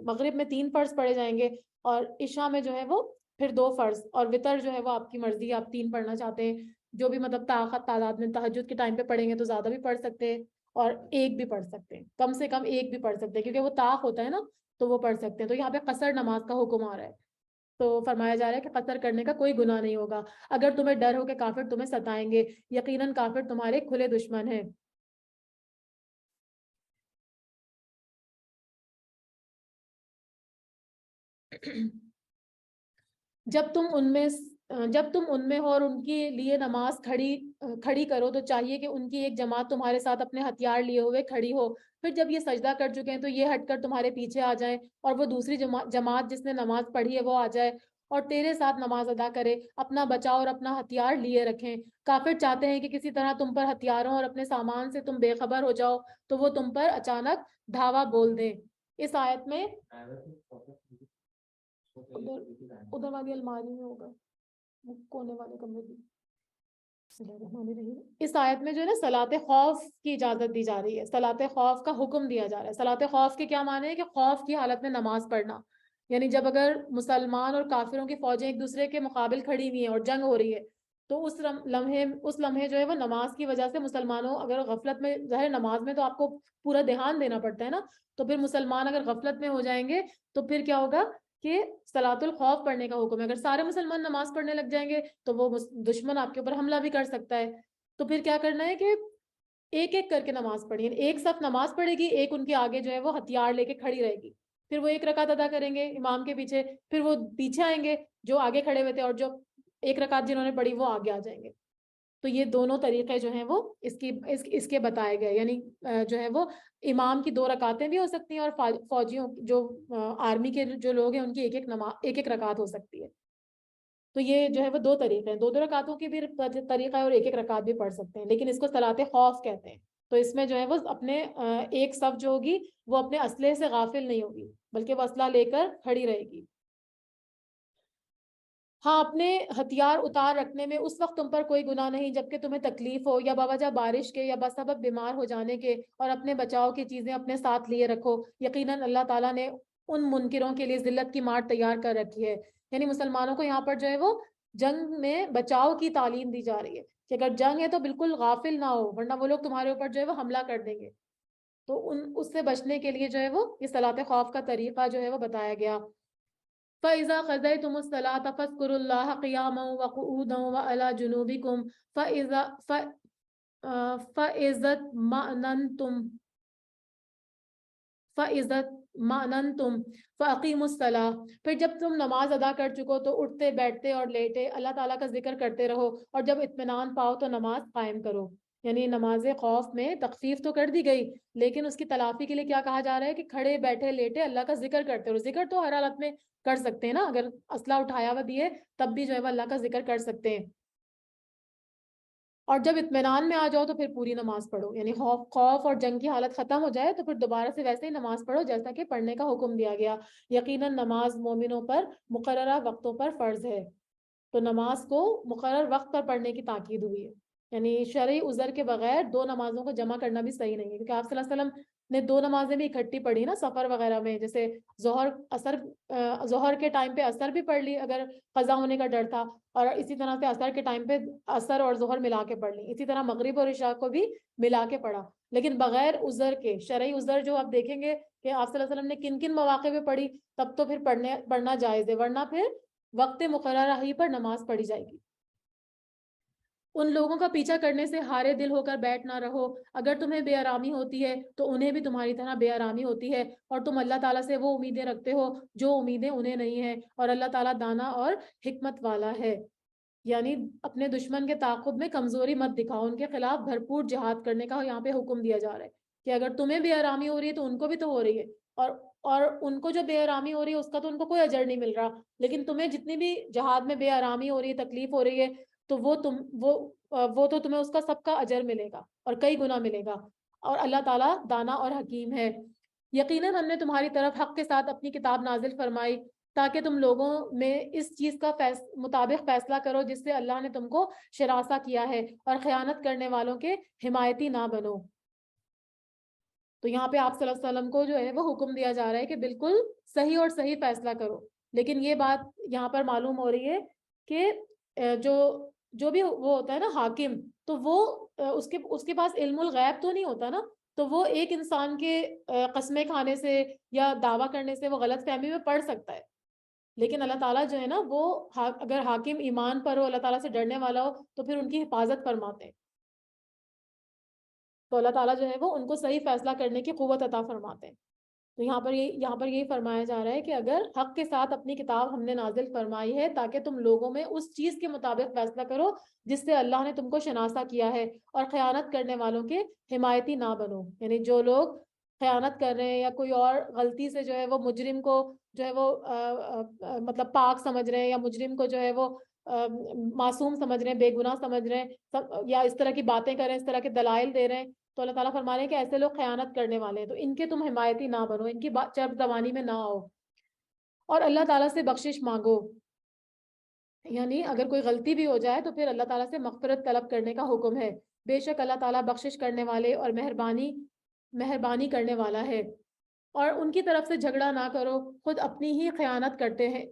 مغرب میں 3 فرض پڑھے جائیں گے, اور عشاء میں جو ہے وہ پھر 2 فرض, اور وطر جو ہے وہ آپ کی مرضی, آپ 3 پڑھنا چاہتے ہیں جو بھی مطلب طاقت تعداد میں. تہجد کے ٹائم پہ پڑھیں گے تو زیادہ بھی پڑھ سکتے ہیں اور ایک بھی پڑھ سکتے ہیں, کم سے کم ایک بھی پڑھ سکتے ہیں کیونکہ وہ طاق ہوتا ہے نا تو وہ پڑھ سکتے ہیں. تو یہاں پہ قصر نماز کا حکم آ رہا ہے, تو فرمایا جا رہا ہے کہ قصر کرنے کا کوئی گناہ نہیں ہوگا. اگر تمہیں ڈر ہو کہ کافر تمہیں ستائیں گے, یقیناً کافر تمہارے کھلے دشمن ہیں. جب تم ان میں ہو اور ان کے لیے نماز کھڑی کرو تو چاہیے کہ ان کی ایک جماعت تمہارے ساتھ اپنے ہتھیار لیے ہوئے کھڑی ہو. پھر جب یہ سجدہ کر چکے ہیں تو یہ ہٹ کر تمہارے پیچھے آ جائیں, اور وہ دوسری جماعت جس نے نماز پڑھی ہے وہ آ جائے اور تیرے ساتھ نماز ادا کرے, اپنا بچاؤ اور اپنا ہتھیار لیے رکھیں. کافر چاہتے ہیں کہ کسی طرح تم پر ہتھیاروں اور اپنے سامان سے تم بے خبر ہو جاؤ تو وہ تم پر اچانک دھاوا بول دیں. اس آیت میں ادھر والی الماری میں ہوگا, کونے والے کمرے کی. اس آیت میں جو ہے نا صلاۃ خوف کی اجازت دی جا رہی ہے, صلاۃ خوف کا حکم دیا جا رہا ہے. صلاۃ خوف کے کیا معنی ہے کہ خوف کی حالت میں نماز پڑھنا, یعنی جب اگر مسلمان اور کافروں کی فوجیں ایک دوسرے کے مقابل کھڑی ہوئی ہیں اور جنگ ہو رہی ہے تو اس لمحے جو ہے وہ نماز کی وجہ سے مسلمانوں اگر غفلت میں, ظاہر نماز میں تو آپ کو پورا دھیان دینا پڑتا ہے نا, تو پھر مسلمان اگر غفلت میں ہو جائیں گے تو پھر کیا ہوگا کہ صلاۃ الخوف پڑھنے کا حکم ہے. اگر سارے مسلمان نماز پڑھنے لگ جائیں گے تو وہ دشمن آپ کے اوپر حملہ بھی کر سکتا ہے. تو پھر کیا کرنا ہے کہ ایک ایک کر کے نماز پڑھیے, ایک صف نماز پڑھے گی, ایک ان کے آگے جو ہے وہ ہتھیار لے کے کھڑی رہے گی, پھر وہ 1 رکعت ادا کریں گے امام کے پیچھے, پھر وہ پیچھے آئیں گے جو آگے کھڑے ہوئے تھے, اور جو 1 رکعت جنہوں نے پڑھی وہ آگے آ جائیں گے. تو یہ دونوں طریقے جو ہیں وہ اس کے بتائے گئے, یعنی جو ہے وہ امام کی 2 رکعتیں بھی ہو سکتی ہیں اور فوجیوں جو آرمی کے جو لوگ ہیں ان کی ایک ایک رکعت ہو سکتی ہے. تو یہ جو ہے وہ 2 طریقے ہیں, 2 رکعتوں کی بھی طریقہ ہے اور ایک ایک رکعت بھی پڑھ سکتے ہیں, لیکن اس کو صلاۃ خوف کہتے ہیں. تو اس میں جو ہے وہ اپنے ایک صف جو ہوگی وہ اپنے اسلحے سے غافل نہیں ہوگی بلکہ وہ اسلحہ لے کر کھڑی رہے گی. ہاں, اپنے ہتھیار اتار رکھنے میں اس وقت تم پر کوئی گناہ نہیں جبکہ تمہیں تکلیف ہو, یا بوجہ بارش کے یا بسبب بیمار ہو جانے کے, اور اپنے بچاؤ کی چیزیں اپنے ساتھ لیے رکھو. یقیناً اللہ تعالیٰ نے ان منکروں کے لیے ذلت کی مار تیار کر رکھی ہے. یعنی مسلمانوں کو یہاں پر جو ہے وہ جنگ میں بچاؤ کی تعلیم دی جا رہی ہے کہ اگر جنگ ہے تو بالکل غافل نہ ہو, ورنہ وہ لوگ تمہارے اوپر جو ہے وہ حملہ کر دیں گے. تو اس سے بچنے کے لیے جو ہے وہ یہ صلاۃ خوف کا طریقہ جو ہے وہ بتایا گیا. فَإِذَا قَضَيْتُمُ الصَّلَاةَ فَاذْكُرُوا اللَّهَ قِيَامًا وَقُعُودًا وَعَلَى جُنُوبِكُمْ فَإِذَا اطْمَأْنَنْتُمْ فَأَقِيمُوا الصَّلَاةَ. پھر جب تم نماز ادا کر چکو تو اٹھتے بیٹھتے اور لیٹے اللہ تعالیٰ کا ذکر کرتے رہو, اور جب اطمینان پاؤ تو نماز قائم کرو. یعنی نماز خوف میں تخفیف تو کر دی گئی, لیکن اس کی تلافی کے لیے کیا کہا جا رہا ہے کہ کھڑے بیٹھے لیٹے اللہ کا ذکر کرتے رہو. ذکر تو ہر حالت میں کر سکتے ہیں نا, اگر اسلحہ اٹھایا ہوا بھی ہے تب بھی جو ہے وہ اللہ کا ذکر کر سکتے ہیں. اور جب اطمینان میں آ جاؤ تو پھر پوری نماز پڑھو, یعنی خوف اور جنگ کی حالت ختم ہو جائے تو پھر دوبارہ سے ویسے ہی نماز پڑھو جیسا کہ پڑھنے کا حکم دیا گیا. یقیناً نماز مومنوں پر مقررہ وقتوں پر فرض ہے. تو نماز کو مقرر وقت پر پڑھنے کی تاکید ہوئی ہے, یعنی شرعی عذر کے بغیر 2 نمازوں کو جمع کرنا بھی صحیح نہیں ہے, کیونکہ آپ صلی اللہ علیہ وسلم نے 2 نمازیں بھی اکٹھی پڑھی نا سفر وغیرہ میں, جیسے ظہر کے ٹائم پہ عصر بھی پڑھ لی اگر قضا ہونے کا ڈر تھا, اور اسی طرح سے عصر کے ٹائم پہ عصر اور ظہر ملا کے پڑھ لی, اسی طرح مغرب اور عشاء کو بھی ملا کے پڑھا, لیکن بغیر عذر کے. شرعی عذر جو آپ دیکھیں گے کہ آپ صلی اللہ علیہ وسلم نے کن کن مواقع پہ پڑھی, تب تو پھر پڑھنا جائز ہے, ورنہ پھر وقت مقررہ ہی پر نماز پڑھی جائے گی. ان لوگوں کا پیچھا کرنے سے ہارے دل ہو کر بیٹھ نہ رہو, اگر تمہیں بے آرامی ہوتی ہے تو انہیں بھی تمہاری طرح بے آرامی ہوتی ہے, اور تم اللہ تعالیٰ سے وہ امیدیں رکھتے ہو جو امیدیں انہیں نہیں ہیں, اور اللہ تعالیٰ دانا اور حکمت والا ہے. یعنی اپنے دشمن کے تعاقب میں کمزوری مت دکھاؤ, ان کے خلاف بھرپور جہاد کرنے کا یہاں پہ حکم دیا جا رہا ہے کہ اگر تمہیں بے آرامی ہو رہی ہے تو ان کو بھی تو ہو رہی ہے, اور ان کو جو بے آرامی ہو رہی ہے اس کا تو ان کو کوئی اجر نہیں مل رہا, لیکن تمہیں جتنی بھی جہاد میں بے آرامی ہو رہی ہے, تکلیف ہو رہی ہے, تو وہ تو تمہیں اس کا سب کا اجر ملے گا اور کئی گنا ملے گا. اور اللہ تعالیٰ دانا اور حکیم ہے۔ یقیناً ہم نے تمہاری طرف حق کے ساتھ اپنی کتاب نازل فرمائی تاکہ تم لوگوں میں اس چیز کا مطابق فیصلہ کرو جس سے اللہ نے تم کو شراسہ کیا ہے، اور خیانت کرنے والوں کے حمایتی نہ بنو۔ تو یہاں پہ آپ صلی اللہ علیہ وسلم کو جو ہے وہ حکم دیا جا رہا ہے کہ بالکل صحیح اور صحیح فیصلہ کرو، لیکن یہ بات یہاں پر معلوم ہو رہی ہے کہ جو بھی وہ ہوتا ہے نا حاکم، تو وہ اس کے پاس علم الغیب تو نہیں ہوتا نا، تو وہ ایک انسان کے قسمیں کھانے سے یا دعویٰ کرنے سے وہ غلط فہمی میں پڑ سکتا ہے، لیکن اللہ تعالیٰ جو ہے نا وہ اگر حاکم ایمان پر ہو، اللہ تعالیٰ سے ڈرنے والا ہو، تو پھر ان کی حفاظت فرماتے ہیں، تو اللہ تعالیٰ جو ہے وہ ان کو صحیح فیصلہ کرنے کی قوت عطا فرماتے ہیں۔ تو یہاں پر یہی فرمایا جا رہا ہے کہ اگر حق کے ساتھ اپنی کتاب ہم نے نازل فرمائی ہے تاکہ تم لوگوں میں اس چیز کے مطابق فیصلہ کرو جس سے اللہ نے تم کو شناسہ کیا ہے، اور خیانت کرنے والوں کے حمایتی نہ بنو، یعنی جو لوگ خیانت کر رہے ہیں یا کوئی اور غلطی سے جو ہے وہ مجرم کو جو ہے وہ مطلب پاک سمجھ رہے ہیں، یا مجرم کو جو ہے وہ معصوم سمجھ رہے ہیں، بے گناہ سمجھ رہے ہیں، یا اس طرح کی باتیں کر رہے ہیں، اس طرح کے دلائل دے رہے ہیں، تو اللہ تعالیٰ فرما رہے ہیں کہ ایسے لوگ خیانت کرنے والے ہیں، تو ان کے تم حمایتی نہ بنو، ان کی چرب زبانی میں نہ آؤ، اور اللہ تعالیٰ سے بخشش مانگو، یعنی اگر کوئی غلطی بھی ہو جائے تو پھر اللہ تعالیٰ سے مغفرت طلب کرنے کا حکم ہے، بے شک اللہ تعالیٰ بخشش کرنے والے اور مہربانی کرنے والا ہے۔ اور ان کی طرف سے جھگڑا نہ کرو، خود اپنی ہی خیانت کرتے ہیں،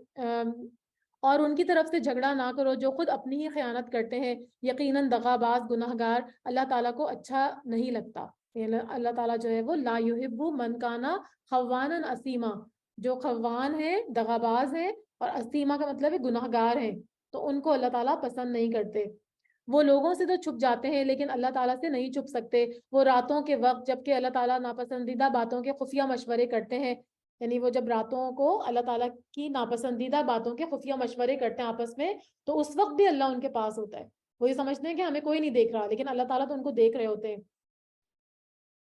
اور ان کی طرف سے جھگڑا نہ کرو جو خود اپنی ہی خیانت کرتے ہیں، یقیناً دغا باز گناہگار اللہ تعالیٰ کو اچھا نہیں لگتا، یعنی اللہ تعالیٰ جو ہے وہ لا یحب من کانا خوانا اسیما، جو خوان ہے، دغا باز ہے، اور اسیما کا مطلب ہے گناہگار ہیں، تو ان کو اللہ تعالیٰ پسند نہیں کرتے۔ وہ لوگوں سے تو چھپ جاتے ہیں لیکن اللہ تعالیٰ سے نہیں چھپ سکتے، وہ راتوں کے وقت جبکہ اللہ تعالیٰ ناپسندیدہ باتوں کے خفیہ مشورے کرتے ہیں، یعنی وہ جب راتوں کو اللہ تعالیٰ کی ناپسندیدہ باتوں کے خفیہ مشورے کرتے ہیں آپس میں، تو اس وقت بھی اللہ ان کے پاس ہوتا ہے، وہ یہ سمجھتے ہیں کہ ہمیں کوئی نہیں دیکھ رہا، لیکن اللہ تعالیٰ تو ان کو دیکھ رہے ہوتے ہیں،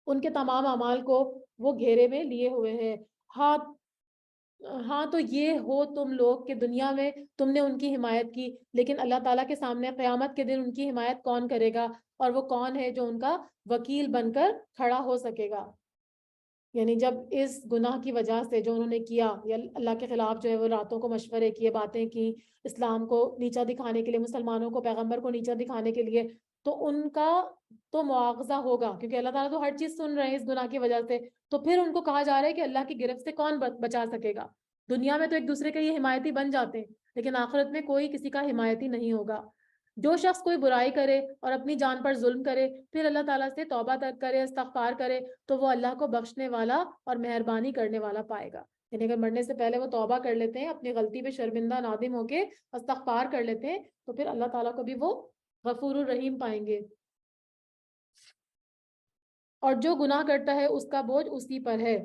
ان کے تمام اعمال کو وہ گھیرے میں لیے ہوئے ہیں۔ ہاں تو یہ ہو تم لوگ کہ دنیا میں تم نے ان کی حمایت کی، لیکن اللہ تعالیٰ کے سامنے قیامت کے دن ان کی حمایت کون کرے گا، اور وہ کون ہے جو ان کا وکیل بن کر کھڑا ہو سکے گا، یعنی جب اس گناہ کی وجہ سے جو انہوں نے کیا، یا اللہ کے خلاف جو ہے وہ راتوں کو مشورے کیے، باتیں کی، اسلام کو نیچا دکھانے کے لیے، مسلمانوں کو، پیغمبر کو نیچا دکھانے کے لیے، تو ان کا تو مواخذہ ہوگا، کیونکہ اللہ تعالیٰ تو ہر چیز سن رہے ہیں اس گناہ کی وجہ سے، تو پھر ان کو کہا جا رہا ہے کہ اللہ کی گرفت سے کون بچا سکے گا۔ دنیا میں تو ایک دوسرے کے یہ حمایتی بن جاتے ہیں، لیکن آخرت میں کوئی کسی کا حمایتی نہیں ہوگا۔ جو شخص کوئی برائی کرے اور اپنی جان پر ظلم کرے، پھر اللہ تعالیٰ سے توبہ کرے، استغفار کرے، تو وہ اللہ کو بخشنے والا اور مہربانی کرنے والا پائے گا، یعنی اگر مرنے سے پہلے وہ توبہ کر لیتے ہیں، اپنی غلطی پہ شرمندہ نادم ہو کے استغفار کر لیتے ہیں، تو پھر اللہ تعالیٰ کو بھی وہ غفور الرحیم پائیں گے۔ اور جو گناہ کرتا ہے اس کا بوجھ اسی پر ہے،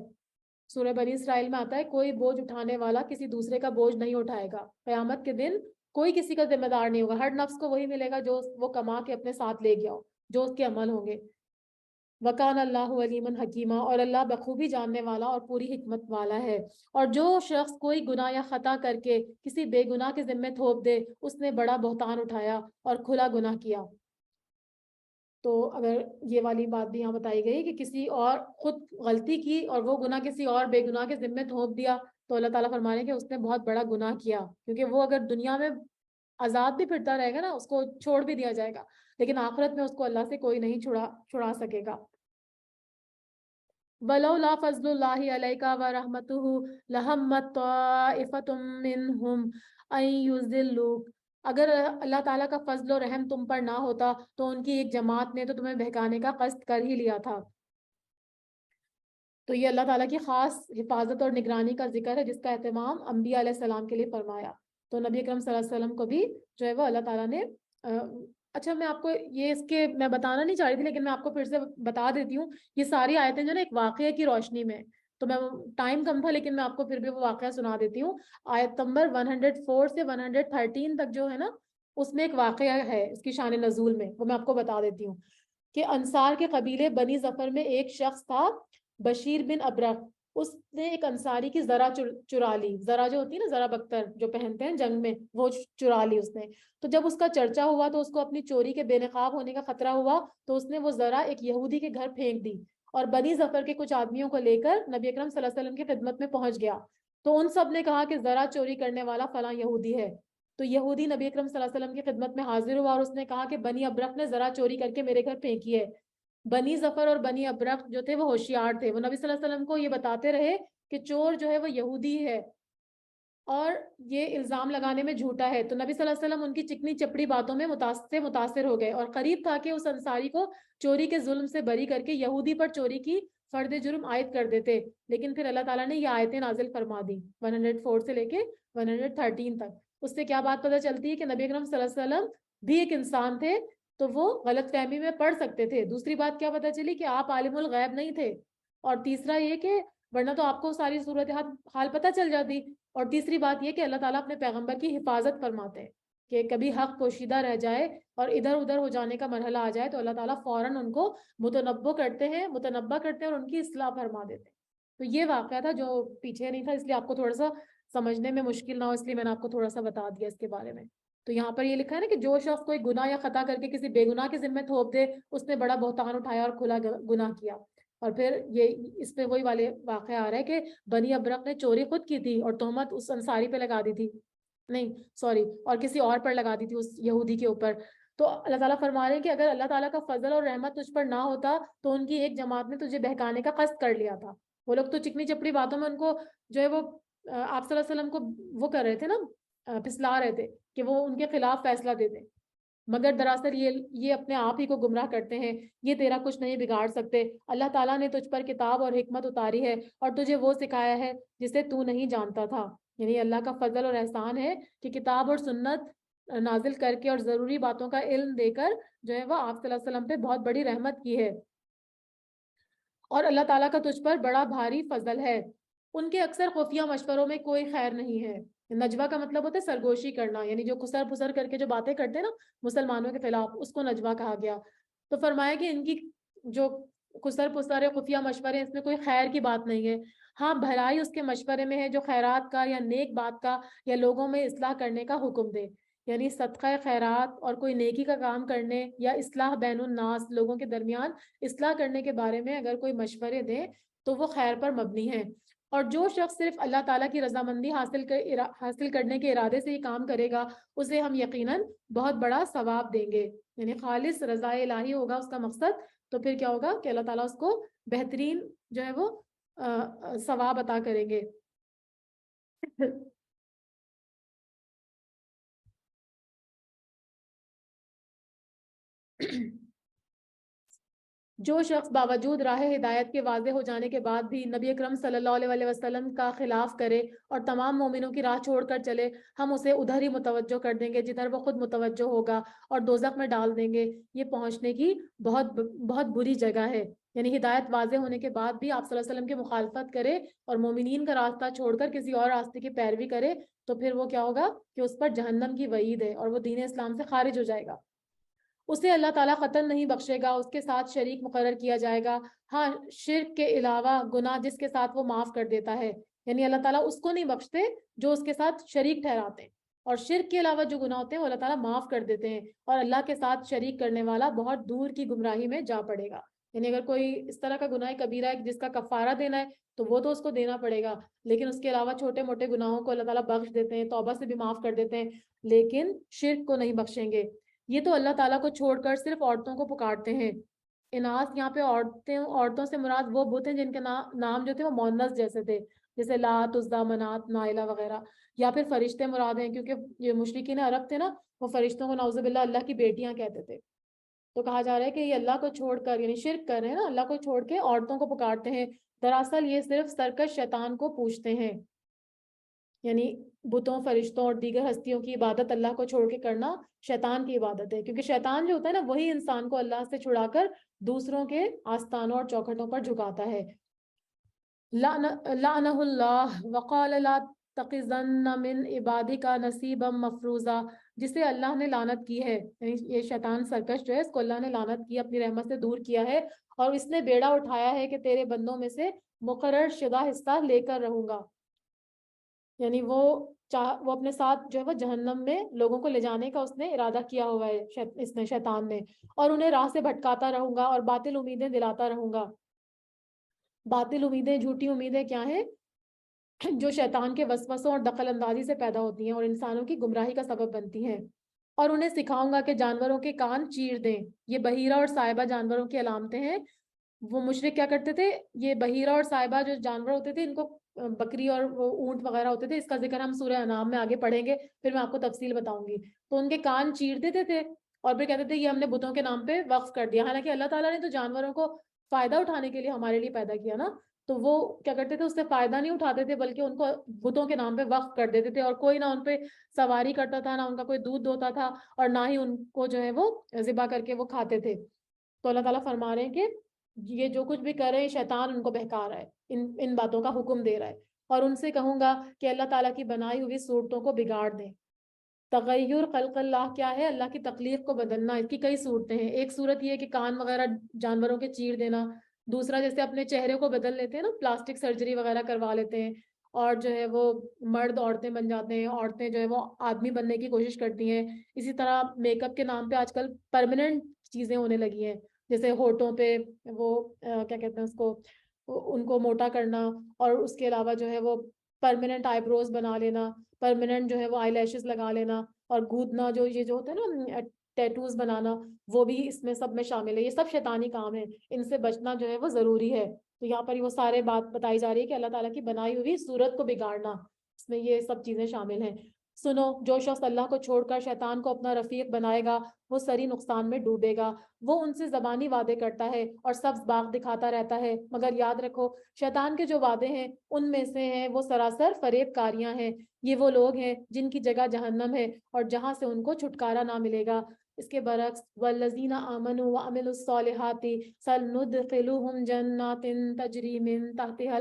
سورہ بنی اسرائیل میں آتا ہے کوئی بوجھ اٹھانے والا کسی دوسرے کا بوجھ نہیں اٹھائے گا، قیامت کے دن کوئی کسی کا ذمہ دار نہیں ہوگا، ہر نفس کو وہی ملے گا جو وہ کما کے اپنے ساتھ لے گیا ہو، جو اس کے عمل ہوں گے۔ وکان اللہ علیما حکیمہ، اور اللہ بخوبی جاننے والا اور پوری حکمت والا ہے۔ اور جو شخص کوئی گناہ یا خطا کر کے کسی بے گناہ کے ذمے تھوپ دے، اس نے بڑا بہتان اٹھایا اور کھلا گناہ کیا۔ تو اگر یہ والی بات بھی یہاں بتائی گئی کہ کسی اور خود غلطی کی اور وہ گناہ کسی اور بے گناہ کے ذمے تھوپ دیا، تو اللہ تعالیٰ فرما رہے ہیں کہ اس نے بہت بڑا گناہ کیا، کیونکہ وہ اگر دنیا میں آزاد بھی پھرتا رہے گا نا، اس کو چھوڑ بھی دیا جائے گا، لیکن آخرت میں اس کو اللہ سے کوئی نہیں چھڑا سکے گا۔ وَلَوْلَا فَضْلُ اللَّهِ عَلَيْكَ وَرَحْمَتُهُ لَهَمَّتْ طَائِفَةٌ مِّنْهُمْ أَن يُضِلُّوكَ، اگر اللہ تعالیٰ کا فضل و رحم تم پر نہ ہوتا تو ان کی ایک جماعت نے تو تمہیں بہکانے کا قصد کر ہی لیا تھا۔ تو یہ اللہ تعالیٰ کی خاص حفاظت اور نگرانی کا ذکر ہے جس کا اہتمام انبیاء علیہ السلام کے لیے فرمایا، تو نبی اکرم صلی اللہ علیہ وسلم کو بھی جو ہے وہ اللہ تعالیٰ نے اچھا میں آپ کو یہ اس کے میں بتانا نہیں چاہ رہی تھی، لیکن میں آپ کو پھر سے بتا دیتی ہوں، یہ ساری آیتیں جو نا ایک واقعے کی روشنی میں، تو میں ٹائم کم تھا لیکن میں آپ کو پھر بھی وہ واقعہ سنا دیتی ہوں۔ آیت نمبر 104 سے 113 تک جو ہے نا، اس میں ایک واقعہ ہے اس کی شان نزول میں، وہ میں آپ کو بتا دیتی ہوں کہ انصار کے قبیلے بنی ظفر میں ایک شخص تھا بشیر بن ابرق، اس نے ایک انصاری کی ذرا چرا لی، ذرا جو ہوتی ہے نا، ذرا بختر جو پہنتے ہیں جنگ میں، وہ چرا لی اس نے، تو جب اس کا چرچا ہوا تو اس کو اپنی چوری کے بے نقاب ہونے کا خطرہ ہوا، تو اس نے وہ ذرا ایک یہودی کے گھر پھینک دی، اور بنی ظفر کے کچھ آدمیوں کو لے کر نبی اکرم صلی اللہ علیہ وسلم کی خدمت میں پہنچ گیا. تو ان سب نے کہا کہ ذرا چوری کرنے والا فلاں یہودی ہے. تو یہودی نبی اکرم صلی اللہ علیہ وسلم کی خدمت میں حاضر ہوا اور اس نے کہا کہ بنی ابرق نے ذرا چوری کر کے میرے گھر پھینکی ہے. بنی ظفر اور بنی ابرق جو تھے وہ ہوشیار تھے, وہ نبی صلی اللہ علیہ وسلم کو یہ بتاتے رہے کہ چور جو ہے وہ یہودی ہے اور یہ الزام لگانے میں جھوٹا ہے. تو نبی صلی اللہ علیہ وسلم ان کی چکنی چپڑی باتوں میں متاثر ہو گئے, اور قریب تھا کہ اس انصاری کو چوری کے ظلم سے بری کر کے یہودی پر چوری کی فرد جرم عائد کر دیتے. لیکن پھر اللہ تعالیٰ نے یہ آیتیں نازل فرما دی 104 سے لے کے 113 تک. اس سے کیا بات پتہ چلتی ہے کہ نبی اکرم صلی اللہ علیہ وسلم بھی ایک انسان تھے, تو وہ غلط فہمی میں پڑھ سکتے تھے. دوسری بات کیا پتہ چلی کہ آپ عالم الغیب نہیں تھے, اور تیسرا یہ کہ ورنہ تو آپ کو ساری صورت حال پتہ چل جاتی. اور تیسری بات یہ کہ اللہ تعالیٰ اپنے پیغمبر کی حفاظت فرماتے ہیں کہ کبھی حق پوشیدہ رہ جائے اور ادھر ادھر ہو جانے کا مرحلہ آ جائے تو اللہ تعالیٰ فوراً ان کو متنبع کرتے ہیں اور ان کی اصلاح فرما دیتے ہیں. تو یہ واقعہ تھا جو پیچھے نہیں تھا, اس لیے آپ کو تھوڑا سا سمجھنے میں مشکل نہ ہو, اس لیے میں نے آپ کو تھوڑا سا بتا دیا اس کے بارے میں. تو یہاں پر یہ لکھا ہے نا کہ جو شخص کوئی گناہ یا خطا کر کے کسی بے گناہ کے ذمہ تھوپ دے, اس نے بڑا بہتان اٹھایا اور کھلا گناہ کیا. اور پھر یہ اس پہ وہی والے واقعہ آ رہا ہے کہ بنی ابرق نے چوری خود کی تھی اور تہمت اس انصاری پہ لگا دی تھی, نہیں سوری, اور کسی اور پر لگا دی تھی, اس یہودی کے اوپر. تو اللہ تعالیٰ فرما رہے ہیں کہ اگر اللہ تعالیٰ کا فضل اور رحمت تجھ پر نہ ہوتا تو ان کی ایک جماعت نے تجھے بہکانے کا قصد کر لیا تھا. وہ لوگ تو چکنی چپڑی باتوں میں ان کو جو ہے وہ آپ صلی اللہ علیہ وسلم کو وہ کر رہے تھے نا, پھسلا رہے تھے کہ وہ ان کے خلاف فیصلہ دے دیں, مگر دراصل یہ اپنے آپ ہی کو گمراہ کرتے ہیں. یہ تیرا کچھ نہیں بگاڑ سکتے. اللہ تعالیٰ نے تجھ پر کتاب اور حکمت اتاری ہے اور تجھے وہ سکھایا ہے جسے تو نہیں جانتا تھا. یعنی اللہ کا فضل اور احسان ہے کہ کتاب اور سنت نازل کر کے اور ضروری باتوں کا علم دے کر جو ہے وہ آپ صلی اللہ علیہ وسلم پہ بہت بڑی رحمت کی ہے, اور اللہ تعالیٰ کا تجھ پر بڑا بھاری فضل ہے. ان کے اکثر خفیہ مشوروں میں کوئی خیر نہیں ہے. نجوہ کا مطلب ہوتا ہے سرگوشی کرنا, یعنی جو خسر پسر کر کے جو باتیں کرتے ہیں نا مسلمانوں کے خلاف, اس کو نجوہ کہا گیا. تو فرمایا کہ ان کی جو خسر پسر ہے, خفیہ مشورے, اس میں کوئی خیر کی بات نہیں ہے. ہاں بھلائی اس کے مشورے میں ہے جو خیرات کا یا نیک بات کا یا لوگوں میں اصلاح کرنے کا حکم دے. یعنی صدقہ خیرات اور کوئی نیکی کا کام کرنے یا اصلاح بین الناس, لوگوں کے درمیان اصلاح کرنے کے بارے میں اگر کوئی مشورے دے تو وہ خیر پر مبنی ہے. اور جو شخص صرف اللہ تعالیٰ کی رضامندی حاصل کرنے کے ارادے سے یہ کام کرے گا, اسے ہم یقیناً بہت بڑا ثواب دیں گے. یعنی خالص رضا الہی ہوگا اس کا مقصد, تو پھر کیا ہوگا کہ اللہ تعالیٰ اس کو بہترین جو ہے وہ ثواب عطا کریں گے. جو شخص باوجود راہ ہدایت کے واضح ہو جانے کے بعد بھی نبی اکرم صلی اللہ علیہ وسلم کا خلاف کرے اور تمام مومنوں کی راہ چھوڑ کر چلے, ہم اسے ادھر ہی متوجہ کر دیں گے جدھر وہ خود متوجہ ہوگا اور دوزخ میں ڈال دیں گے. یہ پہنچنے کی بہت بری جگہ ہے. یعنی ہدایت واضح ہونے کے بعد بھی آپ صلی اللہ علیہ وسلم کی مخالفت کرے اور مومنین کا راستہ چھوڑ کر کسی اور راستے کی پیروی کرے, تو پھر وہ کیا ہوگا کہ اس پر جہنم کی وعید ہے اور وہ دین اسلام سے خارج ہو جائے گا. اسے اللہ تعالیٰ قطعاً نہیں بخشے گا, اس کے ساتھ شریک مقرر کیا جائے گا. ہاں شرک کے علاوہ گناہ جس کے ساتھ وہ معاف کر دیتا ہے, یعنی اللہ تعالیٰ اس کو نہیں بخشتے جو اس کے ساتھ شریک ٹھہراتے ہیں, اور شرک کے علاوہ جو گناہ ہوتے ہیں وہ اللہ تعالیٰ معاف کر دیتے ہیں, اور اللہ کے ساتھ شریک کرنے والا بہت دور کی گمراہی میں جا پڑے گا. یعنی اگر کوئی اس طرح کا گناہ کبیرہ ہے جس کا کفارہ دینا ہے تو وہ تو اس کو دینا پڑے گا, لیکن اس کے علاوہ چھوٹے موٹے گناہوں کو اللہ تعالیٰ بخش دیتے ہیں, توبہ سے بھی معاف کر دیتے ہیں, لیکن شرک کو نہیں بخشیں گے. یہ تو اللہ تعالیٰ کو چھوڑ کر صرف عورتوں کو پکارتے ہیں. اناث یہاں پہ عورتوں سے مراد وہ بت ہیں جن کے نام جو تھے وہ مؤنث جیسے تھے, جیسے لات, عزا, منات, نائلہ وغیرہ, یا پھر فرشتے مراد ہیں کیونکہ یہ مشرکین عرب تھے نا, وہ فرشتوں کو نعوذ باللہ اللہ کی بیٹیاں کہتے تھے. تو کہا جا رہا ہے کہ یہ اللہ کو چھوڑ کر یعنی شرک کر رہے ہیں نا, اللہ کو چھوڑ کے عورتوں کو پکارتے ہیں. دراصل یہ صرف سرکش شیطان کو پوچھتے ہیں. یعنی بتوں, فرشتوں اور دیگر ہستیوں کی عبادت اللہ کو چھوڑ کے کرنا شیطان کی عبادت ہے, کیونکہ شیطان جو ہوتا ہے نا وہی انسان کو اللہ سے چھڑا کر دوسروں کے آستانوں اور چوکھٹوں پر جھکاتا ہے. لعنہ اللہ وقال لا تقذن من عبادک نصیبا مفروضا, جسے اللہ نے لعنت کی ہے, یعنی یہ شیطان سرکش جو ہے اس کو اللہ نے لعنت کی, اپنی رحمت سے دور کیا ہے, اور اس نے بیڑا اٹھایا ہے کہ تیرے بندوں میں سے مقرر شدہ حصہ لے کر رہوں گا. یعنی وہ اپنے ساتھ جو ہے وہ جہنم میں لوگوں کو لے جانے کا اس نے ارادہ کیا ہوا ہے, اس نے شیطان نے, اور انہیں راہ سے بھٹکاتا رہوں گا اور باطل امیدیں دلاتا رہوں گا. باطل امیدیں، جھوٹی امیدیں کیا ہیں؟ جو شیطان کے وسوسوں اور دخل اندازی سے پیدا ہوتی ہیں اور انسانوں کی گمراہی کا سبب بنتی ہیں۔ اور انہیں سکھاؤں گا کہ جانوروں کے کان چیر دیں۔ یہ بحیرہ اور صائبہ جانوروں کی علامتیں ہیں۔ وہ مشرک کیا کرتے تھے؟ یہ بحیرہ اور صائبہ جو جانور ہوتے تھے، ان کو بکری اور وہ اونٹ وغیرہ ہوتے تھے، اس کا ذکر ہم سورہ انعام میں آگے پڑھیں گے، پھر میں آپ کو تفصیل بتاؤں گی۔ تو ان کے کان چیر دیتے تھے اور پھر کہتے تھے یہ ہم نے بتوں کے نام پہ وقف کر دیا، حالانکہ اللہ تعالیٰ نے تو جانوروں کو فائدہ اٹھانے کے لیے ہمارے لیے پیدا کیا نا۔ تو وہ کیا کرتے تھے؟ اس سے فائدہ نہیں اٹھاتے تھے، بلکہ ان کو بتوں کے نام پہ وقف کر دیتے تھے، اور کوئی نہ ان پہ سواری کرتا تھا، نہ ان کا کوئی دودھ دوتا تھا، اور نہ ہی ان کو جو ہے وہ ذبح کر کے وہ کھاتے تھے۔ تو اللہ تعالیٰ فرما رہے ہیں کہ یہ جو کچھ بھی کر رہے ہیں، شیطان ان کو بہکا رہا ہے، ان باتوں کا حکم دے رہا ہے۔ اور ان سے کہوں گا کہ اللہ تعالیٰ کی بنائی ہوئی صورتوں کو بگاڑ دیں۔ تغیر خلق اللہ کیا ہے؟ اللہ کی تخلیق کو بدلنا۔ اس کی کئی صورتیں ہیں۔ ایک صورت یہ ہے کہ کان وغیرہ جانوروں کے چیر دینا۔ دوسرا جیسے اپنے چہرے کو بدل لیتے ہیں نا، پلاسٹک سرجری وغیرہ کروا لیتے ہیں، اور جو ہے وہ مرد عورتیں بن جاتے ہیں، عورتیں جو ہے وہ آدمی بننے کی کوشش کرتی ہیں۔ اسی طرح میک اپ کے نام پہ آج کل پرماننٹ چیزیں ہونے لگی ہیں، جیسے ہونٹوں پہ وہ کیا کہتے ہیں اس کو، ان کو موٹا کرنا، اور اس کے علاوہ جو ہے وہ پرماننٹ آئی بروز بنا لینا، پرماننٹ جو ہے وہ آئی لیشز لگا لینا، اور گودنا، جو یہ جو ہوتا ہے نا ٹیٹوز بنانا، وہ بھی اس میں سب میں شامل ہے۔ یہ سب شیطانی کام ہے، ان سے بچنا جو ہے وہ ضروری ہے۔ تو یہاں پر وہ سارے بات بتائی جا رہی ہے کہ اللہ تعالیٰ کی بنائی ہوئی صورت کو بگاڑنا، اس میں یہ سب چیزیں شامل ہیں۔ سنو، جو شخص اللہ کو چھوڑ کر شیطان کو اپنا رفیق بنائے گا، وہ سری نقصان میں ڈوبے گا۔ وہ ان سے زبانی وعدے کرتا ہے اور سبز باغ دکھاتا رہتا ہے، مگر یاد رکھو شیطان کے جو وعدے ہیں ان میں سے ہیں وہ سراسر فریب کاریاں ہیں۔ یہ وہ لوگ ہیں جن کی جگہ جہنم ہے اور جہاں سے ان کو چھٹکارا نہ ملے گا۔ اس کے برعکس والذین آمنوا وعملوا الصالحات سندخلهم جنات تجری من تحتها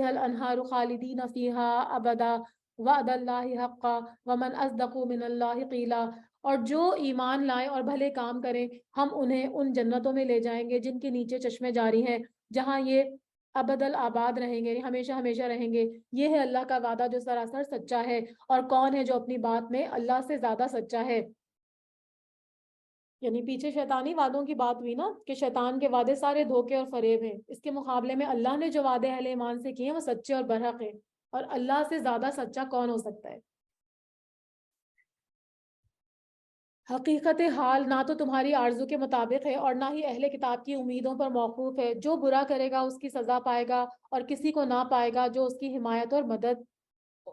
الانہار خالدین فیہا ابدا وعد اللہ حقا ومن اصدق من اللہ قیلا۔ اور جو ایمان لائیں اور بھلے کام کریں، ہم انہیں ان جنتوں میں لے جائیں گے جن کے نیچے چشمے جاری ہیں، جہاں یہ ابد الآباد رہیں گے، ہمیشہ ہمیشہ رہیں گے۔ یہ ہے اللہ کا وعدہ جو سراسر سچا ہے، اور کون ہے جو اپنی بات میں اللہ سے زیادہ سچا ہے؟ یعنی پیچھے شیطانی وعدوں کی بات ہوئی نا، کہ شیطان کے وعدے سارے دھوکے اور فریب ہیں، اس کے مقابلے میں اللہ نے جو وعدے اہل ایمان سے کیے ہیں وہ سچے اور برحق ہیں، اور اللہ سے زیادہ سچا کون ہو سکتا ہے؟ حقیقت حال نہ تو تمہاری آرزو کے مطابق ہے اور نہ ہی اہل کتاب کی امیدوں پر موقوف ہے۔ جو برا کرے گا اس کی سزا پائے گا، اور کسی کو نہ پائے گا جو اس کی حمایت اور مدد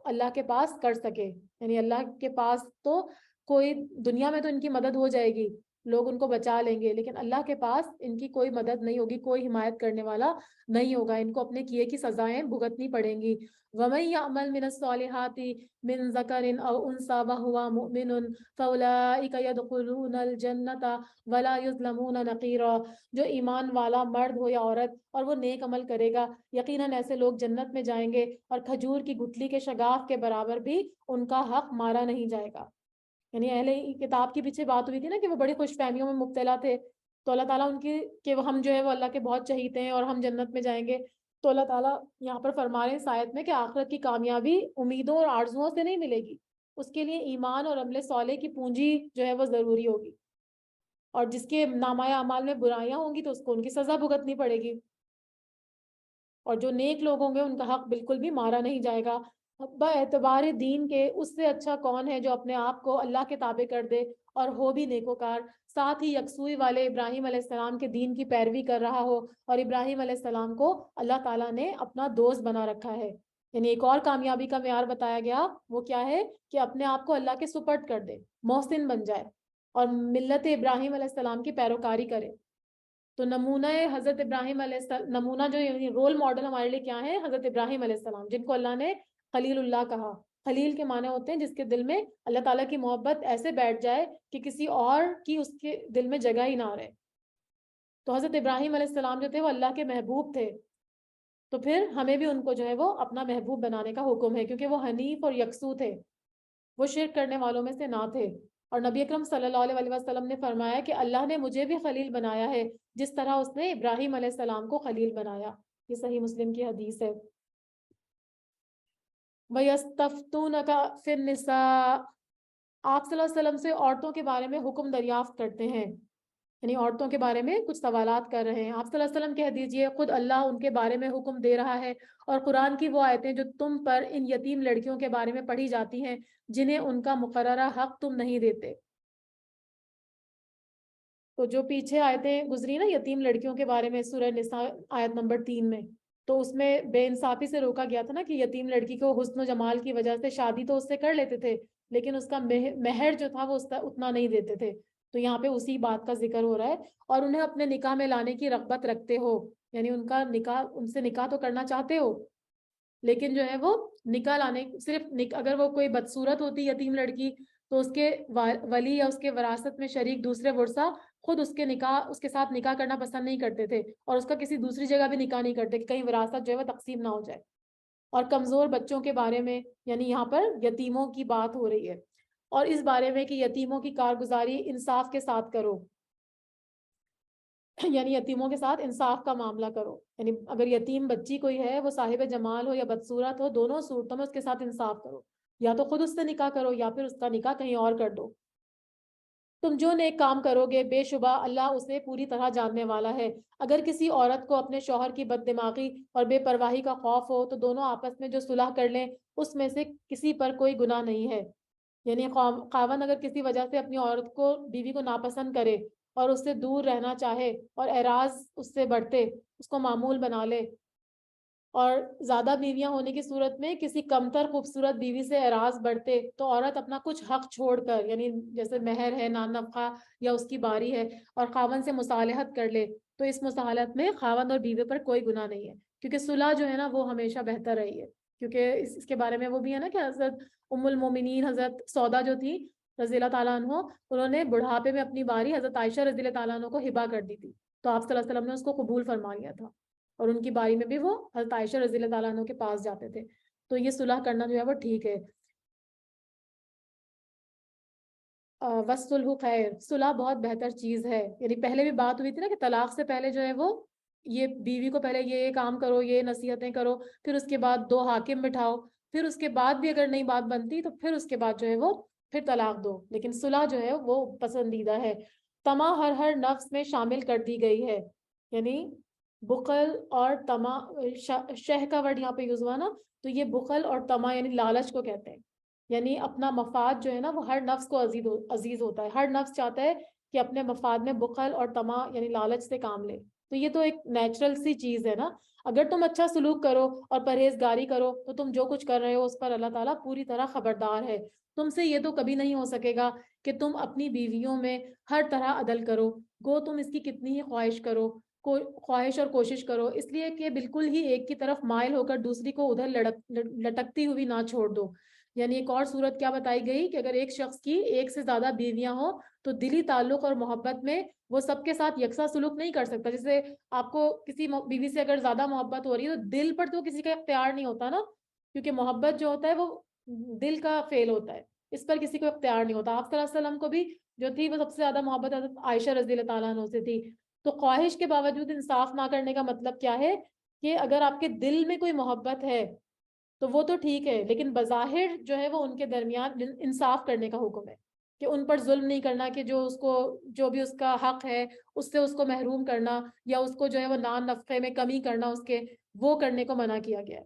اللہ کے پاس کر سکے۔ یعنی اللہ کے پاس تو کوئی، دنیا میں تو ان کی مدد ہو جائے گی، لوگ ان کو بچا لیں گے، لیکن اللہ کے پاس ان کی کوئی مدد نہیں ہوگی، کوئی حمایت کرنے والا نہیں ہوگا، ان کو اپنے کیے کی سزائیں بھگتنی پڑیں گی۔ وَمَن يَعْمَلْ مِنَ الصَّالِحَاتِ مِن ذَكَرٍ أَوْ أُنثَىٰ وَهُوَ مُؤْمِنٌ فَأُولَٰئِكَ يَدْخُلُونَ الْجَنَّةَ وَلَا يُظْلَمُونَ نَقِيرًا۔ جو ایمان والا مرد ہو یا عورت اور وہ نیک عمل کرے گا، یقیناً ایسے لوگ جنت میں جائیں گے، اور کھجور کی گٹھلی کے شگاف کے برابر بھی ان کا حق مارا نہیں جائے گا۔ یعنی اہل کتاب کی پیچھے بات ہوئی تھی نا کہ وہ بڑی خوش فہمیوں میں مبتلا تھے، تو اللہ تعالیٰ ان کی کہ ہم جو ہے وہ اللہ کے بہت چہیتے ہیں اور ہم جنت میں جائیں گے، تو اللہ تعالیٰ یہاں پر فرما رہے ہیں اس آیت میں کہ آخرت کی کامیابی امیدوں اور آرزوؤں سے نہیں ملے گی، اس کے لیے ایمان اور عمل صالح کی پونجی جو ہے وہ ضروری ہوگی، اور جس کے نامہ اعمال میں برائیاں ہوں گی تو اس کو ان کی سزا بھگتنی پڑے گی، اور جو نیک لوگ ہوں گے ان کا حق بالکل بھی مارا نہیں جائے گا۔ اعتبار دین کے اس سے اچھا کون ہے جو اپنے آپ کو اللہ کے تابع کر دے اور ہو بھی نیکوکار، ساتھ ہی یکسوئی والے ابراہیم علیہ السلام کے دین کی پیروی کر رہا ہو، اور ابراہیم علیہ السلام کو اللہ تعالیٰ نے اپنا دوست بنا رکھا ہے۔ یعنی ایک اور کامیابی کا معیار بتایا گیا، وہ کیا ہے کہ اپنے آپ کو اللہ کے سپرد کر دے، محسن بن جائے، اور ملت ابراہیم علیہ السلام کی پیروکاری کرے۔ تو نمونہ حضرت ابراہیم علیہ السلام، نمونہ جو رول ماڈل ہمارے لیے کیا ہے؟ حضرت ابراہیم علیہ السلام، جن کو اللہ نے خلیل اللہ کہا۔ خلیل کے معنی ہوتے ہیں جس کے دل میں اللہ تعالیٰ کی محبت ایسے بیٹھ جائے کہ کسی اور کی اس کے دل میں جگہ ہی نہ رہے۔ تو حضرت ابراہیم علیہ السلام جو تھے وہ اللہ کے محبوب تھے، تو پھر ہمیں بھی ان کو جو ہے وہ اپنا محبوب بنانے کا حکم ہے، کیونکہ وہ حنیف اور یکسو تھے، وہ شرک کرنے والوں میں سے نہ تھے۔ اور نبی اکرم صلی اللہ علیہ وسلم نے فرمایا کہ اللہ نے مجھے بھی خلیل بنایا ہے جس طرح اس نے ابراہیم علیہ السلام کو خلیل بنایا۔ یہ صحیح مسلم کی حدیث ہے۔ وَيَسْتَفْتُونَكَ فِي النِّسَاءِ، آپ صلی اللہ علیہ وسلم سے عورتوں کے بارے میں حکم دریافت کرتے ہیں۔ یعنی عورتوں کے بارے میں کچھ سوالات کر رہے ہیں. آپ صلی اللہ علیہ وسلم کہہ دیجئے خود اللہ ان کے بارے میں حکم دے رہا ہے، اور قرآن کی وہ آیتیں جو تم پر ان یتیم لڑکیوں کے بارے میں پڑھی جاتی ہیں جنہیں ان کا مقررہ حق تم نہیں دیتے. تو جو پیچھے آیتیں گزری نا یتیم لڑکیوں کے بارے میں سورہ نساء آیت نمبر 3 میں، تو اس میں بے انصافی سے روکا گیا تھا نا کہ یتیم لڑکی کو حسن و جمال کی وجہ سے شادی تو اس سے کر لیتے تھے، لیکن اس کا مہر جو تھا وہ اس کا اتنا نہیں دیتے تھے. تو یہاں پہ اسی بات کا ذکر ہو رہا ہے. اور انہیں اپنے نکاح میں لانے کی رغبت رکھتے ہو، یعنی ان کا نکاح، ان سے نکاح تو کرنا چاہتے ہو، لیکن جو ہے وہ نکاح لانے صرف اگر وہ کوئی بدصورت ہوتی یتیم لڑکی تو اس کے ولی یا اس کے وراثت میں شریک دوسرے ورثہ خود اس کے ساتھ نکاح کرنا پسند نہیں کرتے تھے، اور اس کا کسی دوسری جگہ بھی نکاح نہیں کرتے کہ کہیں وراثت جو ہے وہ تقسیم نہ ہو جائے. اور کمزور بچوں کے بارے میں، یعنی یہاں پر یتیموں کی بات ہو رہی ہے، اور اس بارے میں کہ یتیموں کی کارگزاری انصاف کے ساتھ کرو، یعنی یتیموں کے ساتھ انصاف کا معاملہ کرو. یعنی اگر یتیم بچی کوئی ہے، وہ صاحب جمال ہو یا بدصورت ہو، دونوں صورتوں میں اس کے ساتھ انصاف کرو، یا تو خود اس سے نکاح کرو یا پھر اس کا نکاح کہیں اور کر دو. تم جو نیک کام کرو گے بے شبہ اللہ اسے پوری طرح جاننے والا ہے. اگر کسی عورت کو اپنے شوہر کی بد دماغی اور بے پرواہی کا خوف ہو تو دونوں آپس میں جو صلح کر لیں اس میں سے کسی پر کوئی گناہ نہیں ہے. یعنی خاوند اگر کسی وجہ سے اپنی عورت کو، بیوی کو ناپسند کرے اور اس سے دور رہنا چاہے اور اعراض اس سے بڑھتے، اس کو معمول بنا لے، اور زیادہ بیویاں ہونے کی صورت میں کسی کمتر خوبصورت بیوی سے اعراض بڑھتے، تو عورت اپنا کچھ حق چھوڑ کر، یعنی جیسے مہر ہے، نان نفقہ یا اس کی باری ہے، اور خاوند سے مصالحت کر لے، تو اس مصالحت میں خاوند اور بیوی پر کوئی گناہ نہیں ہے، کیونکہ صلح جو ہے نا وہ ہمیشہ بہتر رہی ہے. کیونکہ اس کے بارے میں وہ بھی ہے نا کہ حضرت ام المومنین حضرت سودا جو تھی رضی اللہ تعالیٰ عنہ، انہوں نے بڑھاپے میں اپنی باری حضرت عائشہ رضی اللہ تعالیٰ عنہ کو ہبا کر دی تھی، تو آپ صلی اللہ علیہ وسلم نے اس کو قبول فرما لیا تھا، اور ان کی باری میں بھی وہ حضرت عائشہ رضی اللہ تعالیٰ عنہ کے پاس جاتے تھے. تو یہ صلح کرنا جو ہے وہ ٹھیک ہے. وَالصُّلْحُ خیر، صلح بہت بہتر چیز ہے. یعنی پہلے بھی بات ہوئی تھی نا کہ طلاق سے پہلے جو ہے وہ یہ بیوی کو پہلے یہ کام کرو، یہ نصیحتیں کرو، پھر اس کے بعد 2 حاکم بٹھاؤ، پھر اس کے بعد بھی اگر نہیں بات بنتی تو پھر اس کے بعد جو ہے وہ پھر طلاق دو. لیکن صلح جو ہے وہ پسندیدہ ہے. طمع ہر نفس میں شامل کر دی گئی ہے. یعنی بخل اور طمع، شہ کا ورڈ یہاں پہ یوز ہوا نا، تو یہ بخل اور طمع یعنی لالچ کو کہتے ہیں. یعنی اپنا مفاد جو ہے نا وہ ہر نفس کو عزیز ہوتا ہے. ہر نفس چاہتا ہے کہ اپنے مفاد میں بخل اور طمع یعنی لالچ سے کام لے. تو یہ تو ایک نیچرل سی چیز ہے نا. اگر تم اچھا سلوک کرو اور پرہیزگاری کرو تو تم جو کچھ کر رہے ہو اس پر اللہ تعالیٰ پوری طرح خبردار ہے. تم سے یہ تو کبھی نہیں ہو سکے گا کہ تم اپنی بیویوں میں ہر طرح عدل کرو، گو تم اس کی کتنی ہی خواہش کرو، خواہش اور کوشش کرو، اس لیے کہ بالکل ہی ایک کی طرف مائل ہو کر دوسری کو ادھر لٹکتی ہوئی نہ چھوڑ دو. یعنی ایک اور صورت کیا بتائی گئی کہ اگر ایک شخص کی ایک سے زیادہ بیویاں ہوں تو دلی تعلق اور محبت میں وہ سب کے ساتھ یکساں سلوک نہیں کر سکتا. جیسے آپ کو کسی بیوی سے اگر زیادہ محبت ہو رہی ہے تو دل پر تو کسی کا اختیار نہیں ہوتا نا، کیونکہ محبت جو ہوتا ہے وہ دل کا فعل ہوتا ہے، اس پر کسی کو اختیار نہیں ہوتا. آپ صلی اللہ علیہ وسلم کو بھی جو تھی وہ سب سے زیادہ محبت حضرت عائشہ رضی اللہ تعالیٰ عنہ سے تھی. تو خواہش کے باوجود انصاف نہ کرنے کا مطلب کیا ہے کہ اگر آپ کے دل میں کوئی محبت ہے تو وہ تو ٹھیک ہے، لیکن بظاہر جو ہے وہ ان کے درمیان انصاف کرنے کا حکم ہے کہ ان پر ظلم نہیں کرنا، کہ جو بھی اس کا حق ہے اس سے اس کو محروم کرنا، یا اس کو جو ہے وہ نان نفقے میں کمی کرنا اس کے، وہ کرنے کو منع کیا گیا ہے.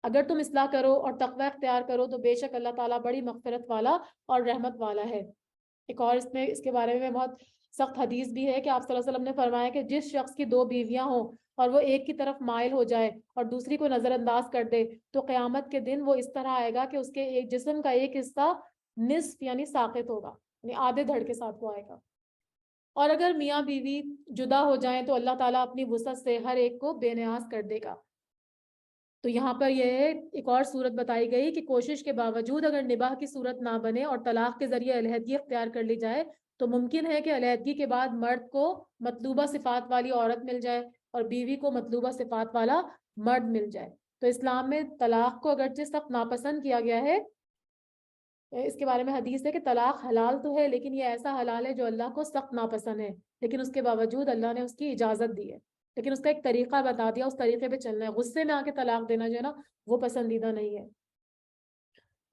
اگر تم اصلاح کرو اور تقوی اختیار کرو تو بے شک اللہ تعالیٰ بڑی مغفرت والا اور رحمت والا ہے. ایک اور اس کے بارے میں بہت سخت حدیث بھی ہے کہ آپ صلی اللہ علیہ وسلم نے فرمایا کہ جس شخص کی 2 بیویاں ہوں اور وہ ایک کی طرف مائل ہو جائے اور دوسری کو نظر انداز کر دے تو قیامت کے دن وہ اس طرح آئے گا کہ اس کے ایک جسم کا ایک حصہ نصف یعنی ساقط ہوگا، یعنی آدھے دھڑ کے ساتھ وہ آئے گا. اور اگر میاں بیوی جدا ہو جائیں تو اللہ تعالیٰ اپنی وسعت سے ہر ایک کو بے نیاز کر دے گا. تو یہاں پر یہ ایک اور صورت بتائی گئی کہ کوشش کے باوجود اگر نباہ کی صورت نہ بنے اور طلاق کے ذریعے علیحدگی اختیار کر لی جائے تو ممکن ہے کہ علیحدگی کے بعد مرد کو مطلوبہ صفات والی عورت مل جائے اور بیوی کو مطلوبہ صفات والا مرد مل جائے. تو اسلام میں طلاق کو اگرچہ سخت ناپسند کیا گیا ہے، اس کے بارے میں حدیث ہے کہ طلاق حلال تو ہے لیکن یہ ایسا حلال ہے جو اللہ کو سخت ناپسند ہے، لیکن اس کے باوجود اللہ نے اس کی اجازت دی ہے، لیکن اس کا ایک طریقہ بتا دیا، اس طریقے پہ چلنا ہے. غصے میں آ کے طلاق دینا جو ہے نا وہ پسندیدہ نہیں ہے.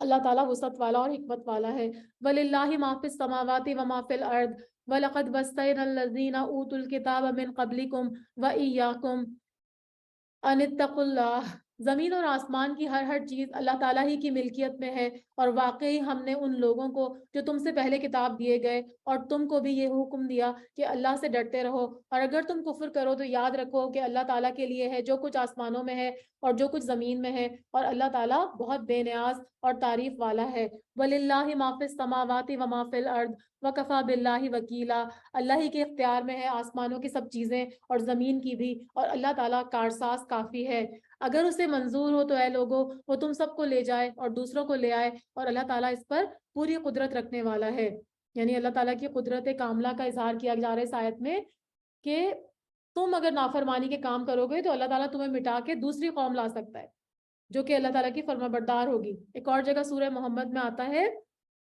اللہ تعالیٰ وسعت والا اور حکمت والا ہے. وَلِلَّهِ مَا فِي السَّمَاوَاتِ وَمَا فِي الْأَرْضِ وَلَقَدْ وَصَّيْنَا الَّذِينَ أُوتُوا الْكِتَابَ مِنْ قَبْلِكُمْ وَإِيَّاكُمْ ان اتقوا اللہ۔ زمین اور آسمان کی ہر چیز اللہ تعالیٰ ہی کی ملکیت میں ہے، اور واقعی ہم نے ان لوگوں کو جو تم سے پہلے کتاب دیے گئے اور تم کو بھی یہ حکم دیا کہ اللہ سے ڈرتے رہو، اور اگر تم کفر کرو تو یاد رکھو کہ اللہ تعالیٰ کے لیے ہے جو کچھ آسمانوں میں ہے اور جو کچھ زمین میں ہے، اور اللہ تعالیٰ بہت بے نیاز اور تعریف والا ہے۔ وَلِلَّهِ مَا فِي السَّمَاوَاتِ وَمَا فِي الْأَرْضِ وَكَفَى بِاللَّهِ وَكِيلًا۔ اللہ ہی کے اختیار میں ہے آسمانوں کی سب چیزیں اور زمین کی بھی، اور اللہ تعالیٰ کارساز کافی ہے۔ اگر اسے منظور ہو تو اے لوگو وہ تم سب کو لے جائے اور دوسروں کو لے آئے، اور اللہ تعالیٰ اس پر پوری قدرت رکھنے والا ہے۔ یعنی اللہ تعالیٰ کی قدرت کاملہ کا اظہار کیا جا رہا ہے اس آیت میں کہ تم اگر نافرمانی کے کام کرو گے تو اللہ تعالیٰ تمہیں مٹا کے دوسری قوم لا سکتا ہے جو کہ اللہ تعالیٰ کی فرما بردار ہوگی۔ ایک اور جگہ سورہ محمد میں آتا ہے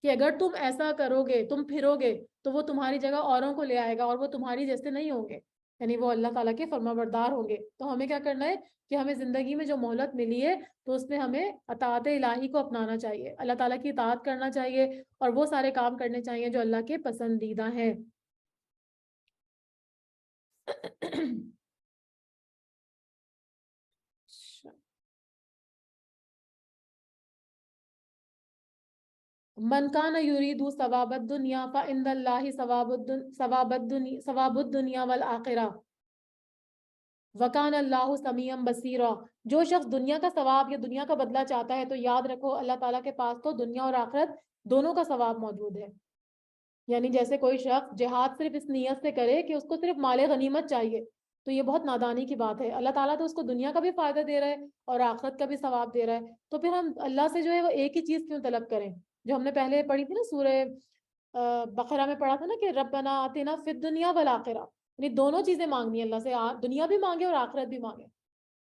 کہ اگر تم ایسا کرو گے، تم پھرو گے، تو وہ تمہاری جگہ اوروں کو لے آئے گا اور وہ تمہاری جیسے نہیں ہوں گے، یعنی وہ اللہ تعالیٰ کے فرما بردار ہوں گے۔ تو ہمیں کیا کرنا ہے کہ ہمیں زندگی میں جو مہلت ملی ہے تو اس میں ہمیں اطاعت الہی کو اپنانا چاہیے، اللہ تعالیٰ کی اطاعت کرنا چاہیے، اور وہ سارے کام کرنے چاہیے جو اللہ کے پسندیدہ ہیں۔ من کان یرید ثواب الدنیا فعند اللہ ثواب الدنیا والآخرہ وکان اللہ سمیعا بصیرا۔ جو شخص دنیا کا ثواب یا دنیا کا بدلہ چاہتا ہے تو یاد رکھو اللہ تعالیٰ کے پاس تو دنیا اور آخرت دونوں کا ثواب موجود ہے۔ یعنی جیسے کوئی شخص جہاد صرف اس نیت سے کرے کہ اس کو صرف مال غنیمت چاہیے، تو یہ بہت نادانی کی بات ہے۔ اللہ تعالیٰ تو اس کو دنیا کا بھی فائدہ دے رہا ہے اور آخرت کا بھی ثواب دے رہا ہے، تو پھر ہم اللہ سے جو ہے وہ ایک ہی چیز کیوں طلب کریں؟ جو ہم نے پہلے پڑھی تھی نا سورہ بقرہ میں پڑھا تھا نا کہ ربنا آتنا فی الدنیا والآخرہ، یعنی دونوں چیزیں مانگنی ہے اللہ سے، دنیا بھی مانگے اور آخرت بھی مانگے،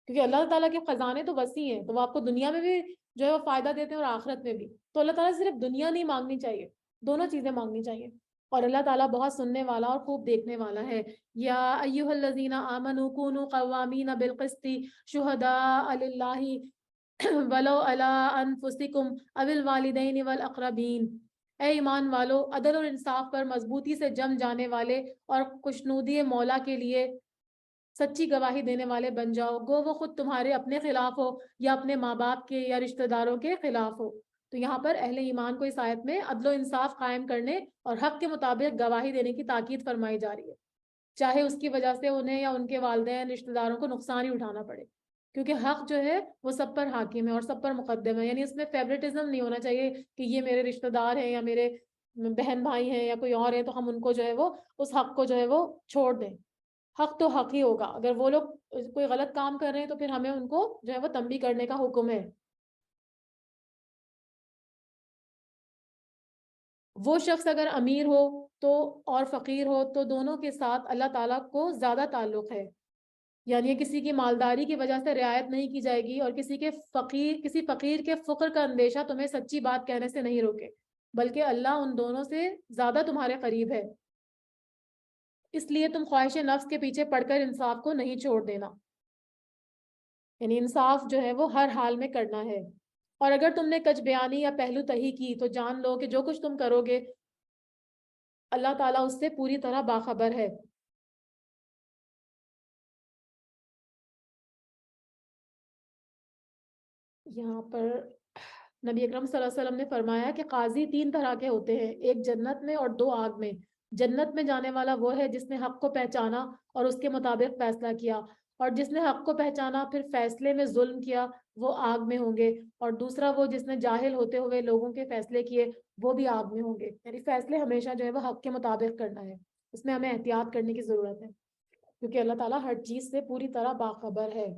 کیونکہ اللہ تعالیٰ کے خزانے تو وسیع ہیں، تو وہ آپ کو دنیا میں بھی جو ہے وہ فائدہ دیتے ہیں اور آخرت میں بھی۔ تو اللہ تعالیٰ صرف دنیا نہیں مانگنی چاہیے، دونوں چیزیں مانگنی چاہیے، اور اللہ تعالیٰ بہت سننے والا اور خوب دیکھنے والا ہے۔ یا ایھا الذین آمنوا کونوا قوامین بالقسط شہداء للہ ولو علی انفسکم او الوالدین والاقربین۔ اے ایمان والو، عدل اور انصاف پر مضبوطی سے جم جانے والے اور خوشنودی مولا کے لیے سچی گواہی دینے والے بن جاؤ، گو وہ خود تمہارے اپنے خلاف ہو یا اپنے ماں باپ کے یا رشتہ داروں کے خلاف ہو۔ تو یہاں پر اہل ایمان کو اس آیت میں عدل و انصاف قائم کرنے اور حق کے مطابق گواہی دینے کی تاکید فرمائی جا رہی ہے، چاہے اس کی وجہ سے انہیں یا ان کے والدین رشتہ داروں کو نقصان ہی اٹھانا پڑے، کیونکہ حق جو ہے وہ سب پر حاکم ہے اور سب پر مقدم ہے۔ یعنی اس میں فیورٹزم نہیں ہونا چاہیے کہ یہ میرے رشتہ دار ہیں یا میرے بہن بھائی ہیں یا کوئی اور ہے تو ہم ان کو جو ہے وہ اس حق کو جو ہے وہ چھوڑ دیں۔ حق تو حق ہی ہوگا، اگر وہ لوگ کوئی غلط کام کر رہے ہیں تو پھر ہمیں ان کو جو ہے وہ تنبیہ کرنے کا حکم ہے۔ وہ شخص اگر امیر ہو تو اور فقیر ہو تو دونوں کے ساتھ اللہ تعالیٰ کو زیادہ تعلق ہے، یعنی کسی کی مالداری کی وجہ سے رعایت نہیں کی جائے گی، اور کسی فقیر کے فقر کا اندیشہ تمہیں سچی بات کہنے سے نہیں روکے، بلکہ اللہ ان دونوں سے زیادہ تمہارے قریب ہے، اس لیے تم خواہش نفس کے پیچھے پڑ کر انصاف کو نہیں چھوڑ دینا، یعنی انصاف جو ہے وہ ہر حال میں کرنا ہے۔ اور اگر تم نے کچھ بیانی یا پہلو تہی کی تو جان لو کہ جو کچھ تم کرو گے اللہ تعالیٰ اس سے پوری طرح باخبر ہے۔ یہاں پر نبی اکرم صلی اللہ علیہ وسلم نے فرمایا کہ قاضی 3 طرح کے ہوتے ہیں، ایک جنت میں اور 2 آگ میں۔ جنت میں جانے والا وہ ہے جس نے حق کو پہچانا اور اس کے مطابق فیصلہ کیا، اور جس نے حق کو پہچانا پھر فیصلے میں ظلم کیا وہ آگ میں ہوں گے، اور دوسرا وہ جس نے جاہل ہوتے ہوئے لوگوں کے فیصلے کیے وہ بھی آگ میں ہوں گے۔ یعنی فیصلے ہمیشہ جو ہے وہ حق کے مطابق کرنا ہے، اس میں ہمیں احتیاط کرنے کی ضرورت ہے، کیونکہ اللہ تعالیٰ ہر چیز سے پوری طرح باخبر ہے۔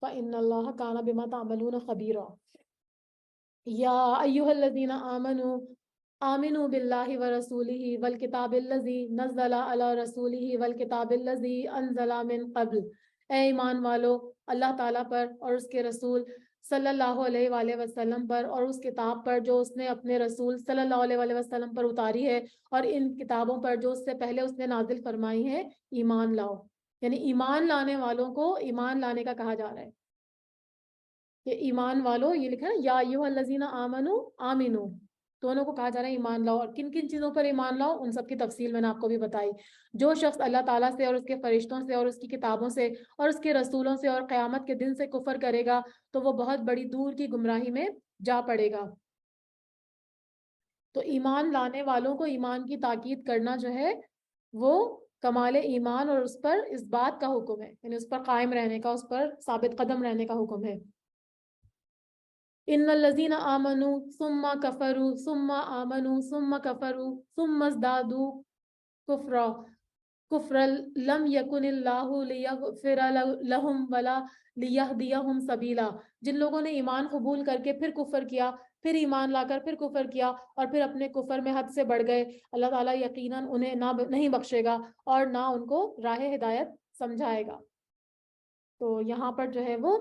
فَإِنَّ اللَّهَ كَانَ بِمَا تَعْمَلُونَ خَبِيرًا۔ یا ایھا الذین آمنوا آمنوا باللہ ورسولہ والکتاب الذی نزل علی رسولہ والکتاب الذی انزل من قبل۔ اے ایمان والو، اللہ تعالیٰ پر اور اس کے رسول صلی اللہ علیہ وآلہ وسلم پر اور اس کتاب پر جو اس نے اپنے رسول صلی اللہ علیہ وآلہ وسلم پر اتاری ہے، اور ان کتابوں پر جو اس سے پہلے اس نے نازل فرمائی ہیں، ایمان لاؤ۔ یعنی ایمان لانے والوں کو ایمان لانے کا کہا جا رہا ہے کہ ایمان والو، یہ لکھا ہے نا یا ایھا الذین آمنوا آمنو، دونوں کو کہا جا رہا ہے ایمان لاؤ. اور کن کن چیزوں پر ایمان لاؤ ان سب کی تفصیل میں نے آپ کو بھی بتائی. جو شخص اللہ تعالیٰ سے اور اس کے فرشتوں سے اور اس کی کتابوں سے اور اس کے رسولوں سے اور قیامت کے دن سے کفر کرے گا تو وہ بہت بڑی دور کی گمراہی میں جا پڑے گا. تو ایمان لانے والوں کو ایمان کی تاکید کرنا جو ہے وہ کمال ایمان اور اس پر اس بات کا حکم ہے، یعنی اس پر قائم رہنے کا، اس پر ثابت قدم رہنے کا حکم ہے. ان الذین آمنوا ثم کفروا ثم آمنوا ثم کفروا ثم ازدادوا کفرا کفر لم یکن اللہ لیغفر لہم ولا لیہدیہم سبیلا. جن لوگوں نے ایمان قبول کر کے پھر کفر کیا، پھر ایمان لا کر پھر کفر کیا اور پھر اپنے کفر میں حد سے بڑھ گئے، اللہ تعالیٰ یقیناً انہیں نہیں بخشے گا اور نہ ان کو راہ ہدایت سمجھائے گا. تو یہاں پر جو ہے وہ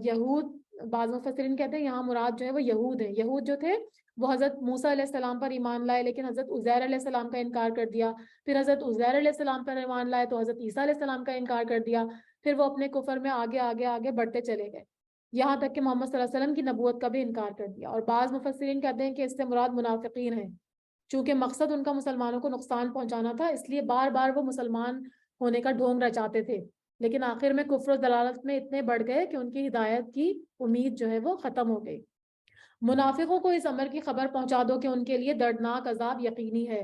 یہود، بعض مفسرین کہتے ہیں یہاں مراد جو ہے وہ یہود ہیں. یہود جو تھے وہ حضرت موسیٰ علیہ السلام پر ایمان لائے لیکن حضرت عزیر علیہ السلام کا انکار کر دیا. پھر حضرت عزیر علیہ السلام پر ایمان لائے تو حضرت عیسیٰ علیہ السلام کا انکار کر دیا. پھر وہ اپنے کفر میں آگے آگے آگے بڑھتے چلے گئے یہاں تک کہ محمد صلی اللہ علیہ وسلم کی نبوت کا بھی انکار کر دیا. اور بعض مفسرین کہتے ہیں کہ اس سے مراد منافقین ہیں، چونکہ مقصد ان کا مسلمانوں کو نقصان پہنچانا تھا، اس لیے بار بار وہ مسلمان ہونے کا ڈھونگ رچاتے تھے لیکن آخر میں کفر و ضلالت میں اتنے بڑھ گئے کہ ان کی ہدایت کی امید جو ہے وہ ختم ہو گئی. منافقوں کو اس امر کی خبر پہنچا دو کہ ان کے لیے دردناک عذاب یقینی ہے.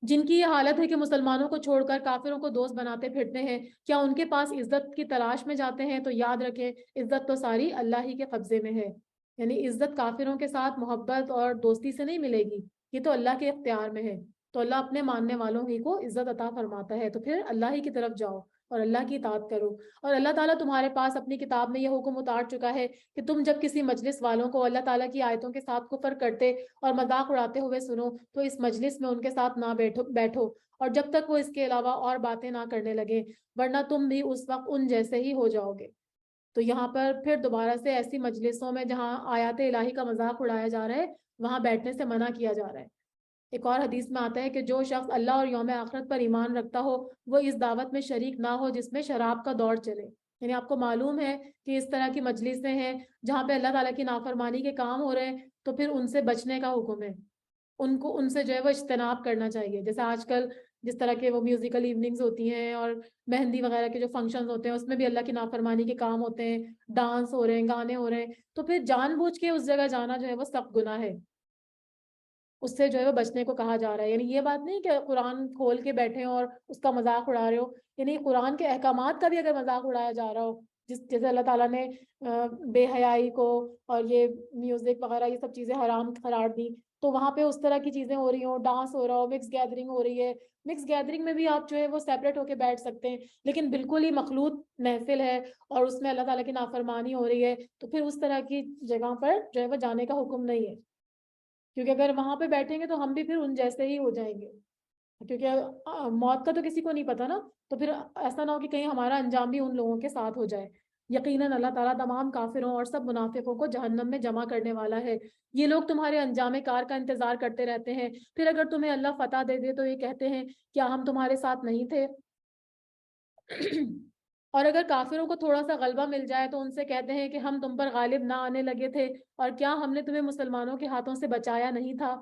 جن کی یہ حالت ہے کہ مسلمانوں کو چھوڑ کر کافروں کو دوست بناتے پھرتے ہیں، کیا ان کے پاس عزت کی تلاش میں جاتے ہیں؟ تو یاد رکھیں عزت تو ساری اللہ ہی کے قبضے میں ہے. یعنی عزت کافروں کے ساتھ محبت اور دوستی سے نہیں ملے گی، یہ تو اللہ کے اختیار میں ہے. تو اللہ اپنے ماننے والوں ہی کو عزت عطا فرماتا ہے. تو پھر اللہ ہی کی طرف جاؤ اور اللہ کی اطاعت کرو. اور اللہ تعالیٰ تمہارے پاس اپنی کتاب میں یہ حکم اتار چکا ہے کہ تم جب کسی مجلس والوں کو اللہ تعالیٰ کی آیتوں کے ساتھ کفر کرتے اور مذاق اڑاتے ہوئے سنو تو اس مجلس میں ان کے ساتھ نہ بیٹھو اور جب تک وہ اس کے علاوہ اور باتیں نہ کرنے لگے، ورنہ تم بھی اس وقت ان جیسے ہی ہو جاؤ گے. تو یہاں پر پھر دوبارہ سے ایسی مجلسوں میں جہاں آیات الہی کا مذاق اڑایا جا رہا ہے وہاں بیٹھنے سے منع کیا جا رہا ہے. ایک اور حدیث میں آتا ہے کہ جو شخص اللہ اور یوم آخرت پر ایمان رکھتا ہو وہ اس دعوت میں شریک نہ ہو جس میں شراب کا دور چلے. یعنی آپ کو معلوم ہے کہ اس طرح کی مجلسیں ہیں جہاں پہ اللہ تعالیٰ کی نافرمانی کے کام ہو رہے ہیں تو پھر ان سے بچنے کا حکم ہے. ان سے جو ہے وہ اجتناب کرنا چاہیے. جیسے آج کل جس طرح کے وہ میوزیکل ایوننگز ہوتی ہیں اور مہندی وغیرہ کے جو فنکشنز ہوتے ہیں اس میں بھی اللہ کی نافرمانی کے کام ہوتے ہیں، ڈانس ہو رہے ہیں، گانے ہو رہے ہیں، تو پھر جان بوجھ کے اس جگہ جانا جو ہے وہ سخت گناہ ہے. اس سے جو ہے وہ بچنے کو کہا جا رہا ہے. یعنی یہ بات نہیں کہ قرآن کھول کے بیٹھے اور اس کا مذاق اڑا رہے ہو، یعنی قرآن کے احکامات کا بھی اگر مذاق اڑایا جا رہا ہو جیسے اللہ تعالیٰ نے بے حیائی کو اور یہ میوزک وغیرہ یہ سب چیزیں حرام قرار دی تو وہاں پہ اس طرح کی چیزیں ہو رہی ہوں، ڈانس ہو رہا ہو، مکس گیدرنگ ہو رہی ہے. مکس گیدرنگ میں بھی آپ جو ہے وہ سیپریٹ ہو کے بیٹھ سکتے ہیں لیکن بالکل ہی مخلوط محفل ہے اور اس میں اللہ تعالیٰ کی نافرمانی ہو رہی ہے تو پھر اس طرح کی جگہ پر جو ہے وہ جانے کا حکم نہیں ہے. کیونکہ اگر وہاں پہ بیٹھیں گے تو ہم بھی پھر ان جیسے ہی ہو جائیں گے، کیونکہ موت کا تو کسی کو نہیں پتا نا. تو پھر ایسا نہ ہو کہ کہیں ہمارا انجام بھی ان لوگوں کے ساتھ ہو جائے. یقیناً اللہ تعالیٰ تمام کافروں اور سب منافقوں کو جہنم میں جمع کرنے والا ہے. یہ لوگ تمہارے انجام کار کا انتظار کرتے رہتے ہیں، پھر اگر تمہیں اللہ فتح دے دے تو یہ کہتے ہیں کیا ہم تمہارے ساتھ نہیں تھے. اور اگر کافروں کو تھوڑا سا غلبہ مل جائے تو ان سے کہتے ہیں کہ ہم تم پر غالب نہ آنے لگے تھے اور کیا ہم نے تمہیں مسلمانوں کے ہاتھوں سے بچایا نہیں تھا.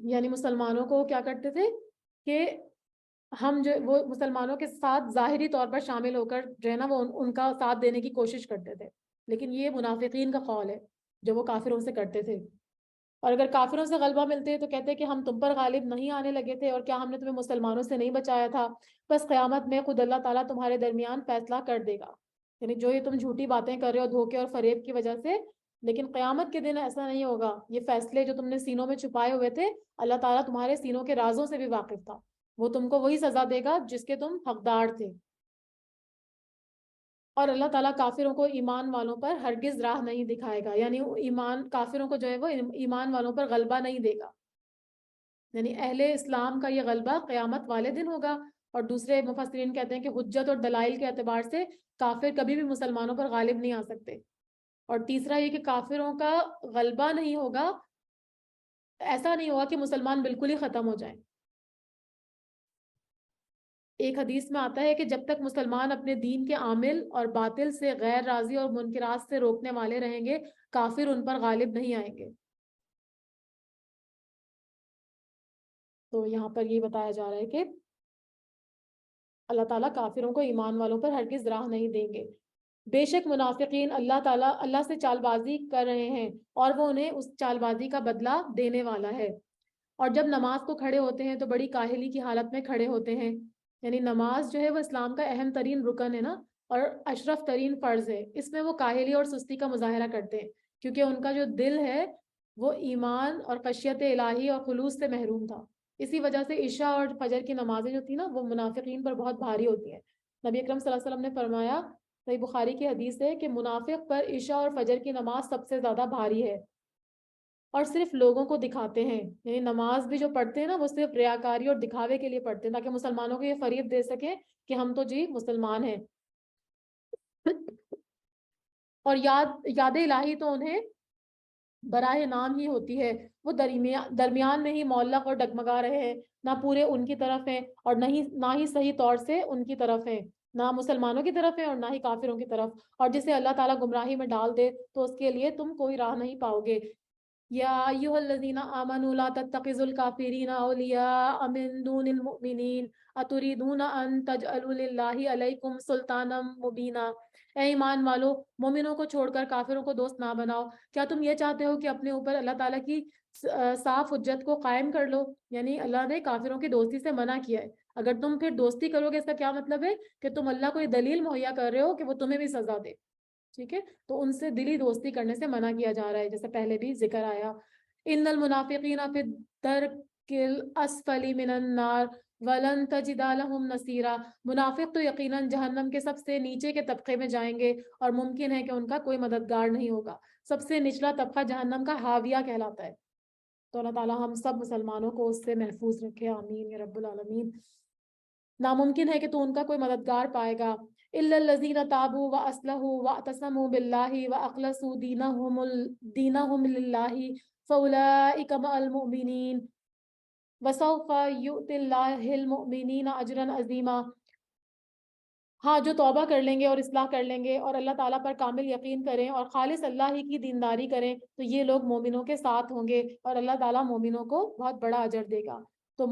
یعنی مسلمانوں کو کیا کرتے تھے کہ ہم جو وہ مسلمانوں کے ساتھ ظاہری طور پر شامل ہو کر جو ہے نا وہ ان کا ساتھ دینے کی کوشش کرتے تھے، لیکن یہ منافقین کا قول ہے جو وہ کافروں سے کرتے تھے. اور اگر کافروں سے غلبہ ملتے تو کہتے کہ ہم تم پر غالب نہیں آنے لگے تھے اور کیا ہم نے تمہیں مسلمانوں سے نہیں بچایا تھا. بس قیامت میں خود اللہ تعالیٰ تمہارے درمیان فیصلہ کر دے گا. یعنی جو یہ تم جھوٹی باتیں کر رہے ہو دھوکے اور فریب کی وجہ سے، لیکن قیامت کے دن ایسا نہیں ہوگا. یہ فیصلے جو تم نے سینوں میں چھپائے ہوئے تھے اللہ تعالیٰ تمہارے سینوں کے رازوں سے بھی واقف تھا، وہ تم کو وہی سزا دے گا جس کے تم حقدار تھے. اور اللہ تعالیٰ کافروں کو ایمان والوں پر ہرگز راہ نہیں دکھائے گا. یعنی ایمان کافروں کو جو ہے وہ ایمان والوں پر غلبہ نہیں دے گا. یعنی اہل اسلام کا یہ غلبہ قیامت والے دن ہوگا. اور دوسرے مفسرین کہتے ہیں کہ حجت اور دلائل کے اعتبار سے کافر کبھی بھی مسلمانوں پر غالب نہیں آ سکتے. اور تیسرا یہ کہ کافروں کا غلبہ نہیں ہوگا، ایسا نہیں ہوگا کہ مسلمان بالکل ہی ختم ہو جائیں. ایک حدیث میں آتا ہے کہ جب تک مسلمان اپنے دین کے عامل اور باطل سے غیر راضی اور منکرات سے روکنے والے رہیں گے، کافر ان پر غالب نہیں آئیں گے۔ تو یہاں پر یہ بتایا جا رہا ہے کہ اللہ تعالیٰ کافروں کو ایمان والوں پر ہرگز راہ نہیں دیں گے۔ بے شک منافقین اللہ تعالیٰ اللہ سے چال بازی کر رہے ہیں اور وہ انہیں اس چال بازی کا بدلہ دینے والا ہے۔ اور جب نماز کو کھڑے ہوتے ہیں تو بڑی کاہلی کی حالت میں کھڑے ہوتے ہیں، یعنی نماز جو ہے وہ اسلام کا اہم ترین رکن ہے نا، اور اشرف ترین فرض ہے، اس میں وہ کاہلی اور سستی کا مظاہرہ کرتے ہیں کیونکہ ان کا جو دل ہے وہ ایمان اور خشیت الہی اور خلوص سے محروم تھا۔ اسی وجہ سے عشاء اور فجر کی نمازیں جو تھی نا وہ منافقین پر بہت بھاری ہوتی ہیں۔ نبی اکرم صلی اللہ علیہ وسلم نے فرمایا، صحیح بخاری کی حدیث ہے کہ منافق پر عشاء اور فجر کی نماز سب سے زیادہ بھاری ہے، اور صرف لوگوں کو دکھاتے ہیں، یعنی نماز بھی جو پڑھتے ہیں نا وہ صرف ریاکاری اور دکھاوے کے لیے پڑھتے ہیں تاکہ مسلمانوں کو یہ فریب دے سکیں کہ ہم تو جی مسلمان ہیں۔ اور یاد الہی تو انہیں براہ نام ہی ہوتی ہے، وہ درمیان میں ہی معلق اور ڈگمگا رہے ہیں، نہ پورے ان کی طرف ہیں اور نہ ہی صحیح طور سے ان کی طرف ہیں، نہ مسلمانوں کی طرف ہیں اور نہ ہی کافروں کی طرف، اور جسے اللہ تعالیٰ گمراہی میں ڈال دے تو اس کے لیے تم کوئی راہ نہیں پاؤ گے۔ یا ایھا الذین آمنوا لا تتخذوا الکافرین اولیاء من دون المؤمنین اتریدون ان تجعلوا للہ علیکم سلطانا مبینا۔ اے ایمان والو، مومنوں کو چھوڑ کر کافروں کو دوست نہ بناؤ۔ کیا تم یہ چاہتے ہو کہ اپنے اوپر اللہ تعالیٰ کی صاف حجت کو قائم کر لو؟ یعنی اللہ نے کافروں کی دوستی سے منع کیا ہے، اگر تم پھر دوستی کرو گے اس کا کیا مطلب ہے کہ تم اللہ کو یہ دلیل مہیا کر رہے ہو کہ وہ تمہیں بھی سزا دے، ٹھیک ہے؟ تو ان سے دلی دوستی کرنے سے منع کیا جا رہا ہے، جیسے پہلے بھی ذکر آیا۔ ان المنافقین فی الدرک الاسفل من النار ولن تجد لهم نصیرا۔ منافق تو یقیناً جہنم کے سب سے نیچے کے طبقے میں جائیں گے اور ممکن ہے کہ ان کا کوئی مددگار نہیں ہوگا۔ سب سے نچلا طبقہ جہنم کا حاویہ کہلاتا ہے۔ تو اللہ تعالیٰ ہم سب مسلمانوں کو اس سے محفوظ رکھے، آمین یا رب العالمین۔ ناممکن ہے کہ تو ان کا کوئی مددگار پائے گا۔ الا الذین تابوا واصلحوا واعتصموا باللہ واخلصوا دینہم للہ فاولئک مع المؤمنین وسوف یؤتی اللہ المؤمنین اجرا عظیما۔ ہاں، جو توبہ کر لیں گے اور اصلاح کر لیں گے اور اللہ تعالیٰ پر کامل یقین کریں اور خالص اللہ ہی کی دینداری کریں تو یہ لوگ مومنوں کے ساتھ ہوں گے اور اللہ تعالیٰ مومنوں کو بہت بڑا اجر دے گا۔ تو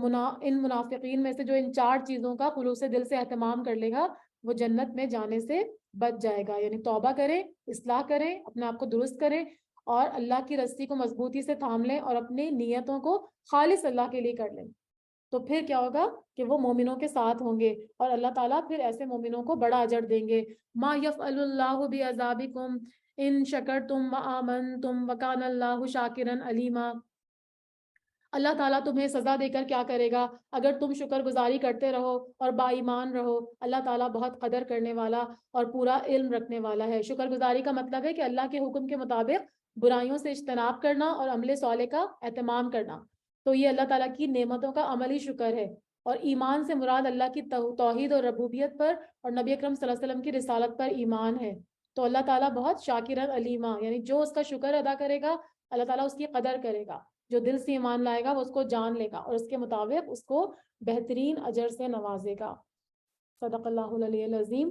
ان منافقین میں سے جو ان 4 چیزوں کا خلوص دل سے اہتمام کر لے گا وہ جنت میں جانے سے بچ جائے گا، یعنی توبہ کریں، اصلاح کریں، اپنے آپ کو درست کریں اور اللہ کی رسی کو مضبوطی سے تھام لیں اور اپنی نیتوں کو خالص اللہ کے لیے کر لیں، تو پھر کیا ہوگا کہ وہ مومنوں کے ساتھ ہوں گے اور اللہ تعالیٰ پھر ایسے مومنوں کو بڑا اجر دیں گے۔ ما یفعل اللہ بعذابکم ان شکرتم وآمنتم وکان اللہ شاکرا علیما۔ اللہ تعالیٰ تمہیں سزا دے کر کیا کرے گا اگر تم شکر گزاری کرتے رہو اور با ایمان رہو۔ اللہ تعالیٰ بہت قدر کرنے والا اور پورا علم رکھنے والا ہے۔ شکر گزاری کا مطلب ہے کہ اللہ کے حکم کے مطابق برائیوں سے اجتناب کرنا اور عمل صالح کا اہتمام کرنا، تو یہ اللہ تعالیٰ کی نعمتوں کا عملی شکر ہے۔ اور ایمان سے مراد اللہ کی توحید اور ربوبیت پر اور نبی اکرم صلی اللہ علیہ وسلم کی رسالت پر ایمان ہے۔ تو اللہ تعالیٰ بہت شاکرا علیما، یعنی جو اس کا شکر ادا کرے گا اللہ تعالیٰ اس کی قدر کرے گا، جو دل سے ایمان لائے گا وہ اس کو جان لے گا اور اس کے مطابق اس کو بہترین اجر سے نوازے گا۔ صدق اللہ العلی العظیم۔